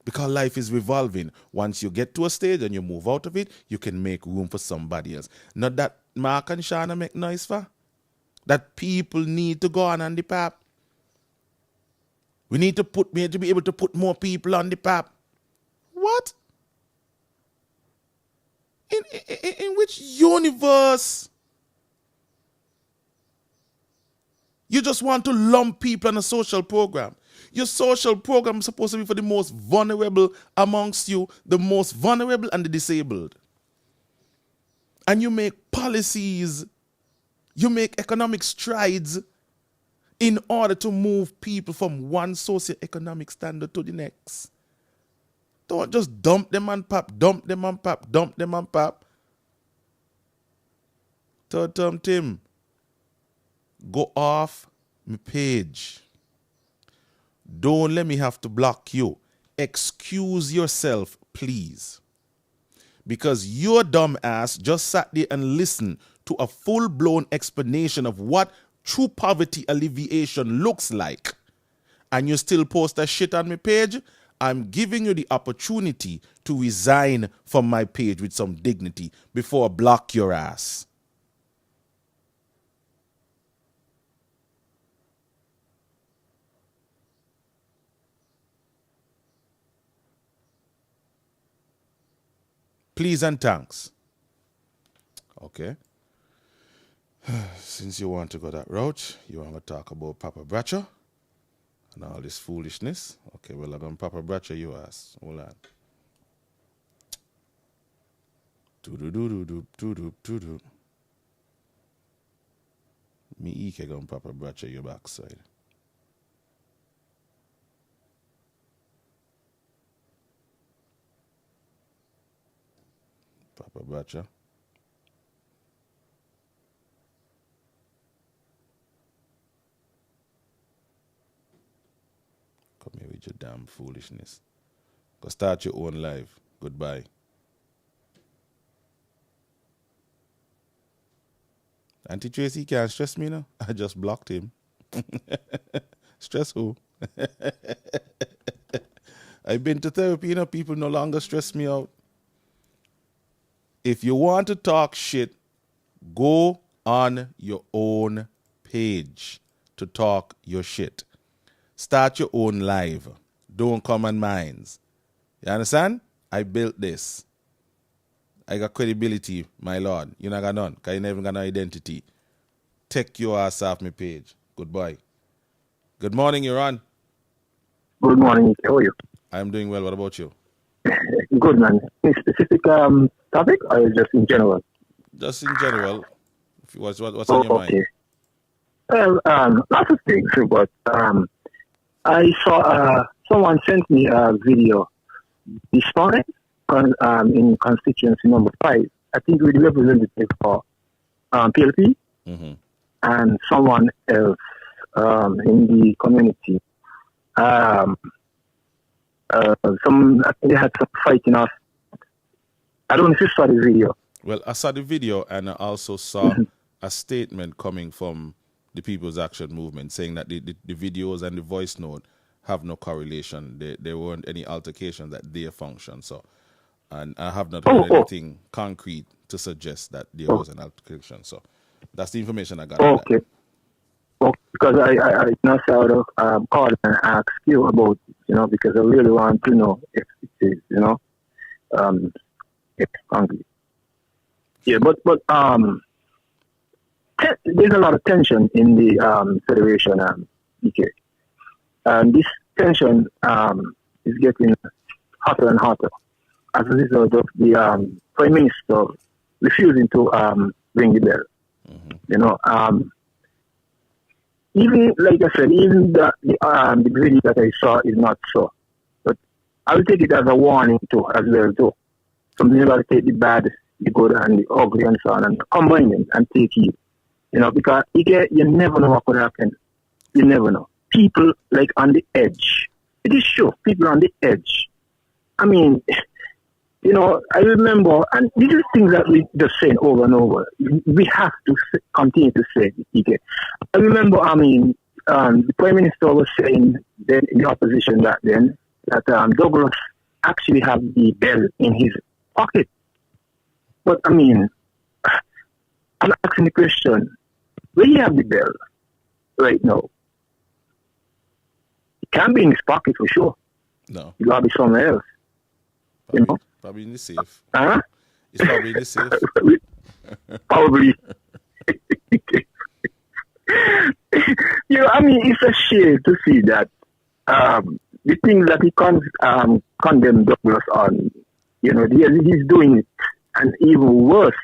Because life is revolving. Once you get to a stage and you move out of it, you can make room for somebody else. Not that Mark and Shana make noise for. That people need to go on the pap. We need to be able to put more people on the pap. What? In which universe? You just want to lump people on a social program. Your social program is supposed to be for the most vulnerable amongst you, the most vulnerable and the disabled. And you make policies, you make economic strides in order to move people from one socioeconomic standard to the next. Don't just dump them on pap, dump them on pap, dump them on pap. Third term Tim, go off my page. Don't let me have to block you. Excuse yourself, please. Because your dumb ass just sat there and listened to a full-blown explanation of what true poverty alleviation looks like. And you still post that shit on my page. I'm giving you the opportunity to resign from my page with some dignity before I block your ass. Please and thanks. Okay. Since you want to go that route, you want to talk about Papa Bradshaw and all this foolishness. Okay, well, I'm going to Papa Bradshaw you ask. Hold on. Do-do-do-do-do-do-do-do. Me Ike going Papa Bradshaw your backside. Babacha. Come here with your damn foolishness. Go start your own life. Goodbye. Auntie Tracy can't stress me now. I just blocked him. Stress who? I've been to therapy, you know, people no longer stress me out. If you want to talk shit, go on your own page to talk your shit. Start your own live. Don't come on mine. You understand? I built this. I got credibility, my lord. You not got none, because you never got no identity. Take your ass off my page. Goodbye. Good morning, you're on. Good morning. How are you? I'm doing well. What about you? Good, man. Any specific topic or just in general? Just in general. What's on your mind? Well, lots of things, but I saw someone sent me a video this morning in constituency number 5. I think with the representative for PLP and someone else in the community. I think they had some fighting off. I don't know if you saw the video. Well, I saw the video and I also saw a statement coming from the People's Action Movement saying that the videos and the voice note have no correlation. There weren't any altercations at their function. So, and I have not heard anything concrete to suggest that there was an altercation. So that's the information I got. Okay. Well, because I now sort of called and asked you about it, you know, because I really want to know if it is, you know, if it's concrete. Yeah, but there's a lot of tension in the Federation, EK. This tension is getting hotter and hotter as a result of the Prime Minister refusing to ring the bell. You know, even like I said, even the video that I saw is not so. But I will take it as a warning too, as well too. Something about to take the bad, the good, and the ugly, and so on, and combine them and take it. You know, because you never know what could happen. You never know. People like on the edge. It is true. People on the edge. I mean, you know, I remember, and these are things that we just saying over and over. We have to continue to say it. I remember, the Prime Minister was saying then in the opposition back then that Douglas actually had the bell in his pocket. But I mean, I'm asking the question, where you have the bell right now? It can't be in his pocket for sure. No. It gotta be somewhere else. Probably, you know? Probably in the safe. Huh? It's probably in the safe. Probably. You know, I mean, it's a shame to see that the things that he condemned Douglas on, you know, he's doing it, and even worse.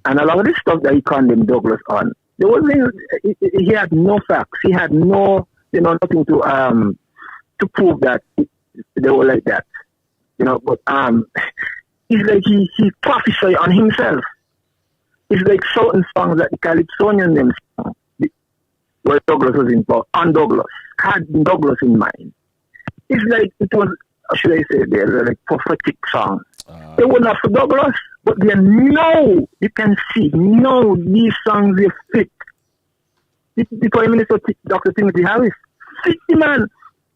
And a lot of the stuff that he condemned Douglas on, there wasn't. He had no facts. He had no, you know, nothing to prove that they were like that. You know, but it's like he prophesied on himself. It's like certain songs that the Calypsonian them sang, where Douglas was involved, on Douglas, had Douglas in mind. It's like it was, how should I say, they're like prophetic songs. They were not for Douglas, but they know, you can see, no, these songs they fit. The Prime Minister, Dr. Timothy Harris, fit the man.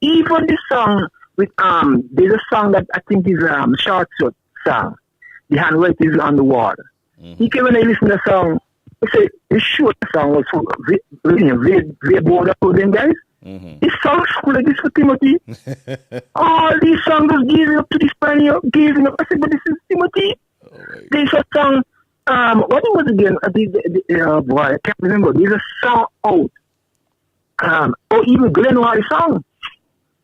Even the song with, there's a song that I think is Short Short song. The handwriting is on the wall. He came and I listened to the song. He said, the short song was for very bold for them guys. This song school like this for Timothy. All these songs was giving up to this pioneer, giving up. I said, but this is Timothy. There's a song, what was it again? Boy, I can't remember. There's a song out. Or even Glenn Harris song.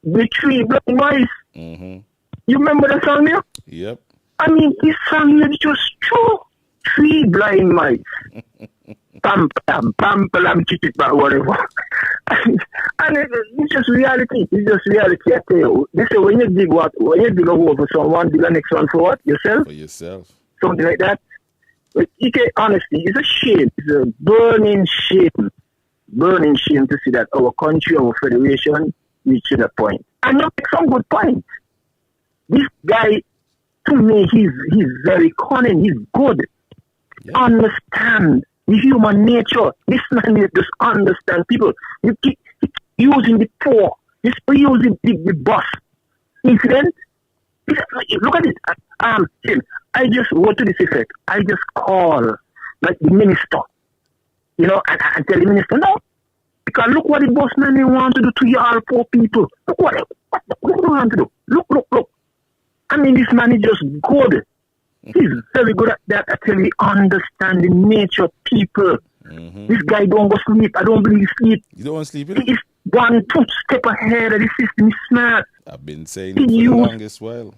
The Tree Blind Mice. You remember the song there? Yep. I mean, this song is just true. Three blind mice. Pam, pam, pam, pam, chit, whatever. And it's just reality. It's just reality. I tell you. They say when you dig a hole for someone, dig the next one for what? Yourself? For yourself. something like that. But honestly, it's a shame. It's a burning shame to see that our country, our federation, reached to that point. And you make some good points. This guy, to me, he's very cunning. He's good. Yeah. Understand the human nature. This man just understand people. You keep using the poor. He's using the boss. Incident. Look at it. I just wrote to this effect. I just call like the minister, and tell the minister, no, because look what the boss man want to do to y'all poor people. Look what they want to do. Look. I mean, this man is just good. He's very good at that. I tell you, understand the nature of people. Mm-hmm. This guy don't go sleep. I don't believe he sleep. You don't want to sleep? He's 1-2 step ahead of the system. He's smart. I've been saying it for the longest while.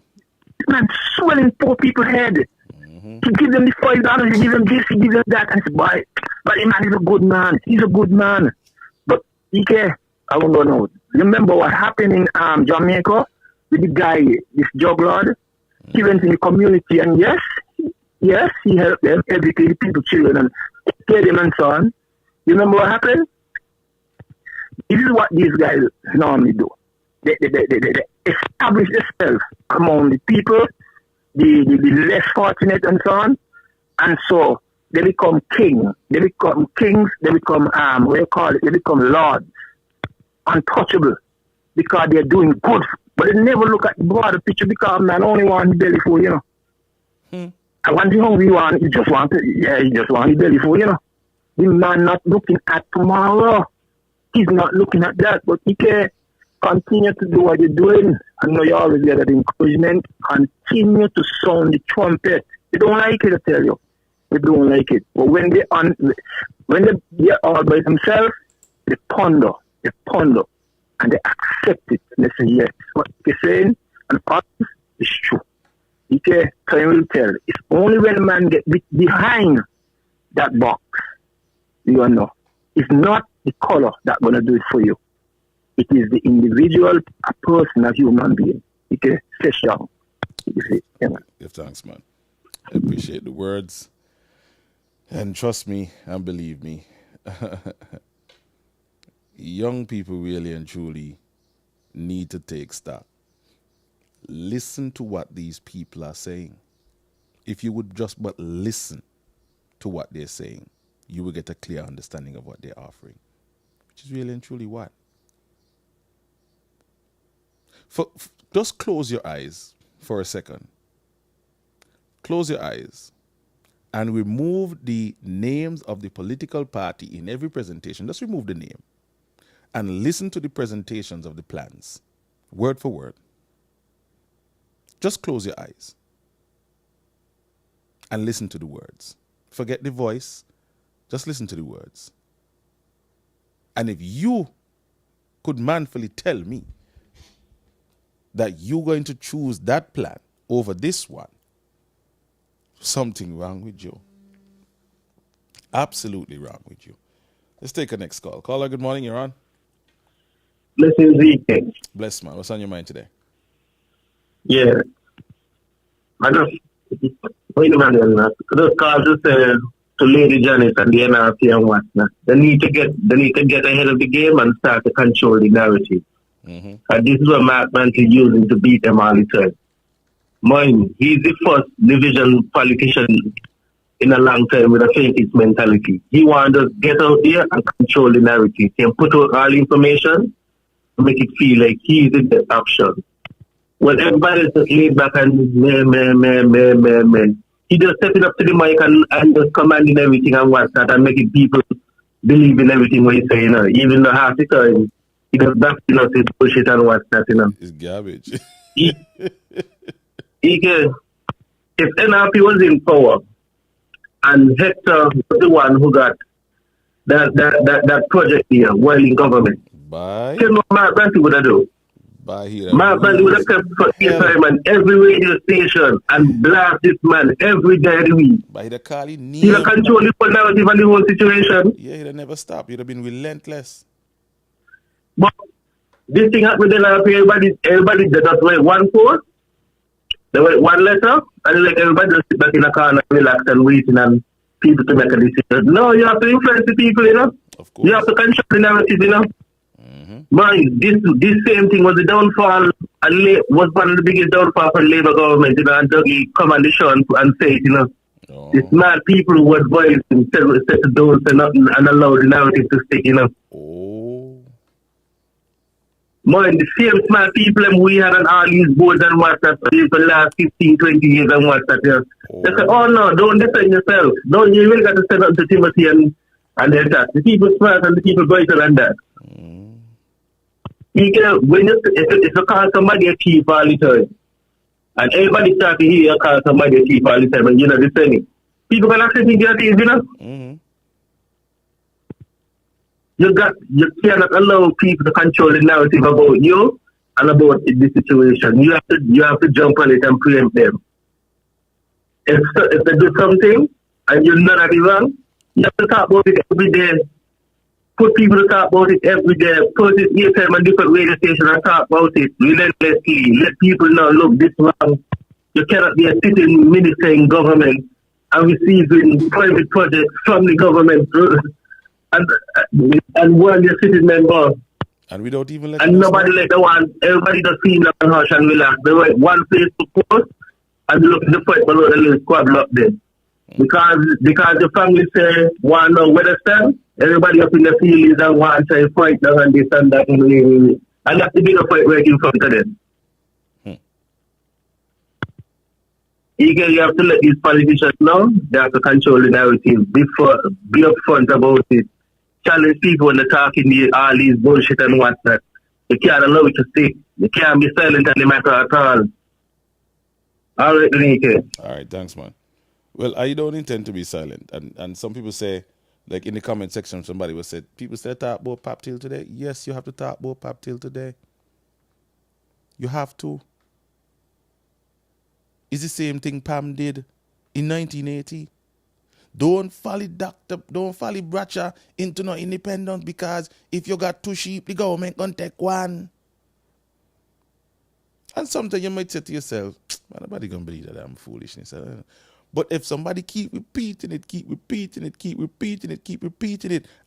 This man swelling poor people's head. Mm-hmm. To give them the $5, to give them this, to give them that. And say, boy, but the man is a good man. He's a good man. But, I don't know. Remember what happened in Jamaica with the guy, this drug lord? He went in the community and yes, he helped them, educate the people, children, and pay them and so on. You remember what happened? This is what these guys normally do. They establish themselves among the people, the less fortunate and so on. And so they become king. They become kings. They become, they become lords. Untouchable. Because they're doing good. But they never look at the broader picture because man only want the belly full, And when the hungry one, he just want the belly full, The man not looking at tomorrow. He's not looking at that, but he can continue to do what you're doing. I know you always get that encouragement. Continue to sound the trumpet. They don't like it, I tell you. They don't like it. But when they're all by themselves, they ponder. And they accept it. And they say, yes, what they're saying and us is true. Time will tell. It's only when a man gets behind that box, you know. It's not the color that's going to do it for you. It is the individual, a person, a human being. Say strong. Give thanks, man. I appreciate the words. And trust me and believe me. Young people really and truly need to take stock. Listen to what these people are saying. If you would just but listen to what they're saying, you will get a clear understanding of what they're offering. Which is really and truly what? Just close your eyes for a second. Close your eyes and remove the names of the political party in every presentation. Just remove the name. And listen to the presentations of the plans, word for word. Just close your eyes and listen to the words. Forget the voice, just listen to the words. And if you could manfully tell me that you're going to choose that plan over this one, something wrong with you. Absolutely wrong with you. Let's take a next call. Caller, good morning, you're on. Listen, Zeke. Bless, man. What's on your mind today? Yeah. I just wait a minute. Just call to say to Lady Janice and the NRC and whatnot. They need to get ahead of the game and start to control the narrative. Mm-hmm. And this is what Mark Mantle is using to beat them all the time. Mind, he's the first division politician in a long time with a faintest mentality. He wants to get out there and control the narrative. He can put out all information to make it feel like he's the best option. When everybody's just laid back and man. He just stepping up to the mic and just commanding everything and what's that and making people believe in everything what he's saying. Even though half the time he just backing us his bullshit and what's that, It's garbage. If NRP was in power and Hector was the one who got that project here while in government, you know what Mark Branty would have done? Mark Branty would have kept for time and every radio station and blast this man every day of the week. But he'd have called him He'd have controlled the narrative and the whole situation. Yeah, he'd have never stopped. He'd have been relentless. But this thing happened with NRP, everybody did not wear one course. They write one letter, and like everybody just sit back in a corner, relax and waiting, and people to make a decision. No, you have to influence the people, you know. Of course. You have to control the narrative, you know. Man, this same thing was the downfall, and was one of the biggest downfall for the Labour government, you know, and Dougie come on the show and say it, you know. Oh. It's mad people who was violent and said don't say nothing and allow the narrative to stick, you know. Oh. Man, the same smart people we had on all these boards and WhatsApp for the last 15, 20 years and WhatsApp, you know. They say, oh no, don't defend yourself. Don't you really got to send up to Timothy and their task. The people smart and the people brighter than that. You can, when if you call somebody a thief all the time, and everybody start to hear you call somebody a thief all the time, and you're not defending, people can actually think you're a thief, you know? You cannot allow people to control the narrative about you and about the situation. You have to jump on it and preempt them. If they do something and you know that it's wrong, you have to talk about it every day. Put people to talk about it every day. Put it anytime on different radio stations and talk about it relentlessly. Let people know, look, this wrong. You cannot be a sitting minister in government and receiving private projects from the government and one your sitting member. And we don't even let and nobody let the one, everybody just seem like a hush and relax. They write one Facebook post and look at the fight below the little squad up there. Because the family say, want to know where they stand, everybody up in the field is and want to fight down and this and that. And that's the bigger fight we're in front of them. You have to let these politicians know they have to control the narrative. Be upfront about it. Challenge people when they're talking all these bullshit and what's that. You can't allow it to stick. You can't be silent on the matter at all. All right, Denike. All right, thanks, man. Well, I don't intend to be silent. And some people say, like in the comment section, somebody was said, people say talk about Pap Till today. Yes, you have to talk about Pap Till today. You have to. It's the same thing Pam did in 1980. Don't follow Bracha into no independence because if you got two sheep, the government gonna take one. And sometimes you might say to yourself, man, nobody gonna believe that I'm foolishness. But if somebody keep repeating it,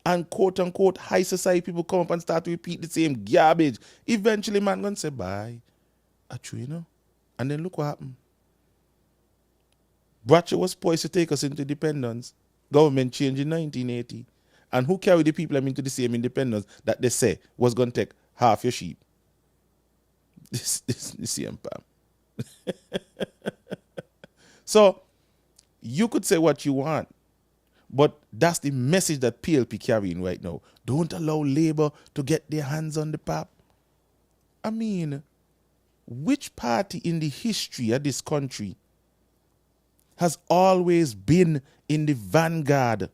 and quote unquote high society people come up and start to repeat the same garbage, eventually man gonna say bye. True, you know? And then look what happened. Bracha was poised to take us into independence. Government changed in 1980. And who carried the people into the same independence that they say was going to take half your sheep? This the same Pam. So, you could say what you want, but that's the message that PLP carrying right now. Don't allow Labour to get their hands on the Pap. I mean, which party in the history of this country has always been in the vanguard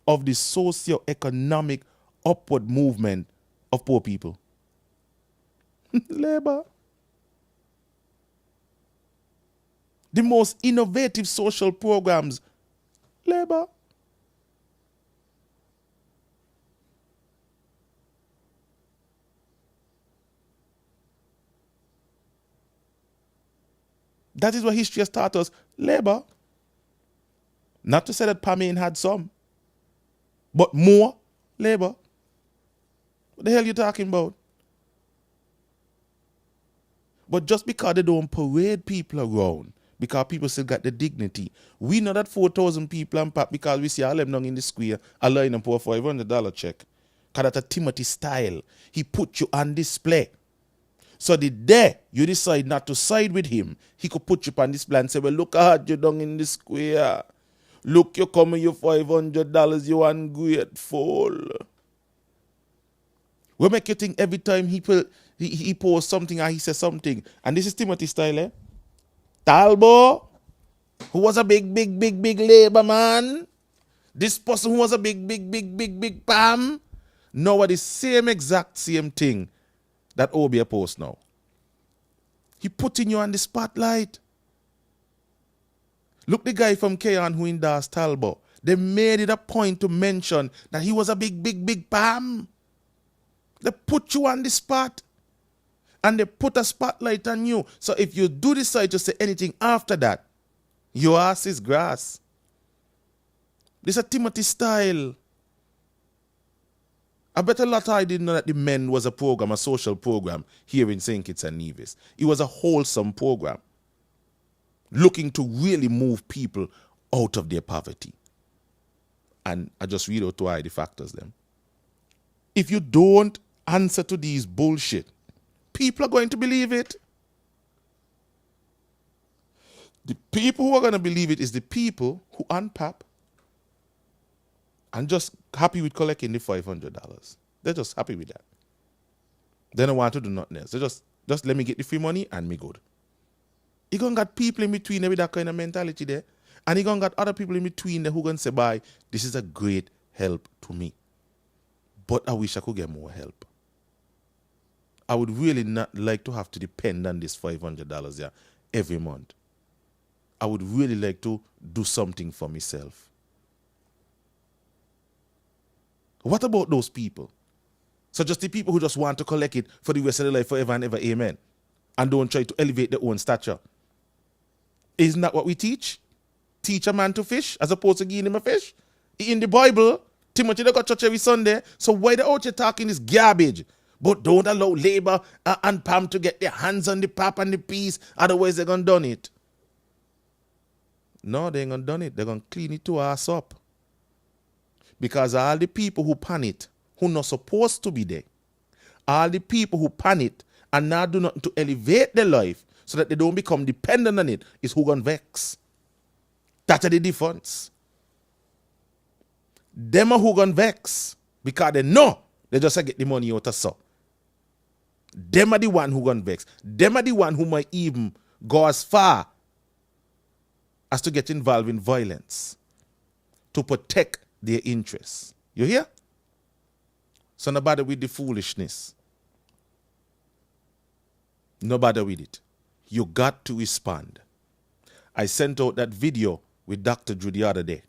of the socio-economic upward movement of poor people? Labour. The most innovative social programs, Labour. That is what history has taught us, Labour. Not to say that Pam had some, but more Labour. What the hell are you talking about? But just because they don't parade people around, because people still got the dignity, we know that 4,000 people and Pap because we see all them down in the square, a line and pour a $500 check. Because that's a Timothy style. He put you on display. So the day you decide not to side with him, he could put you on display and say, well, look how you down in the square. Look, you come with your $500, you ungrateful. We make you think every time he posts something or he says something. And this is Timothy style, eh? Talbot, who was a big Labour man. This person who was a big Pam. Now the same exact same thing that Obia posts now. He putting you on the spotlight. Look, the guy from Keon who endorsed Talbot. They made it a point to mention that he was a big Pam. They put you on the spot. and they put a spotlight on you. So if you do decide to say anything after that, your ass is grass. This is a Timothy style. I bet a lot I didn't know that the Men was a program, a social program here in St. Kitts and Nevis. It was a wholesome program looking to really move people out of their poverty. And I just read out to I the factors then. If you don't answer to these bullshit, people are going to believe it. The people who are going to believe it is the people who unpap and just happy with collecting the $500. They're just happy with that. They don't want to do nothing else. They just let me get the free money and me good. You gonna got people in between there with that kind of mentality there. And you gonna got other people in between there who gonna say, bye, this is a great help to me. But I wish I could get more help. I would really not like to have to depend on this $500 there every month. I would really like to do something for myself. What about those people? So just the people who just want to collect it for the rest of their life forever and ever, amen, and don't try to elevate their own stature. Isn't that what we teach? Teach a man to fish as opposed to giving him a fish? In the Bible, Timothy they got church every Sunday, so why they out here talking this garbage? But don't allow Labour and Pam to get their hands on the pap and the peas, otherwise they're going to done it. No, they ain't going to done it. They're going to clean it to ass up. Because all the people who pan it, who not supposed to be there, all the people who pan it and now do nothing to elevate their life so that they don't become dependent on it, is who gonna vex. That's the difference. Them are who gonna vex because they know they just get the money out of so. Them are the one who gonna vex. Them are the one who might even go as far as to get involved in violence to protect their interests. You hear? So no bother with the foolishness. No bother with it. You got to respond. I sent out that video with Dr. Drew the other day.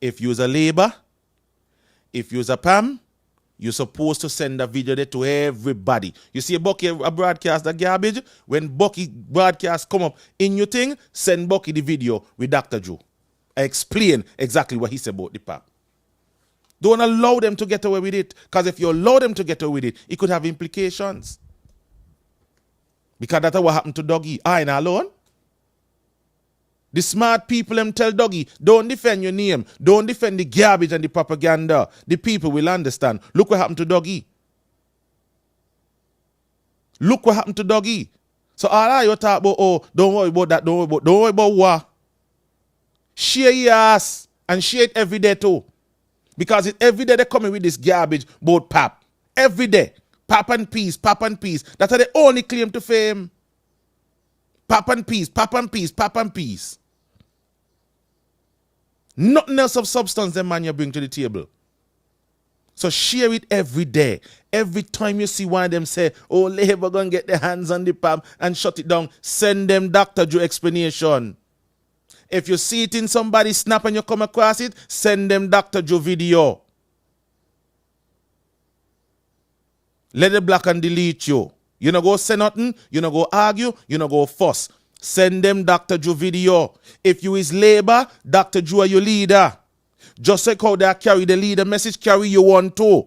If you're a Labour, if you're a Pam, you're supposed to send a video there to everybody. You see a Bucky a broadcast that garbage? When Bucky broadcast come up in your thing, send Bucky the video with Dr. Drew. I explain exactly what he said about the pap. Don't allow them to get away with it. Because if you allow them to get away with it, it could have implications. Because that's what happened to Dougie. I ain't alone. The smart people them tell Dougie, don't defend your name. Don't defend the garbage and the propaganda. The people will understand. Look what happened to Dougie. Look what happened to Dougie. So all right, you talk about, oh, don't worry about that. Don't worry about what. Share your ass and share it every day too. Because it's every day they coming with this garbage about pap. Every day. Pap and peace, pap and peace. That's how they only claim to fame. Pap and peace, pap and peace, pap and peace. Nothing else of substance them man you bring to the table. So share it every day. Every time you see one of them say, oh, Labour gonna get their hands on the pap and shut it down, send them Dr. Drew explanation. If you see it in somebody's snap and you come across it, send them Dr. Drew video. Let the block and delete you. You no go say nothing, you no go argue, you no go fuss. Send them Dr. Drew video. If you is Labour, Dr. Drew are your leader. Just like how they carry the leader message, carry you one too.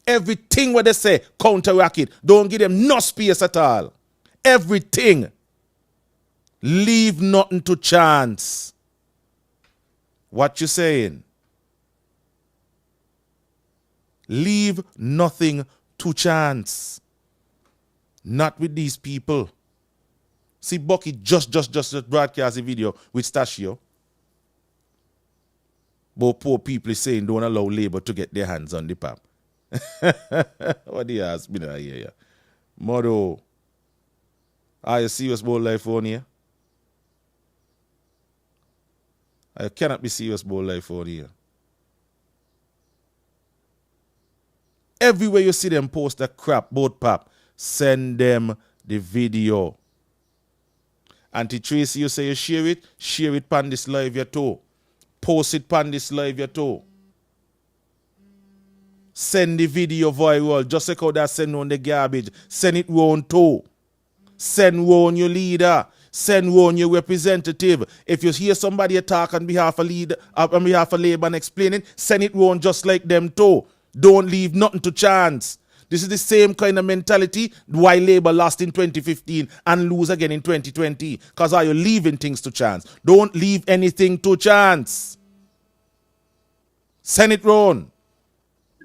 Everything what they say, counteract it. Don't give them no space at all. Everything. Leave nothing to chance. What you saying? Leave nothing to chance. Not with these people. See, Bucky just broadcast a video with Stashio. But poor people is saying don't allow Labour to get their hands on the pap. What do you ask me now here? Motto, are you serious about life on here? I cannot be serious about life on here. Everywhere you see them post that crap about pap, send them the video. Auntie Tracy, you say you share it pan this live here too. Post it pan this live here too. Send the video viral. Just like how that send on the garbage. Send it round too. Send round your leader. Send round your representative. If you hear somebody talk on behalf of Labour and explaining, send it round just like them too. Don't leave nothing to chance. This is the same kind of mentality why Labour lost in 2015 and lose again in 2020. Because are you leaving things to chance? Don't leave anything to chance. Send it round.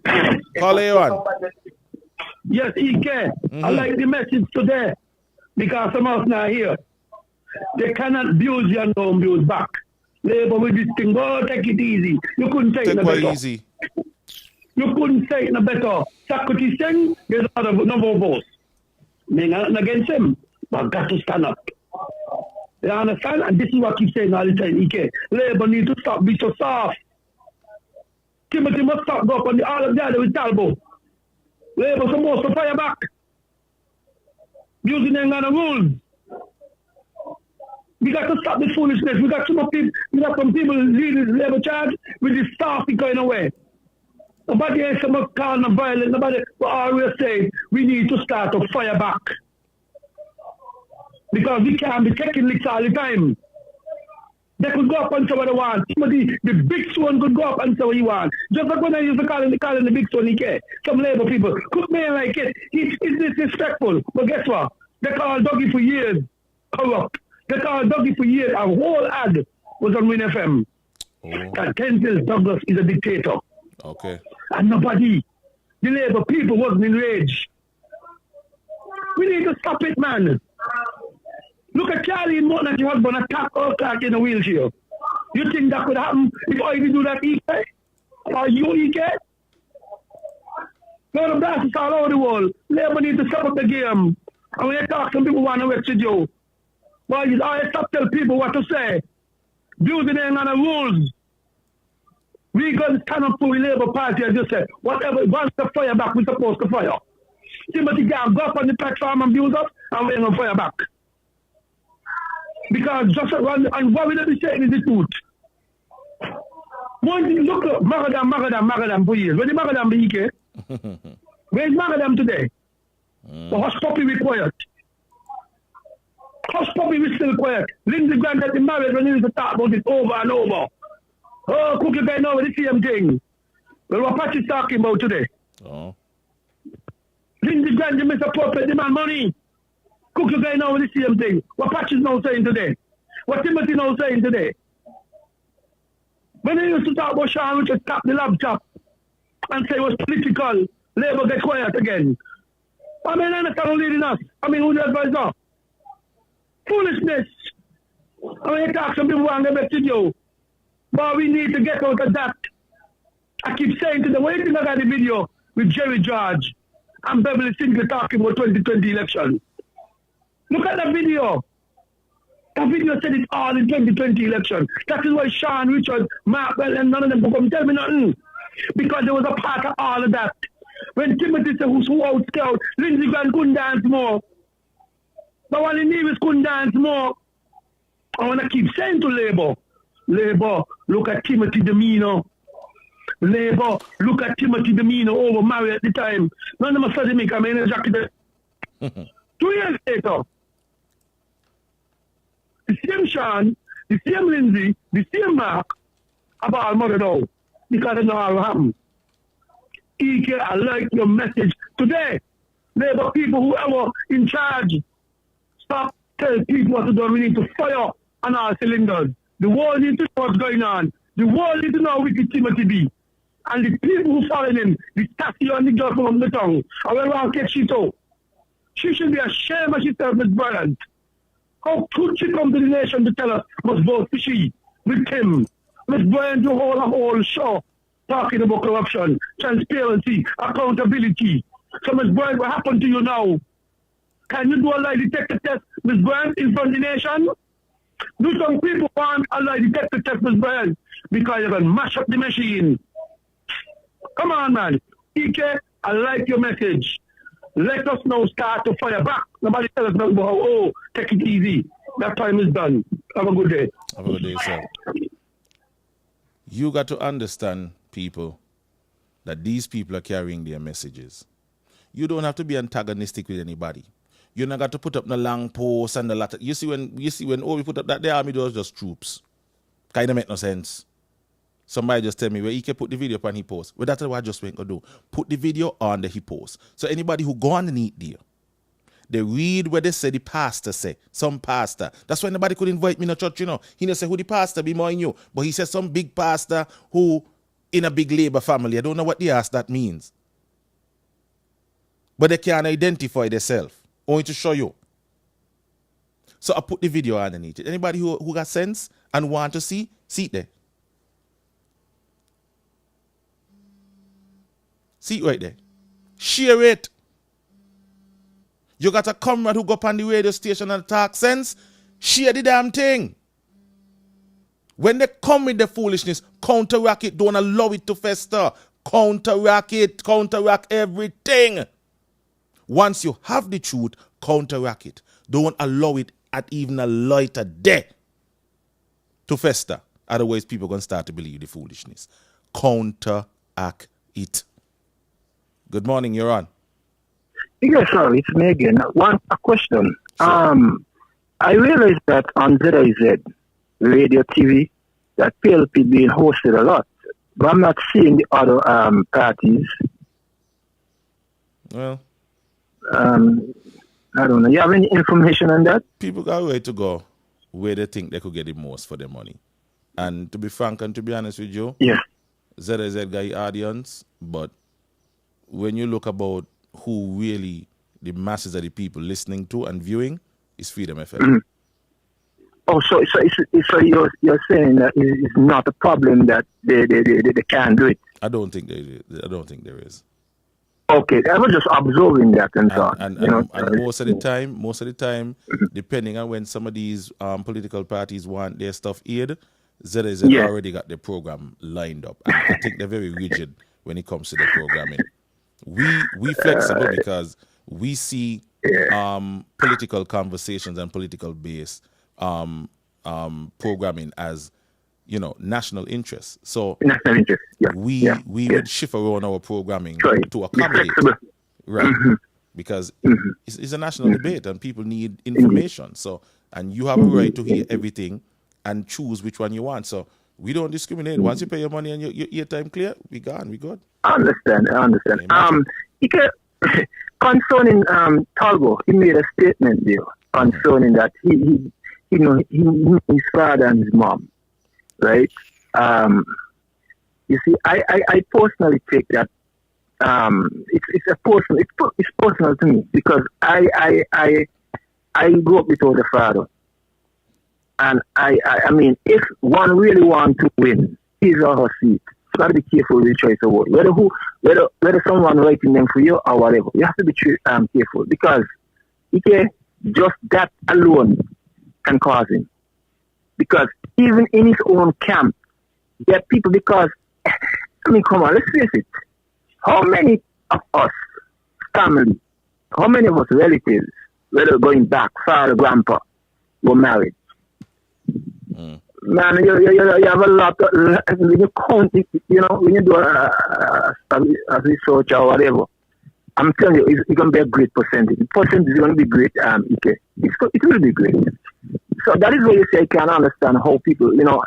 Call A1. Yes, EK. I like the message today because some of us not here. They cannot abuse you and don't abuse back. Labour with this thing, go take it easy. You couldn't say it no better. Easy. You couldn't say it no better. Sakoti Singh, there's another number of us. Me nothing against him, but got to stand up. You understand? And this is what I keep saying all the time, EK. Labour need to stop being so soft. Timothy must stop go up on the all of the other with Talbot. Labour supposed to fire back. Using them kind of rules. We got to stop the foolishness. We got some people leading Labour charge with this staff going away. Nobody else is calling them violent. Nobody will always say we need to start to fire back. Because we can't be taking licks all the time. They could go up and say what they want. Somebody, the big one could go up and say what he wants. Just like when I used to call him the big one, he care. Some Labour people could me like it. It's disrespectful. But guess what? They called Dougie for years. Corrupt. They called Dougie for years. A whole ad was on Win FM. That Kentil Douglas is a dictator. Okay. And nobody, the Labour people wasn't enraged. We need to stop it, man. Look at Charlie and Morton and your husband attack all Clark in a wheelchair. You think that could happen if I do that, EK? Or you, EK? Go to blast all over the world. Labour need to stop up the game. And when you talk, some people want to work with you. Well, you always stop tell people what to say. Using them on the rules. We got to stand up for the Labour Party, as you said. Whatever, once the fire back, we're supposed to fire. Timothy can go up on the platform and abuse us, and we're going to fire back. Because just and what we don't be saying is the truth. One thing, look, Magadam for years. Where the Magadam be, EK? Where's Magadam today? The hush puppy we quiet. Hush puppy we still quiet. Lindsey Graham that been married when he used to talk about it over and over. Oh, Cookie guy know the same thing. Well, what Patsy's talking about today? Oh. Lindsey Graham, the Mr. Puppet, demand money. Cookie guy know the same thing. What Patsy's now saying today? What Timothy now saying today? When they used to talk about Sean Richard tap the laptop and say it was political, Labour get quiet again. I mean, I understand who leading us. I mean, who the advisor? Foolishness. I mean, you talk some people want to get back to you. But we need to get out of that. I keep saying to them, when you think I got the video with Jerry George and Beverly Sinclair talking about 2020 election, look at that video. That video said it all in 2020 election. That is why Sean, Richard, Mark Bell, and none of them could come tell me nothing. Because there was a part of all of that. When Timothy said who out scout, Lindsey Graham couldn't dance more. But when Nevis couldn't dance more, I want to keep saying to Labour, look at Timothy demeanor. Labour, look at Timothy demeanor over Mary at the time. None of them said to me, I'm in a jacket. 2 years later, the same Sean, the same Lindsay, the same Mark, have all murdered out. Because it not all happened. EK, I like your message today. Labour people, whoever in charge, stop telling people what to do. We need to fire on our cylinders. The world needs to know what's going on. The world needs to know how wicked Timothy be. And the people who follow him, the taxi and the girl from the tongue, I will want to catch she too. She should be ashamed of herself, Miss Bryant. How could she come to the nation to tell us must vote for she with him? Miss Bryant, you hold a whole show talking about corruption, transparency, accountability. So, Miss Bryant, what happened to you now? Can you do a lie detector test, Miss Bryant, in front of the nation? Do some people want a lie detector test, Miss Bryant, because you're going to mash up the machine. Come on, man. EK, I like your message. Let us now start to fire back. Nobody tell us nothing about, oh, take it easy. That time is done. Have a good day. Have a good day, sir. You got to understand, people, that these people are carrying their messages. You don't have to be antagonistic with anybody. You not got to put up the long post and the latter. You see when we put up that the army was just troops. Kind of make no sense. Somebody just tell me where he can put the video up on his post. Well, that's what I just went to do. Put the video on the his post. So anybody who go underneath there, they read what they say the pastor say. Some pastor. That's why nobody could invite me to church, you know. He didn't say who the pastor be more than you. But he said some big pastor who in a big labor family. I don't know what the ass that means. But they can't identify themselves. Only to show you. So I put the video underneath it. Anybody who got sense and want to see it there. See it right there. Share it. You got a comrade who go up on the radio station and talk sense, share the damn thing. When they come with the foolishness, counteract it. Don't allow it to fester. Counteract it. Counteract everything. Once you have the truth, counteract it. Don't allow it at even a lighter day to fester. Otherwise, people are going to start to believe the foolishness. Counteract it. Good morning, you're on. Yes, sir, it's me again. A question. Sure. I realized that on ZIZ, radio, TV, that PLP being hosted a lot, but I'm not seeing the other parties. Well, I don't know. You have any information on that? People got a way to go where they think they could get the most for their money. And to be frank and to be honest with you, yeah, ZIZ got the audience, but when you look about who really the masses of the people listening to and viewing, is Freedom FM. Mm-hmm. Oh, so you're saying that it's not a problem that they can't do it? I don't think there is. Okay, I was just observing that and so on. And most of the time, depending on when some of these political parties want their stuff aired, ZIZ already got their program lined up. And I think they're very rigid when it comes to the programming. We flexible because we see political conversations and political based programming as, you know, national interest. So national interest. Yeah. we would shift around our programming to accommodate, right? Because it's a national debate and people need information. So, and you have a right to hear everything and choose which one you want. So we don't discriminate. Once you pay your money and your time clear, we gone, we good. I understand. Concerning Talgo, he made a statement there concerning that he his father and his mom, right? You see, I personally take that it's personal to me because I grew up without a father, and I mean, if one really wants to win his or her seat, you got to be careful with the choice of word. Whether someone writing them for you or whatever, you have to be careful because just that alone can cause him. Because even in his own camp, there are people because, I mean, come on, let's face it. How many of us, family, how many of us relatives, whether going back, father, grandpa, were married? Man, you have a lot of, when you count, you know, when you do a research or whatever, I'm telling you, it's going to be a great percentage. The percentage is going to be great, it will be great. So that is why you say I can understand how people, you know,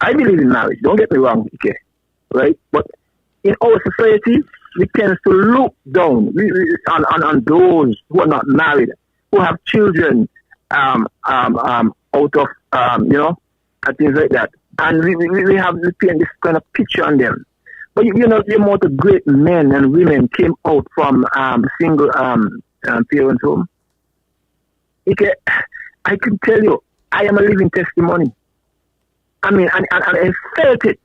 I believe in marriage, don't get me wrong, right? But in our society, we tend to look down on those who are not married, who have children, out of, you know, and things like that. And we have this kind of picture on them. But, you know, the amount of great men and women came out from single parents' home. I can tell you, I am a living testimony. I mean, and I felt it.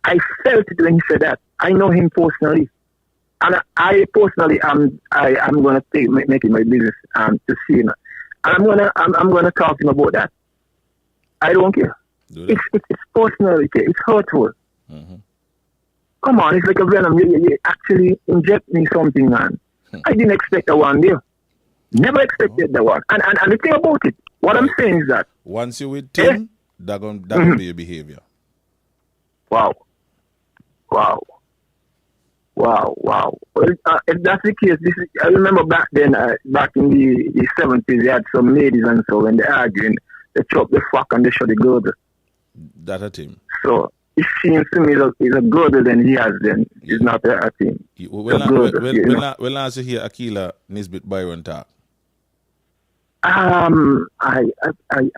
I felt it when he said that. I know him personally. And I personally, I'm going to make it my business to see him. And I'm gonna talk to him about that. I don't care. It's personal. It's hurtful. Mm-hmm. Come on, it's like a venom. You actually inject me something, man. I didn't expect that one there. Never expected that one. And the thing about it, what I'm saying is that once you're with Tim, that gonna be your behavior. Wow. Wow. Wow. Well, if that's the case, I remember back then, back in the 70s, they had some ladies and so when they're arguing, they chop the fuck and they show the girdle. That a team. So it seems to me that it's a girdle than he has then. It's not a team. When last you hear Akila Nisbet Byron talk? I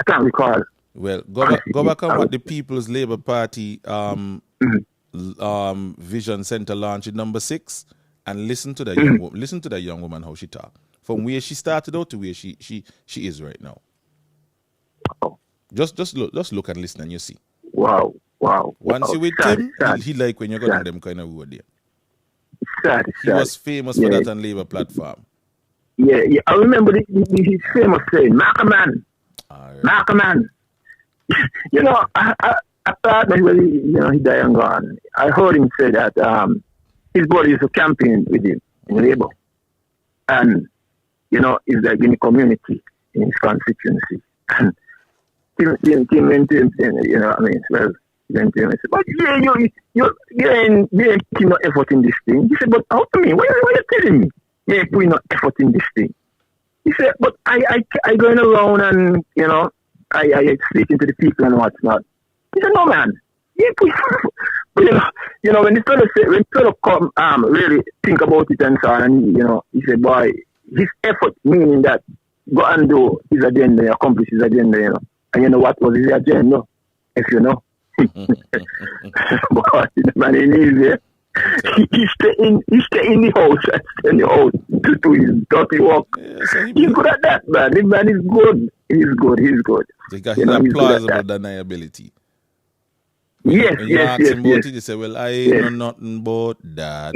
can't recall. Well, go back on what the People's Labour Party Vision Center launched in number 6 and listen to that young woman how she talk from where she started out to where she is right now. Oh. Just look and listen and you see. Wow. Once you with him, he like when you go on them kind of road there. He was famous for that on Labour platform. Yeah. I remember his famous saying, "Mark a man." Mark a man. You know, I thought that he died and gone. I heard him say that his brother used to campaign with him in Labour. And, he's like in the community, in his constituency. And Tim went to him saying, well, he went to him and said, but you ain't putting no effort in this thing. He said, but how to me? Why are you telling me? You ain't putting no effort in this thing. He said, but I going around and, I speaking to the people and what's not. He said, no, man. Yeah, but when the fellow come really think about it and so on, and he said, boy, his effort meaning that go and do his agenda, accomplish his agenda, and you know what was his agenda, if you know. Boy, the man in easy. He stay in the house to do his dirty work. Yeah, so he's good at that, man. The man is good. He's good. He got plausible deniability. Yes. It, you say, well, I ain't know nothing about that.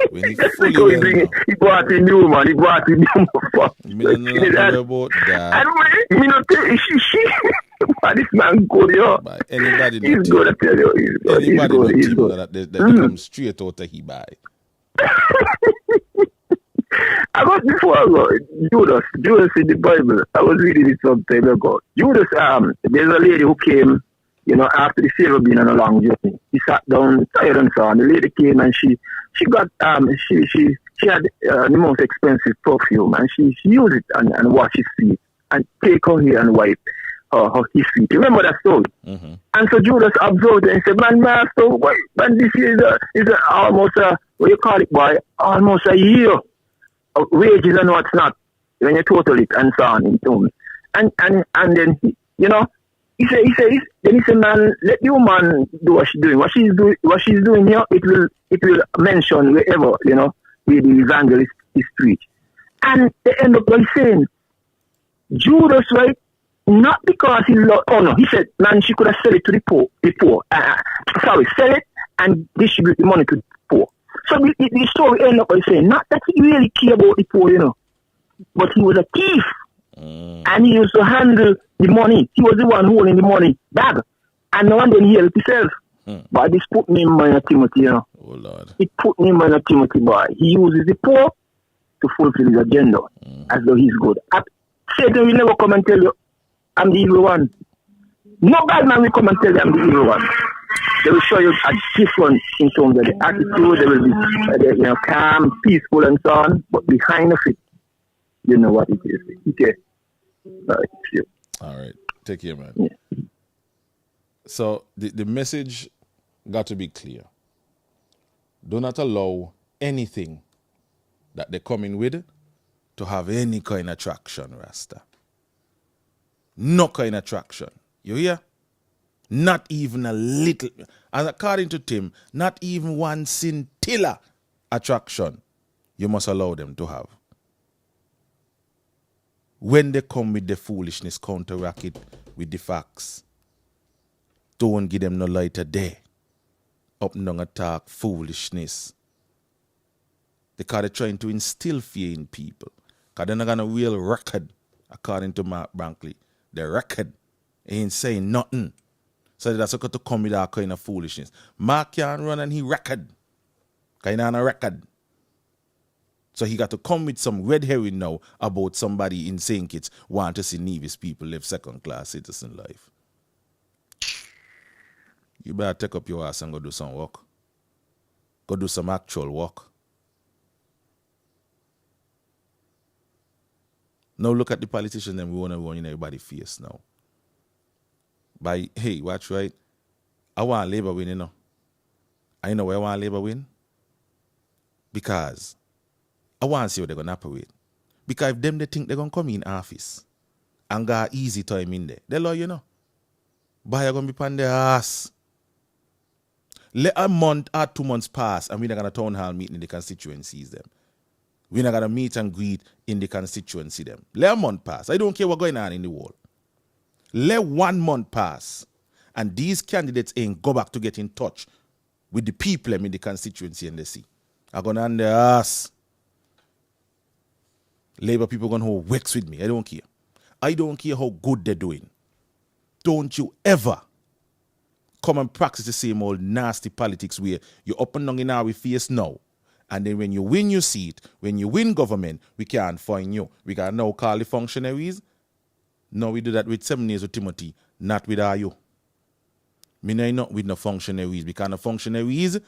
When he fully he brought in new man. Me don't know nothing about that. And me not tell you, this man good, yo. Anybody he's good, I tell you. He's good. That come straight out of he buy. I got before I go, Judas in the Bible. I was reading it some time ago. Judas, there's a lady who came, after the Savior being on a long journey. He sat down, tired and so on. The lady came and she got, she had the most expensive perfume and she used it and washed his feet and take her hair and wipe his feet. Remember that story? Mm-hmm. And so Judas observed it and said, man, master, man, this is almost what you call it, boy, almost a year of wages and what's not when you total it and so on in terms. And then, he said, man, let the woman do what she's doing. What she's doing here, it will mention wherever, where the evangelist is preached. And they end up by saying, Judas, right, not because he loved, he said, man, she could have sold it to the poor. Sell it and distribute the money to the poor. So the story end up by saying, not that he really cared about the poor, but he was a thief. And he used to handle the money. He was the one holding the money bag. And no one then he helped himself. But this put me in mind of Timothy, Oh, Lord. It put me in mind of Timothy, boy. He uses the poor to fulfill his agenda as though he's good. Satan will never come and tell you, I'm the evil one. No bad man will come and tell you I'm the evil one. They will show you a difference in terms of the attitude. They will be calm, peaceful, and so on. But behind of it, you know what it is. Okay. All right. Take care, man. Yeah. So the message got to be clear. Do not allow anything that they come in with to have any kind of traction, Rasta. No kind of traction. You hear? Not even a little. And according to Tim, not even one scintilla attraction you must allow them to have. When they come with the foolishness, counteract it with the facts. Don't give them no light of day. Up and down attack foolishness. Because they're trying to instill fear in people. Because they're not going to real record, according to Mark Brankley. The record ain't saying nothing. So that's got to come with that kind of foolishness. Mark can't run and he record. Because he not on a record. So he got to come with some red herring now about somebody in St. Kitts want to see Nevis people live second-class citizen life. You better take up your ass and go do some work. Go do some actual work. Now look at the politicians and we want to run in everybody's face now. Hey, watch right. I want Labour win, you know. And you know why I want Labour win? Because I want to see what they're going to operate. Because if them they think they're going to come in office and got easy time in there, they'll you know. But you're going to be on their ass. Let a month or 2 months pass and we're not going to town hall meeting in the constituencies them. We're not going to meet and greet in the constituency them. Let a month pass. I don't care what's going on in the world. Let 1 month pass and these candidates ain't go back to get in touch with the people in the constituency and they see. I'm going to on their ass. Labour people going to vex with me. I don't care. I don't care how good they're doing. Don't you ever come and practice the same old nasty politics where you're up and down in our face now. And then when you win your seat, when you win government, we can't find you. We can now call the functionaries. No, we do that with 7 years with Timothy, not with you. Me not with no functionaries because the functionaries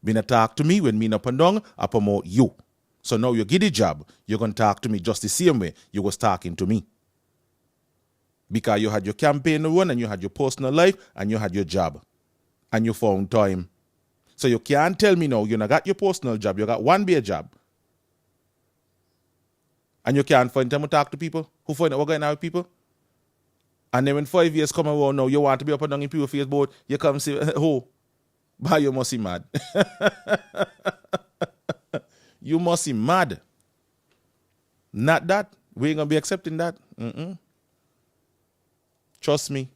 been talk to me when me up and down, I promote you. So now you get the job, you're going to talk to me just the same way you was talking to me. Because you had your campaign to run and you had your personal life and you had your job. And you found time. So you can't tell me now you not got your personal job, you got one bare job. And you can't find time to talk to people who find out what's going on with people. And then when 5 years come around now, you want to be up and down in people's Facebook, you come say, oh, but you must be mad. You must be mad. Not that. We ain't going to be accepting that. Trust me.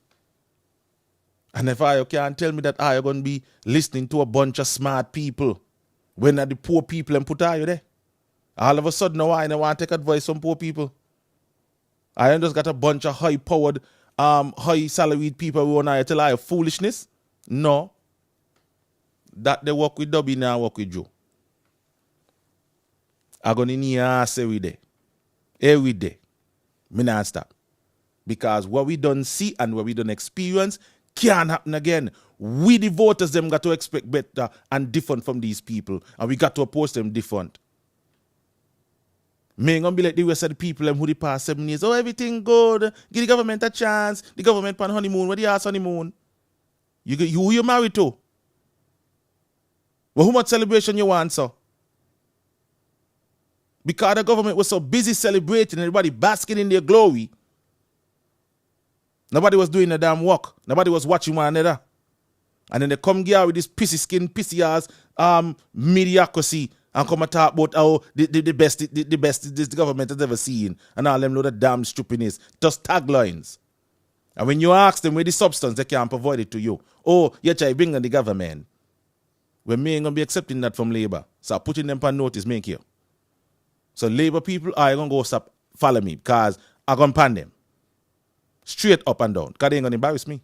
And if you can't tell me that you're going to be listening to a bunch of smart people when are the poor people and put you there. All of a sudden now I don't want to take advice from poor people. I ain't just got a bunch of high-powered, high-salaried people who want to tell you foolishness. No. That they work with Dobby now work with Joe. I'm going to need ass every day. Every day. Me not stop. Because what we don't see and what we don't experience can't happen again. We the voters them got to expect better and different from these people. And we got to oppose them different. Me ain't gonna be like the rest of the people them who the past 7 years. Oh, everything good. Give the government a chance. The government on honeymoon. What the ass honeymoon? Who you married to? Well, how much celebration you want, so? Because the government was so busy celebrating, everybody basking in their glory. Nobody was doing the damn work. Nobody was watching one another. And then they come here with this pissy skin, pissy ass mediocrity and come and talk about how the best this government has ever seen. And all them know the damn stupidness. Just taglines. And when you ask them where the substance, they can't provide it to you. Oh, you try bring on the government. Well, me ain't going to be accepting that from Labour. So I'm putting them on notice, make here. So Labour people are going to go stop follow me because I'm going to pan them. Straight up and down. Because they ain't going to embarrass me.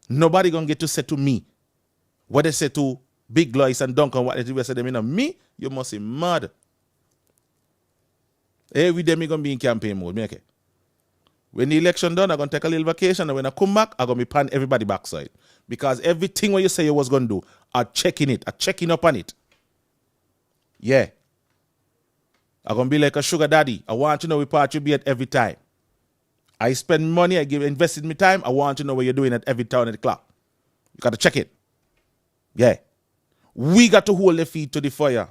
Nobody going to get to say to me what they say to Big Lois and Duncan, what they say to them. Me, you must be mad. Every day me going to be in campaign mode. Me, okay. When the election done, I'm going to take a little vacation. And when I come back, I'm going to be pan everybody backside. Because everything what you say you was going to do, I'm checking it. I'm checking up on it. Yeah. I'm going to be like a sugar daddy. I want to know where part you be at every time. I spend money, invested my time. I want to know what you're doing at every turn of the clock. You got to check it. Yeah. We got to hold the feet to the fire.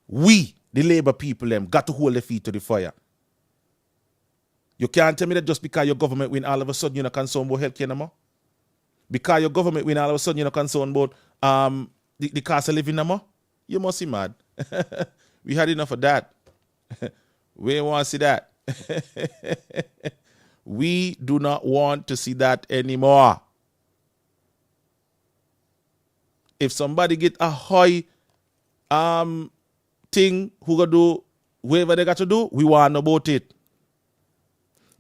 We, the Labour people, them, got to hold the feet to the fire. You can't tell me that just because your government win, all of a sudden you're not concerned about healthcare no more. Because your government win, all of a sudden you're not concerned about the cost of living no more. You must be mad. We had enough of that. We don't want to see that. We do not want to see that anymore. If somebody get a high thing who gonna do whatever they got to do, we want to know about it.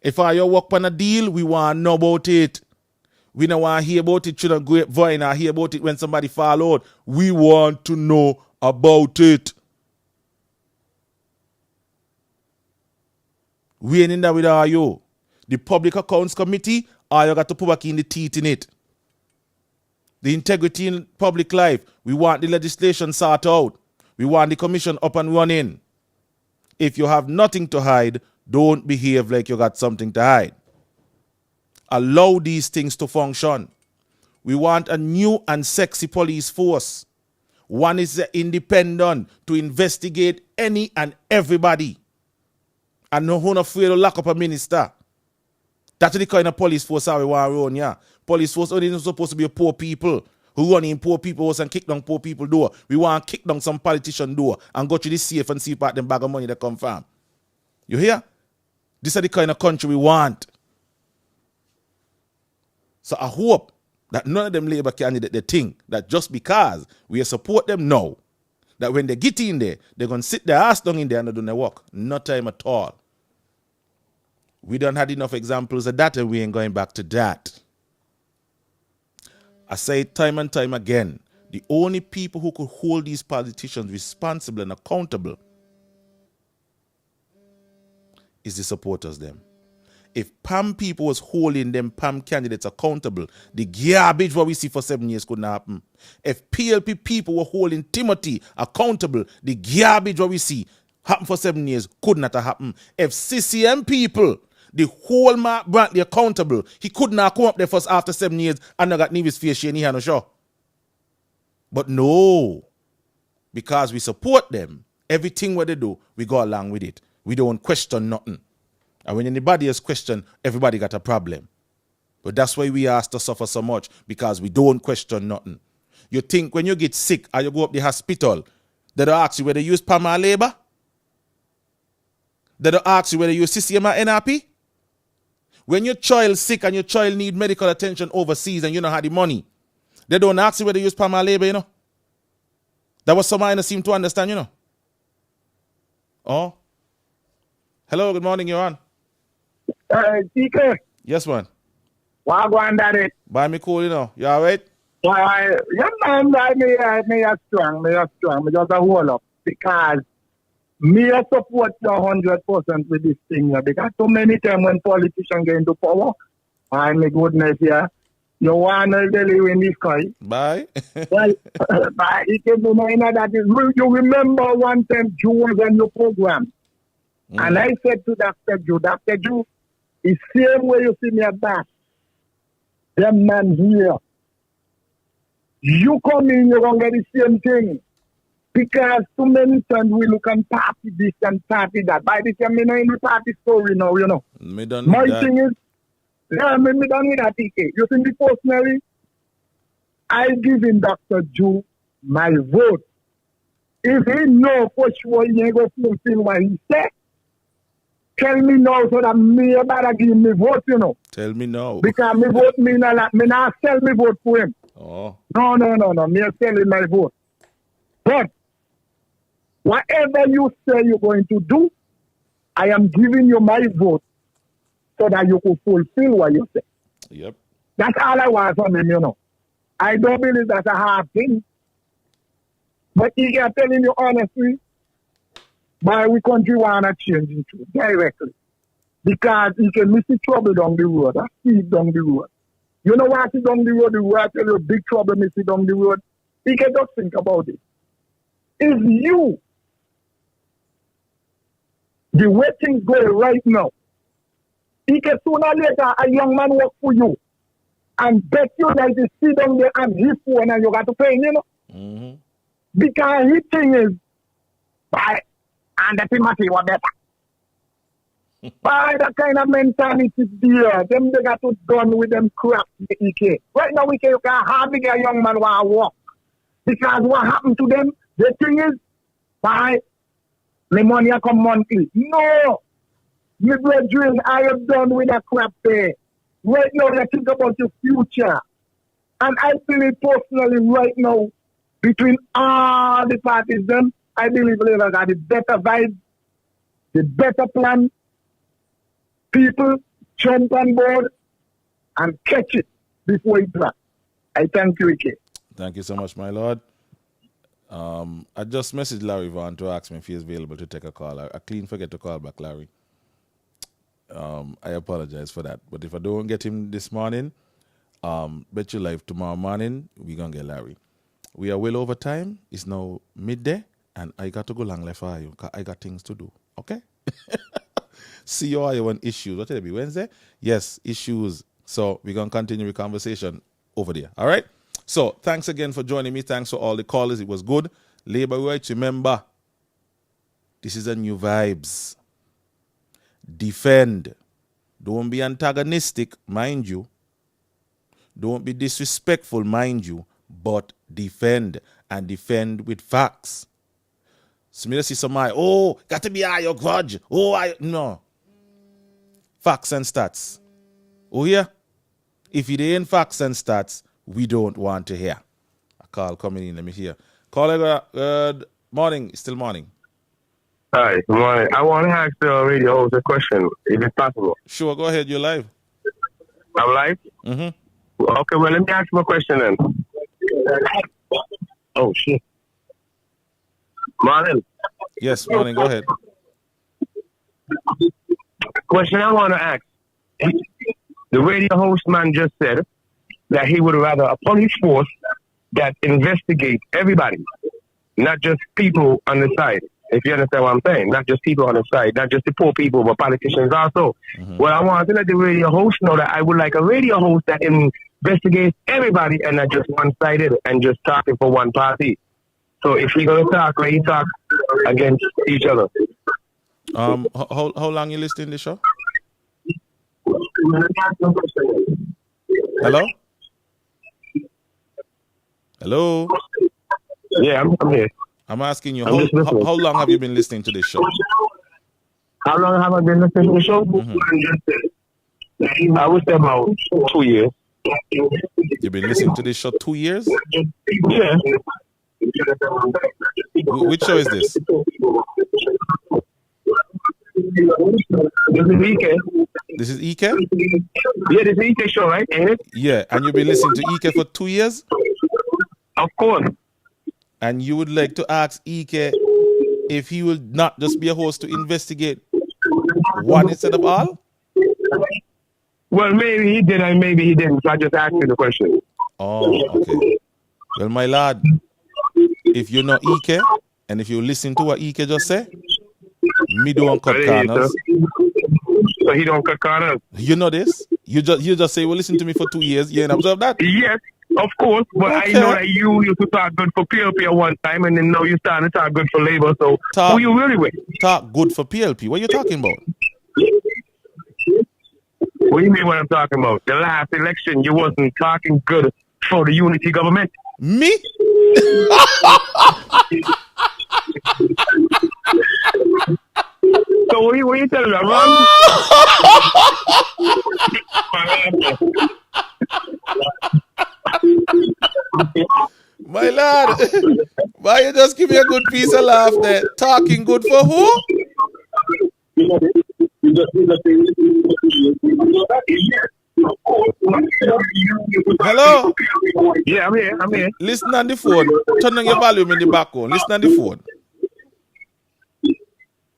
If I work on a deal, we want to know about it. We don't want to hear about it through the grapevine or hear about it when somebody fall out. We want to know about it. We ain't in that with you. The Public Accounts Committee, you got to put back in the teeth in it. The integrity in public life. We want the legislation sorted out. We want the commission up and running. If you have nothing to hide, don't behave like you got something to hide. Allow these things to function. We want a new and sexy police force. One is independent to investigate any and everybody. And no one afraid to lock up a minister. That's the kind of police force we want around here. Police force only supposed to be poor people who run in poor people house and kick down poor people door. We want to kick down some politician door and go to the safe and see part them bag of money that come from. You hear? This is the kind of country we want. So I hope that none of them Labour candidates they think that just because we support them now, that when they get in there, they're going to sit their ass down in there and not do their work. No time at all. We don't have enough examples of that and we ain't going back to that. I say it time and time again, the only people who could hold these politicians responsible and accountable is the supporters them. If PAM people was holding them PAM candidates accountable, the garbage what we see for 7 years couldn't happen. If PLP people were holding Timothy accountable, the garbage what we see happen for 7 years could not have happened. If CCM people, the whole Mark Brantley accountable, he could not come up there first after 7 years and not got Nevis face and he had no show. But no, because we support them, everything what they do, we go along with it. We don't question nothing. And when anybody has questioned, everybody got a problem. But that's why we asked to suffer so much, because we don't question nothing. You think when you get sick or you go up the hospital, they don't ask you whether you use PAM or Labour? They don't ask you whether you use CCM or NRP? When your child sick and your child need medical attention overseas and you don't have the money, they don't ask you whether you use PAM or Labour, you know? That was something I seem to understand, you know? Oh? Hello, good morning, you're on. TK. Yes, man. Why go on that? Buy me cool, you know. You all right? Why? Yeah, man, me are strong. Me just a hold up. Because me I support you 100% with this thing here. Because so many times when politicians get into power, my goodness, yeah, you want to really win this guy. Bye. Well, but it can do nothing that is. You remember one time Jew was on your program. And I said to Dr. Jew, the same way you see me at that, them man here, you come in, you're going to get the same thing. Because too many times we look and party this and party that. By the time, you know, in the party story now, you know. My thing is, yeah, me done with that, TK. You see me personally, I give in Dr. Jew my vote. If he know for sure he ain't going to fulfill what he said, tell me now so that me better give me vote, you know. Tell me now. Because me vote me not sell me vote for him. Oh. No. Me selling my vote. But whatever you say you're going to do, I am giving you my vote so that you could fulfill what you say. Yep. That's all I want from him, you know. I don't believe that's a hard thing. But he can telling you honestly, but we country want to change into directly. Because he can miss the trouble down the road. I see it down the road. You know what is down the road? The road tell you big trouble miss it down the road. He can just think about it. If you, the way things go right now, he can sooner or later a young man work for you and bet you that he sit down there and his phone and you got to pay him, you know? Mm-hmm. Because his thing is, by and the Timothy was better. By that kind of mentality there, them they got to done with them crap. Right now, you can hardly get a young man want to walk. Because what happened to them, the thing is, by the money come monthly. No! My brethren, I am done with that crap there. Right now, they think about your future. And I believe personally right now, between all the parties, them, I believe they got the better vibe, the better plan. People jump on board and catch it before it drops. I thank you, Ike. Thank you so much, my lord. I just messaged Larry Vaughn to ask me if he's available to take a call. I clean forget to call back Larry. I apologize for that. But if I don't get him this morning, Bet your life tomorrow morning, we're going to get Larry. We are well over time. It's now midday, and I got to go long left for you because I got things to do. Okay? See you all on issues. What will it be? Wednesday? Yes, issues. So we're going to continue the conversation over there. All right? So thanks again for joining me. Thanks for all the callers. It was good. Labor rights, remember, this is a new vibes. Defend. Don't be antagonistic, mind you. Don't be disrespectful, mind you. But defend. And defend with facts. So me see somebody, got to be your grudge. No. Facts and stats. Oh, yeah? If it ain't facts and stats, we don't want to hear. A call coming in, let me hear. Caller, good morning. Still morning. Hi, good morning. I want to ask the radio host a question, if it's possible. Sure, go ahead. You're live. I'm live? Mm-hmm. Okay, well, let me ask you a question then. Oh, shit. Morning. Yes, morning. Go ahead. Question I want to ask. The radio host man just said that he would rather a police force that investigate everybody, not just people on the side. If you understand what I'm saying, not just people on the side, not just the poor people, but politicians also. Mm-hmm. Well, I want to let the radio host know that I would like a radio host that investigates everybody and not just one-sided and just talking for one party. So if you're going to talk, let you talk against each other. How long you listening to the show? Hello? Hello? Yeah, I'm here. I'm asking you, how long have you been listening to this show? How long have I been listening to the show? Mm-hmm. I would say about 2 years. You've been listening to this show 2 years? Yeah. Which show is this? This is EK. This is EK? Yeah, this is EK show, right? Ain't it? Yeah, and you've been listening to EK for 2 years? Of course. And you would like to ask EK if he will not just be a host to investigate one instead of all? Well, maybe he did and maybe he didn't. So I just asked you the question. Oh, okay. Well, my lad, if you know EK and if you listen to what EK just say, me don't cut corners. So he don't cut corners? You know this? You just say, well, listen to me for 2 years. You ain't observed that? Yes. Of course, but Okay. I know that you used to talk good for PLP at one time, and then now you're starting to talk good for Labour. So who you really with? Talk good for PLP. What are you talking about? What do you mean what I'm talking about? The last election, you wasn't talking good for the unity government. Me? So what you telling me? I'm wrong? My lad, why you just give me a good piece of laugh there? Talking good for who? Hello? Yeah, I'm here. Listen on the phone. Turn on your volume in the background. Listen on the phone.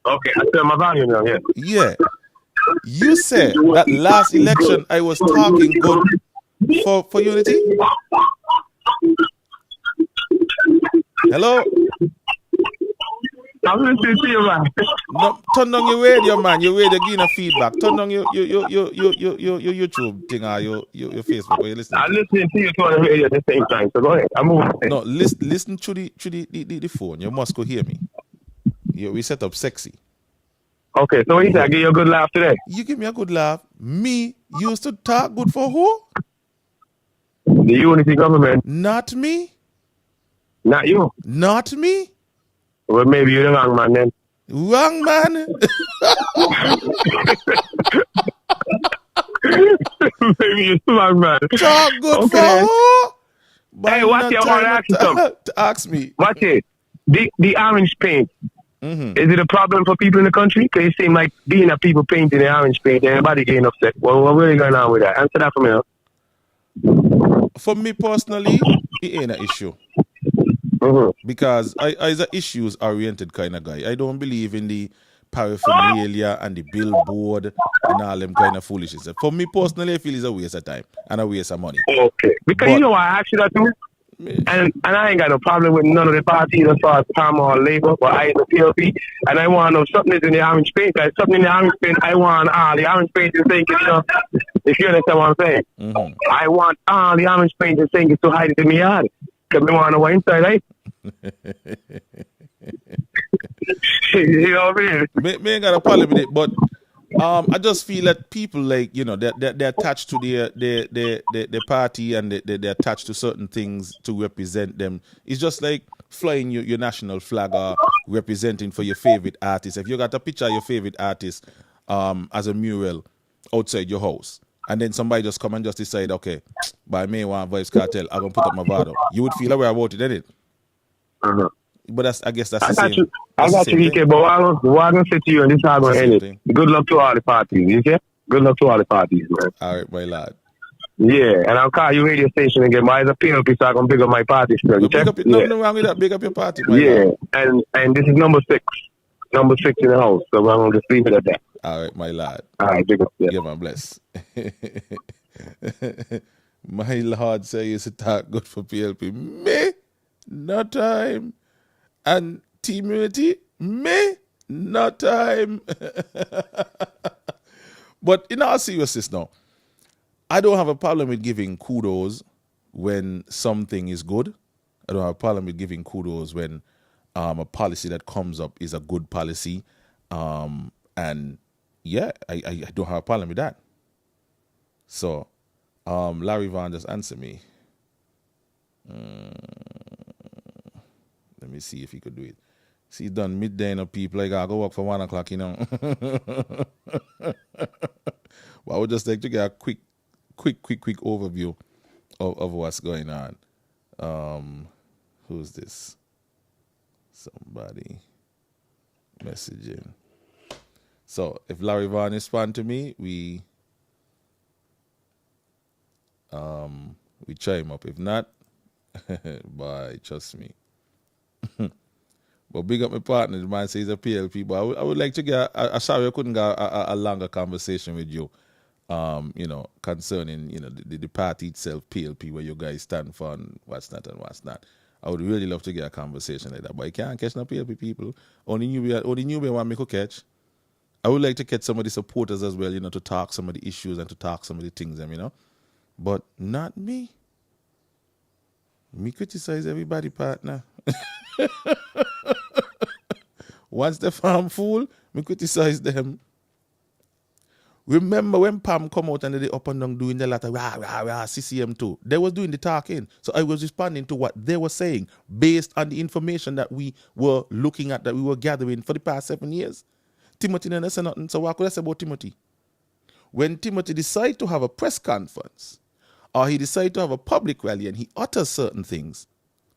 Okay, I turn my volume down, yeah. Yeah. You said that last election I was talking good for unity? Hello? I'm listening to you, man. No, turn on your radio, man. Your radio giving a feedback. Turn on your YouTube thing or your Facebook where you listening. I'm listening to you on the radio at the same time, so go ahead. I'm moving. No, listen to the phone. You must go hear me. We set up sexy. Okay, so what you say? I give you a good laugh today? You give me a good laugh. Me used to talk good for who? The unity government. Not me. Not you. Not me. Well, maybe you're the wrong man then. Wrong man. Maybe you're the wrong man. Talk good for who? Hey, watch it. I want to ask you something. Ask me. Watch it. The orange paint. Mm-hmm. Is it a problem for people in the country? Because it seems like being a people painting the orange paint, everybody getting upset. Well, what really going on with that? Answer that for me. Huh? For me personally, it ain't an issue. Mm-hmm. Because I is a issues-oriented kind of guy. I don't believe in the paraphernalia and the billboard and all them kind of foolishness. For me personally, I feel it's a waste of time and a waste of money. Okay. Because But- you know why I asked you that too? And I ain't got no problem with none of the parties as far as PAM or Labour, but I the PLP, and I want to know something is in the orange paint. Like something in the orange paint, I want all the orange paint to think, you know, if you understand what I'm saying. Mm-hmm. I want all the orange paint to think it's to hide it in my yard. Because I want to know what inside, right? You know what I mean? Me ain't got a problem with it, but I just feel that people, like, you know, they're attached to their party, and they're attached to certain things to represent them. It's just like flying your national flag or representing for your favorite artist. If you got a picture of your favorite artist as a mural outside your house, and then somebody just come and just decide, okay, by me want Voice Cartel, I'm gonna put up my vado. You would feel away about it, isn't it? Uh-huh. But I guess that's I the got same. you. I got you, EK, but what I'm going to say to you, and this is how I'm going to end it. Good luck to all the parties, you see? Good luck to all the parties, man. All right, my lad. Yeah, and I'll call you radio station again. But as a PLP, so I can pick up my party still. Nothing wrong with that. Big up your party, my lad. lad. And this is number 6. Number 6 in the house. So I'm going to just leave it at that. All right, my lad. All right, big up. Yeah, man, bless. My lord say it's a talk good for PLP. Me? No time. And Team Unity? Me? No time. But in all seriousness now, I don't have a problem with giving kudos when something is good. I don't have a problem with giving kudos when a policy that comes up is a good policy. And yeah, I don't have a problem with that. So, Larry Van just answer me. Let me see if he could do it. See, done midday, you know, people, like, I go work for 1 o'clock, you know. But I would just like to get a quick overview of what's going on. Who's this? Somebody messaging. So if Larry Vaughn respond to me, we try him up. If not, boy, trust me. But big up my partner. The man says he's a PLP. But I would like to get sorry I couldn't get a longer conversation with you. You know, concerning, you know, the party itself, PLP, where you guys stand for and what's not and what's not. I would really love to get a conversation like that. But you can't catch no PLP people. Only newbie want me to catch. I would like to catch some of the supporters as well, you know, to talk some of the issues and to talk some of the things, you know. But not me. Me criticize everybody, partner. Once the farm full, me criticize them. Remember when Pam come out and they up and down doing the lot of rah, rah, rah, CCM too. They was doing the talking. So I was responding to what they were saying based on the information that we were looking at, that we were gathering for the past 7 years. Timothy didn't say nothing, so what could I say about Timothy? When Timothy decided to have a press conference, or he decided to have a public rally and he utters certain things,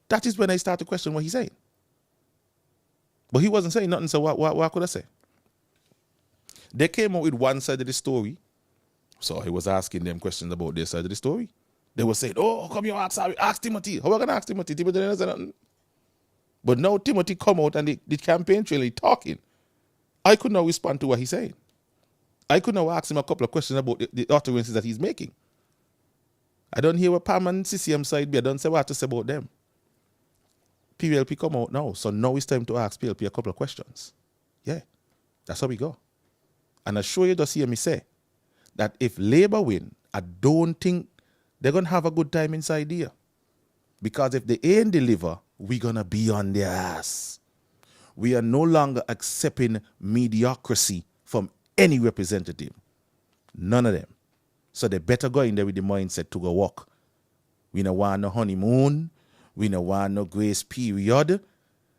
that is when I start to question what he's saying. But he wasn't saying nothing, so what could I say? They came out with one side of the story, so he was asking them questions about their side of the story. They were saying, oh, come here, ask Timothy. How are we going to ask Timothy? Timothy didn't say nothing. But now Timothy come out and the campaign trail talking. I could not respond to what he's saying. I could now ask him a couple of questions about the utterances that he's making. I don't hear what Pam and CCM side be. I don't say what to say about them. PLP come out now, so now it's time to ask PLP a couple of questions. Yeah, that's how we go. And I sure you just hear me say that if Labour win, I don't think they're going to have a good time inside here. Because if they ain't deliver, we're going to be on their ass. We are no longer accepting mediocrity from any representative. None of them. So they better go in there with the mindset to go walk. We don't want no honeymoon. We don't want no grace period.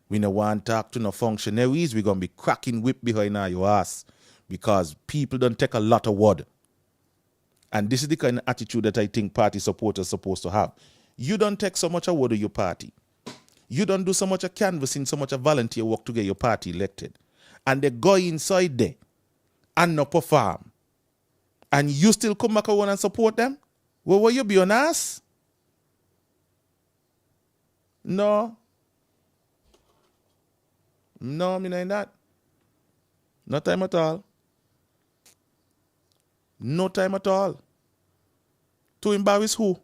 We don't want to talk to no functionaries. We're going to be cracking whip behind our your ass because people don't take a lot of word. And this is the kind of attitude that I think party supporters are supposed to have. You don't take so much a word of your party. You don't do so much a canvassing, so much a volunteer work to get your party elected. And they go inside there and not perform. And you still come back around and support them? Well, will you be on ass? No. No, I mean that. No time at all. No time at all. To embarrass who?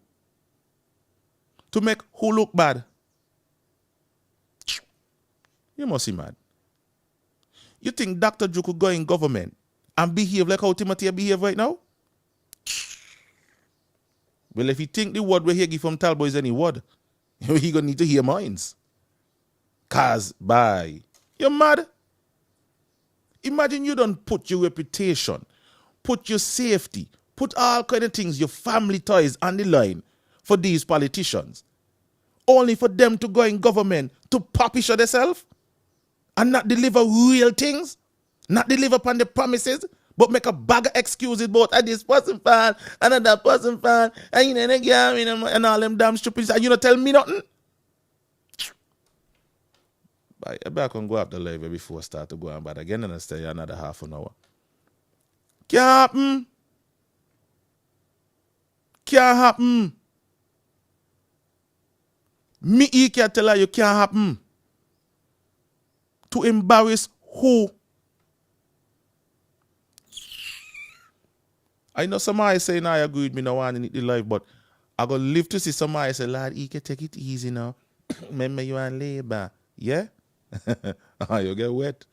To make who look bad? You must be mad. You think Dr. Drew could go in government and behave like how Timothy behave right now? Well, if you think the word we hear from Talbot is any word, he gonna need to hear mines. Cause bye. You're mad. Imagine you don't put your reputation, put your safety, put all kind of things, your family ties on the line for these politicians. Only for them to go in government to poppy show themselves and not deliver real things, not deliver upon the promises, but make a bag of excuses about this person fan, another person fan, and you know, and all them damn stupid, and you don't tell me nothing. But I better can go up the live before I start to go on, but again, and I stay another half an hour. Can't happen. Can't happen. Me, he can tell her you can't happen. To embarrass who? I know somebody saying I agree with me now and in the life, but I go live to see somebody say, lad, he can take it easy now. Remember you on labor. Yeah? You get wet.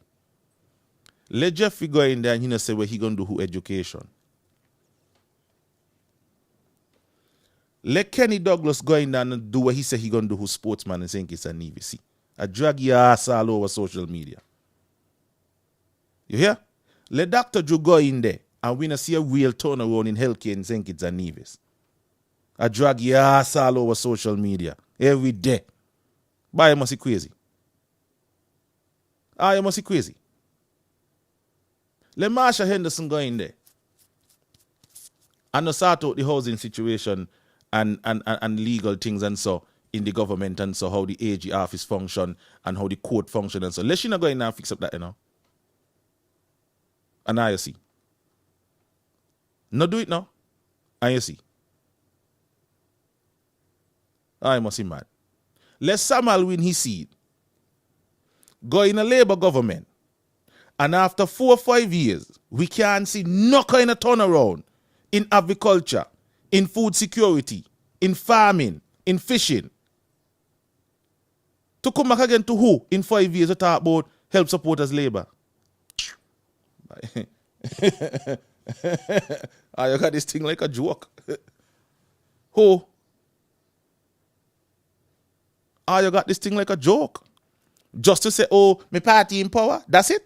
Let Jeffrey go in there and he say what he gonna do who education. Let Kenny Douglas go in there and do what he say he gonna do who sportsman and think it's a Navy. See? I drag your ass all over social media. You hear? Let Dr. Drew go in there and we not see a real turnaround in healthcare in St. Kitts and Nevis. I drag your ass all over social media every day. But you must be crazy. You must be crazy. Let Marsha Henderson go in there and sort out the housing situation and legal things and so in the government and so how the AG office function and how the court function and so. Let she not go in there and fix up that, you know. And now you see. No do it now. And you see. I must be mad. Let Samuel win his seat. Go in a Labour government. And after 4 or 5 years, we can't see no kind of turnaround in agriculture, in food security, in farming, in fishing. To come back again to who in 5 years to talk about help supporters Labour? You got this thing like a joke. Who? You got this thing like a joke. Just to say, oh, my party in power. That's it.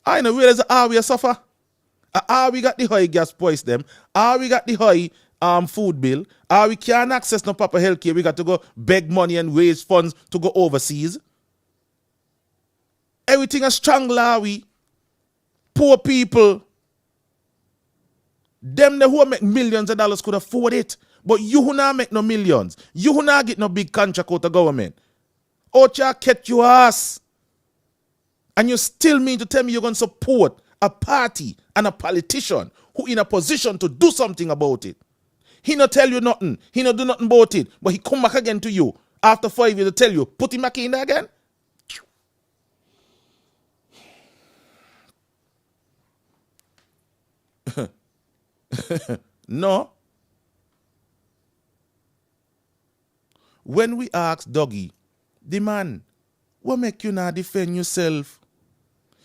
I know where how we suffer. We got the high gas price them. We got the high food bill. We can't access no proper health care. We got to go beg money and raise funds to go overseas. Everything is strangle, are we? Poor people. Them who make millions of dollars could afford it. But you who not make no millions. You who not get no big contract out of government. Ocha catch your ass. And you still mean to tell me you're going to support a party and a politician who in a position to do something about it. He not tell you nothing. He not do nothing about it. But he come back again to you after 5 years to tell you, put him back in there again. No. When we ask Dougie, the man, what make you not defend yourself?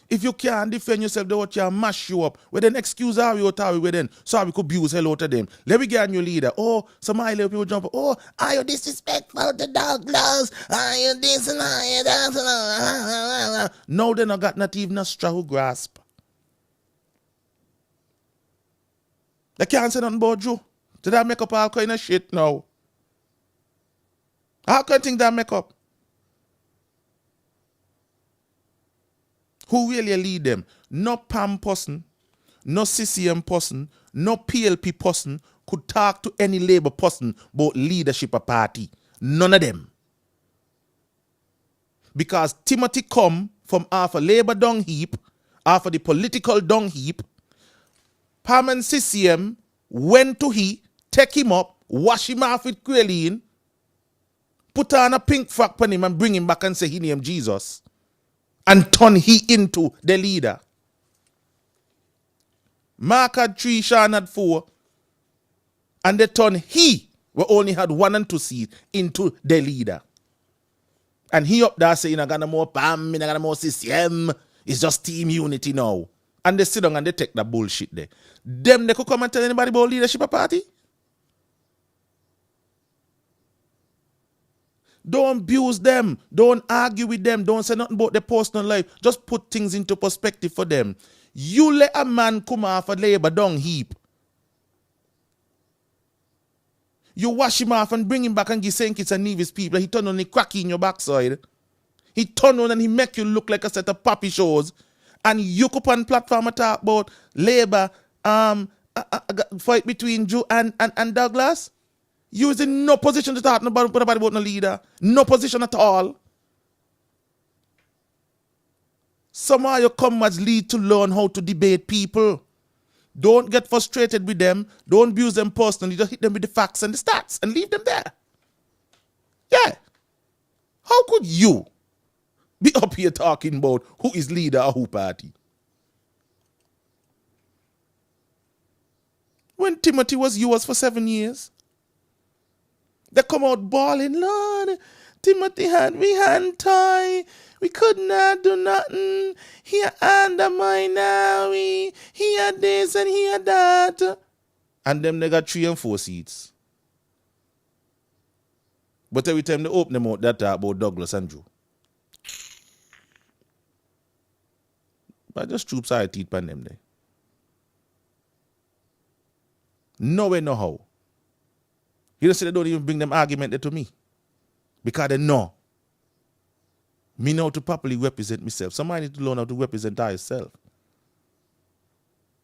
If you can't defend yourself, they will mash you up. Well, then excuse how you are we then. So we could abuse hello to them. Let me get a new leader. Oh, some high level people jump up. Oh, are you disrespectful to Douglas? Are you this and are you that? No, they not got not even a straw who grasp. They can't say nothing about you. Did I make up all kind of shit now? How can you think that make up? Who really lead them? No PAM person, no CCM person, no PLP person could talk to any Labour person about leadership of party. None of them. Because Timothy come from half a Labour dung heap, half of the political dung heap. PAM and CCM went to he, take him up, wash him off with Quailene, put on a pink frock on him and bring him back and say he named Jesus. and turn he into the leader. Mark had 3, Sean had 4. And they turn he, we only had 1 and 2 seats, into the leader. And he up there saying, I got no more PAM, I got no more CCM. It's just team unity now. And they sit down and they take that bullshit there. Them, they could come and tell anybody about leadership of party? Don't abuse them. Don't argue with them. Don't say nothing about their personal life. Just put things into perspective for them. You let a man come off a labor dung heap. You wash him off and bring him back and give St. Kitts and Nevis people. He turn on and cracky in your backside. He turn on and he make you look like a set of puppy shows. And you come on platform and talk about labor, fight between Joe and Douglas. You is in no position to talk about no leader. No position at all. Somehow you come as lead to learn how to debate people. Don't get frustrated with them. Don't abuse them personally. Just hit them with the facts and the stats and leave them there. Yeah. How could you be up here talking about who is leader or who party? When Timothy was yours for 7 years, they come out bawling, Lord, Timothy had me hand tie. We could not do nothing. He undermined now. He had this and he had that. And them they got 3 and 4 seats. But every time they open them out, they talk about Douglas and Joe. But just troops are teeth pan them there. No way, no how. You don't say they don't even bring them argument there to me. Because they know. Me know to properly represent myself. Somebody need to learn how to represent yourself.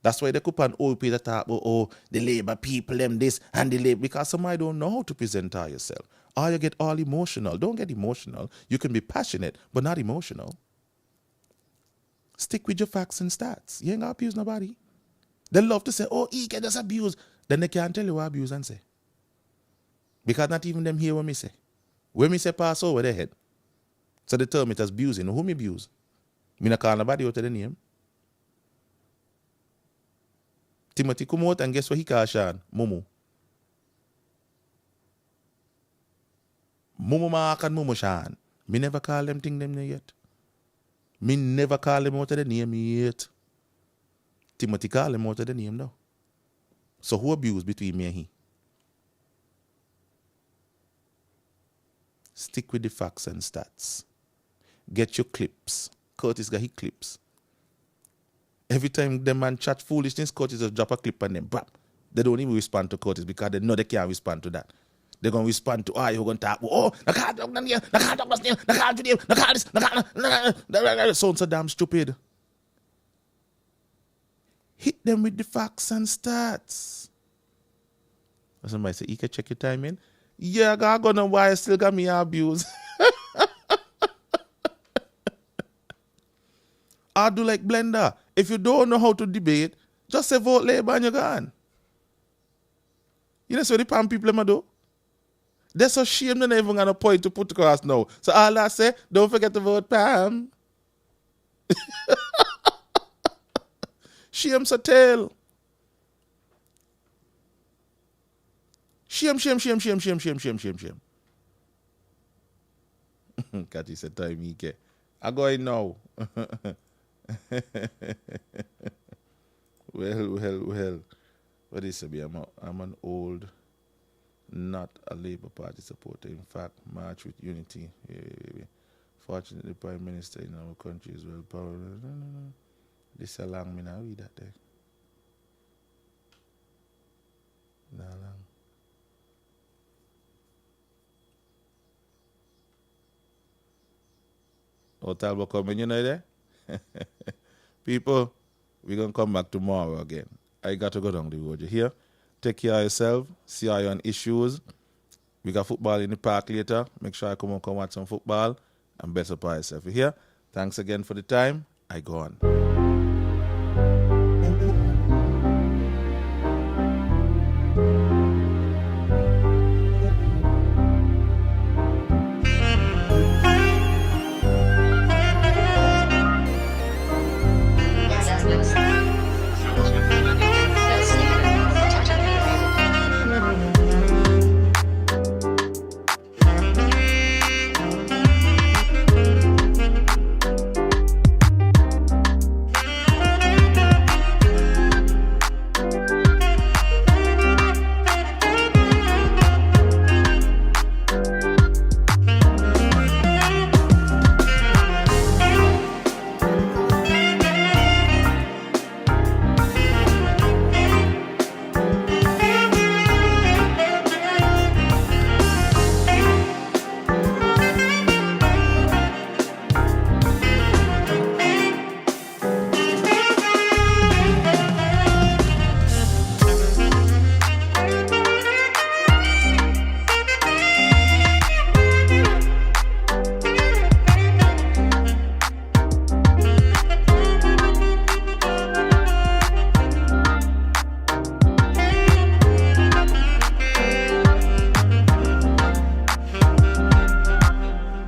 That's why they could pan OP that talk about, the labor people, them this and the labor. Because somebody don't know how to present yourself. Or you get all emotional. Don't get emotional. You can be passionate, but not emotional. Stick with your facts and stats. You ain't gonna abuse nobody. They love to say, he can just abuse. Then they can't tell you what abuse and say. Because not even them hear what me say. When me say pass over their head. So they term it as abusing. Who me abuse? Me not call nobody out of the name. Timothy come out and guess what he call Sean? Mumu. Mumu Mark and Mumu Sean. Me never call them thing them yet. Me never call them out of the name yet. Timothy call him out of the name now. So who abused between me and he? Stick with the facts and stats. Get your clips. Curtis got his clips. Every time the man chat foolishness, Curtis just drop a clip on them. Bam. They don't even respond to Curtis because they know they can't respond to that. They're going to respond to, you're going to talk, sounds so damn stupid. Hit them with the facts and stats. Somebody say, you can check your time in. Yeah, I don't know why I still got me abused. I do like Blender. If you don't know how to debate, just say vote Labour and you're gone. You know, so the PAM people them do. They're so shame they're not even going to point to put across now. So all I say, don't forget to vote PAM. Shame so tell. Shame. Cathy said, time Ike. I go in now. Well. What is it? I'm an old, not a Labour Party supporter. In fact, march with unity. Yeah. Fortunately, the Prime Minister in our country is well powerful. No. This a long, me now read that there. Not long. Oh, Talbot coming, you know there? People, we're going to come back tomorrow again. I got to go down the road. You hear? Take care of yourself. See how you're on issues. We got football in the park later. Make sure I come watch some football. And best up yourself. You hear? Thanks again for the time. I go on.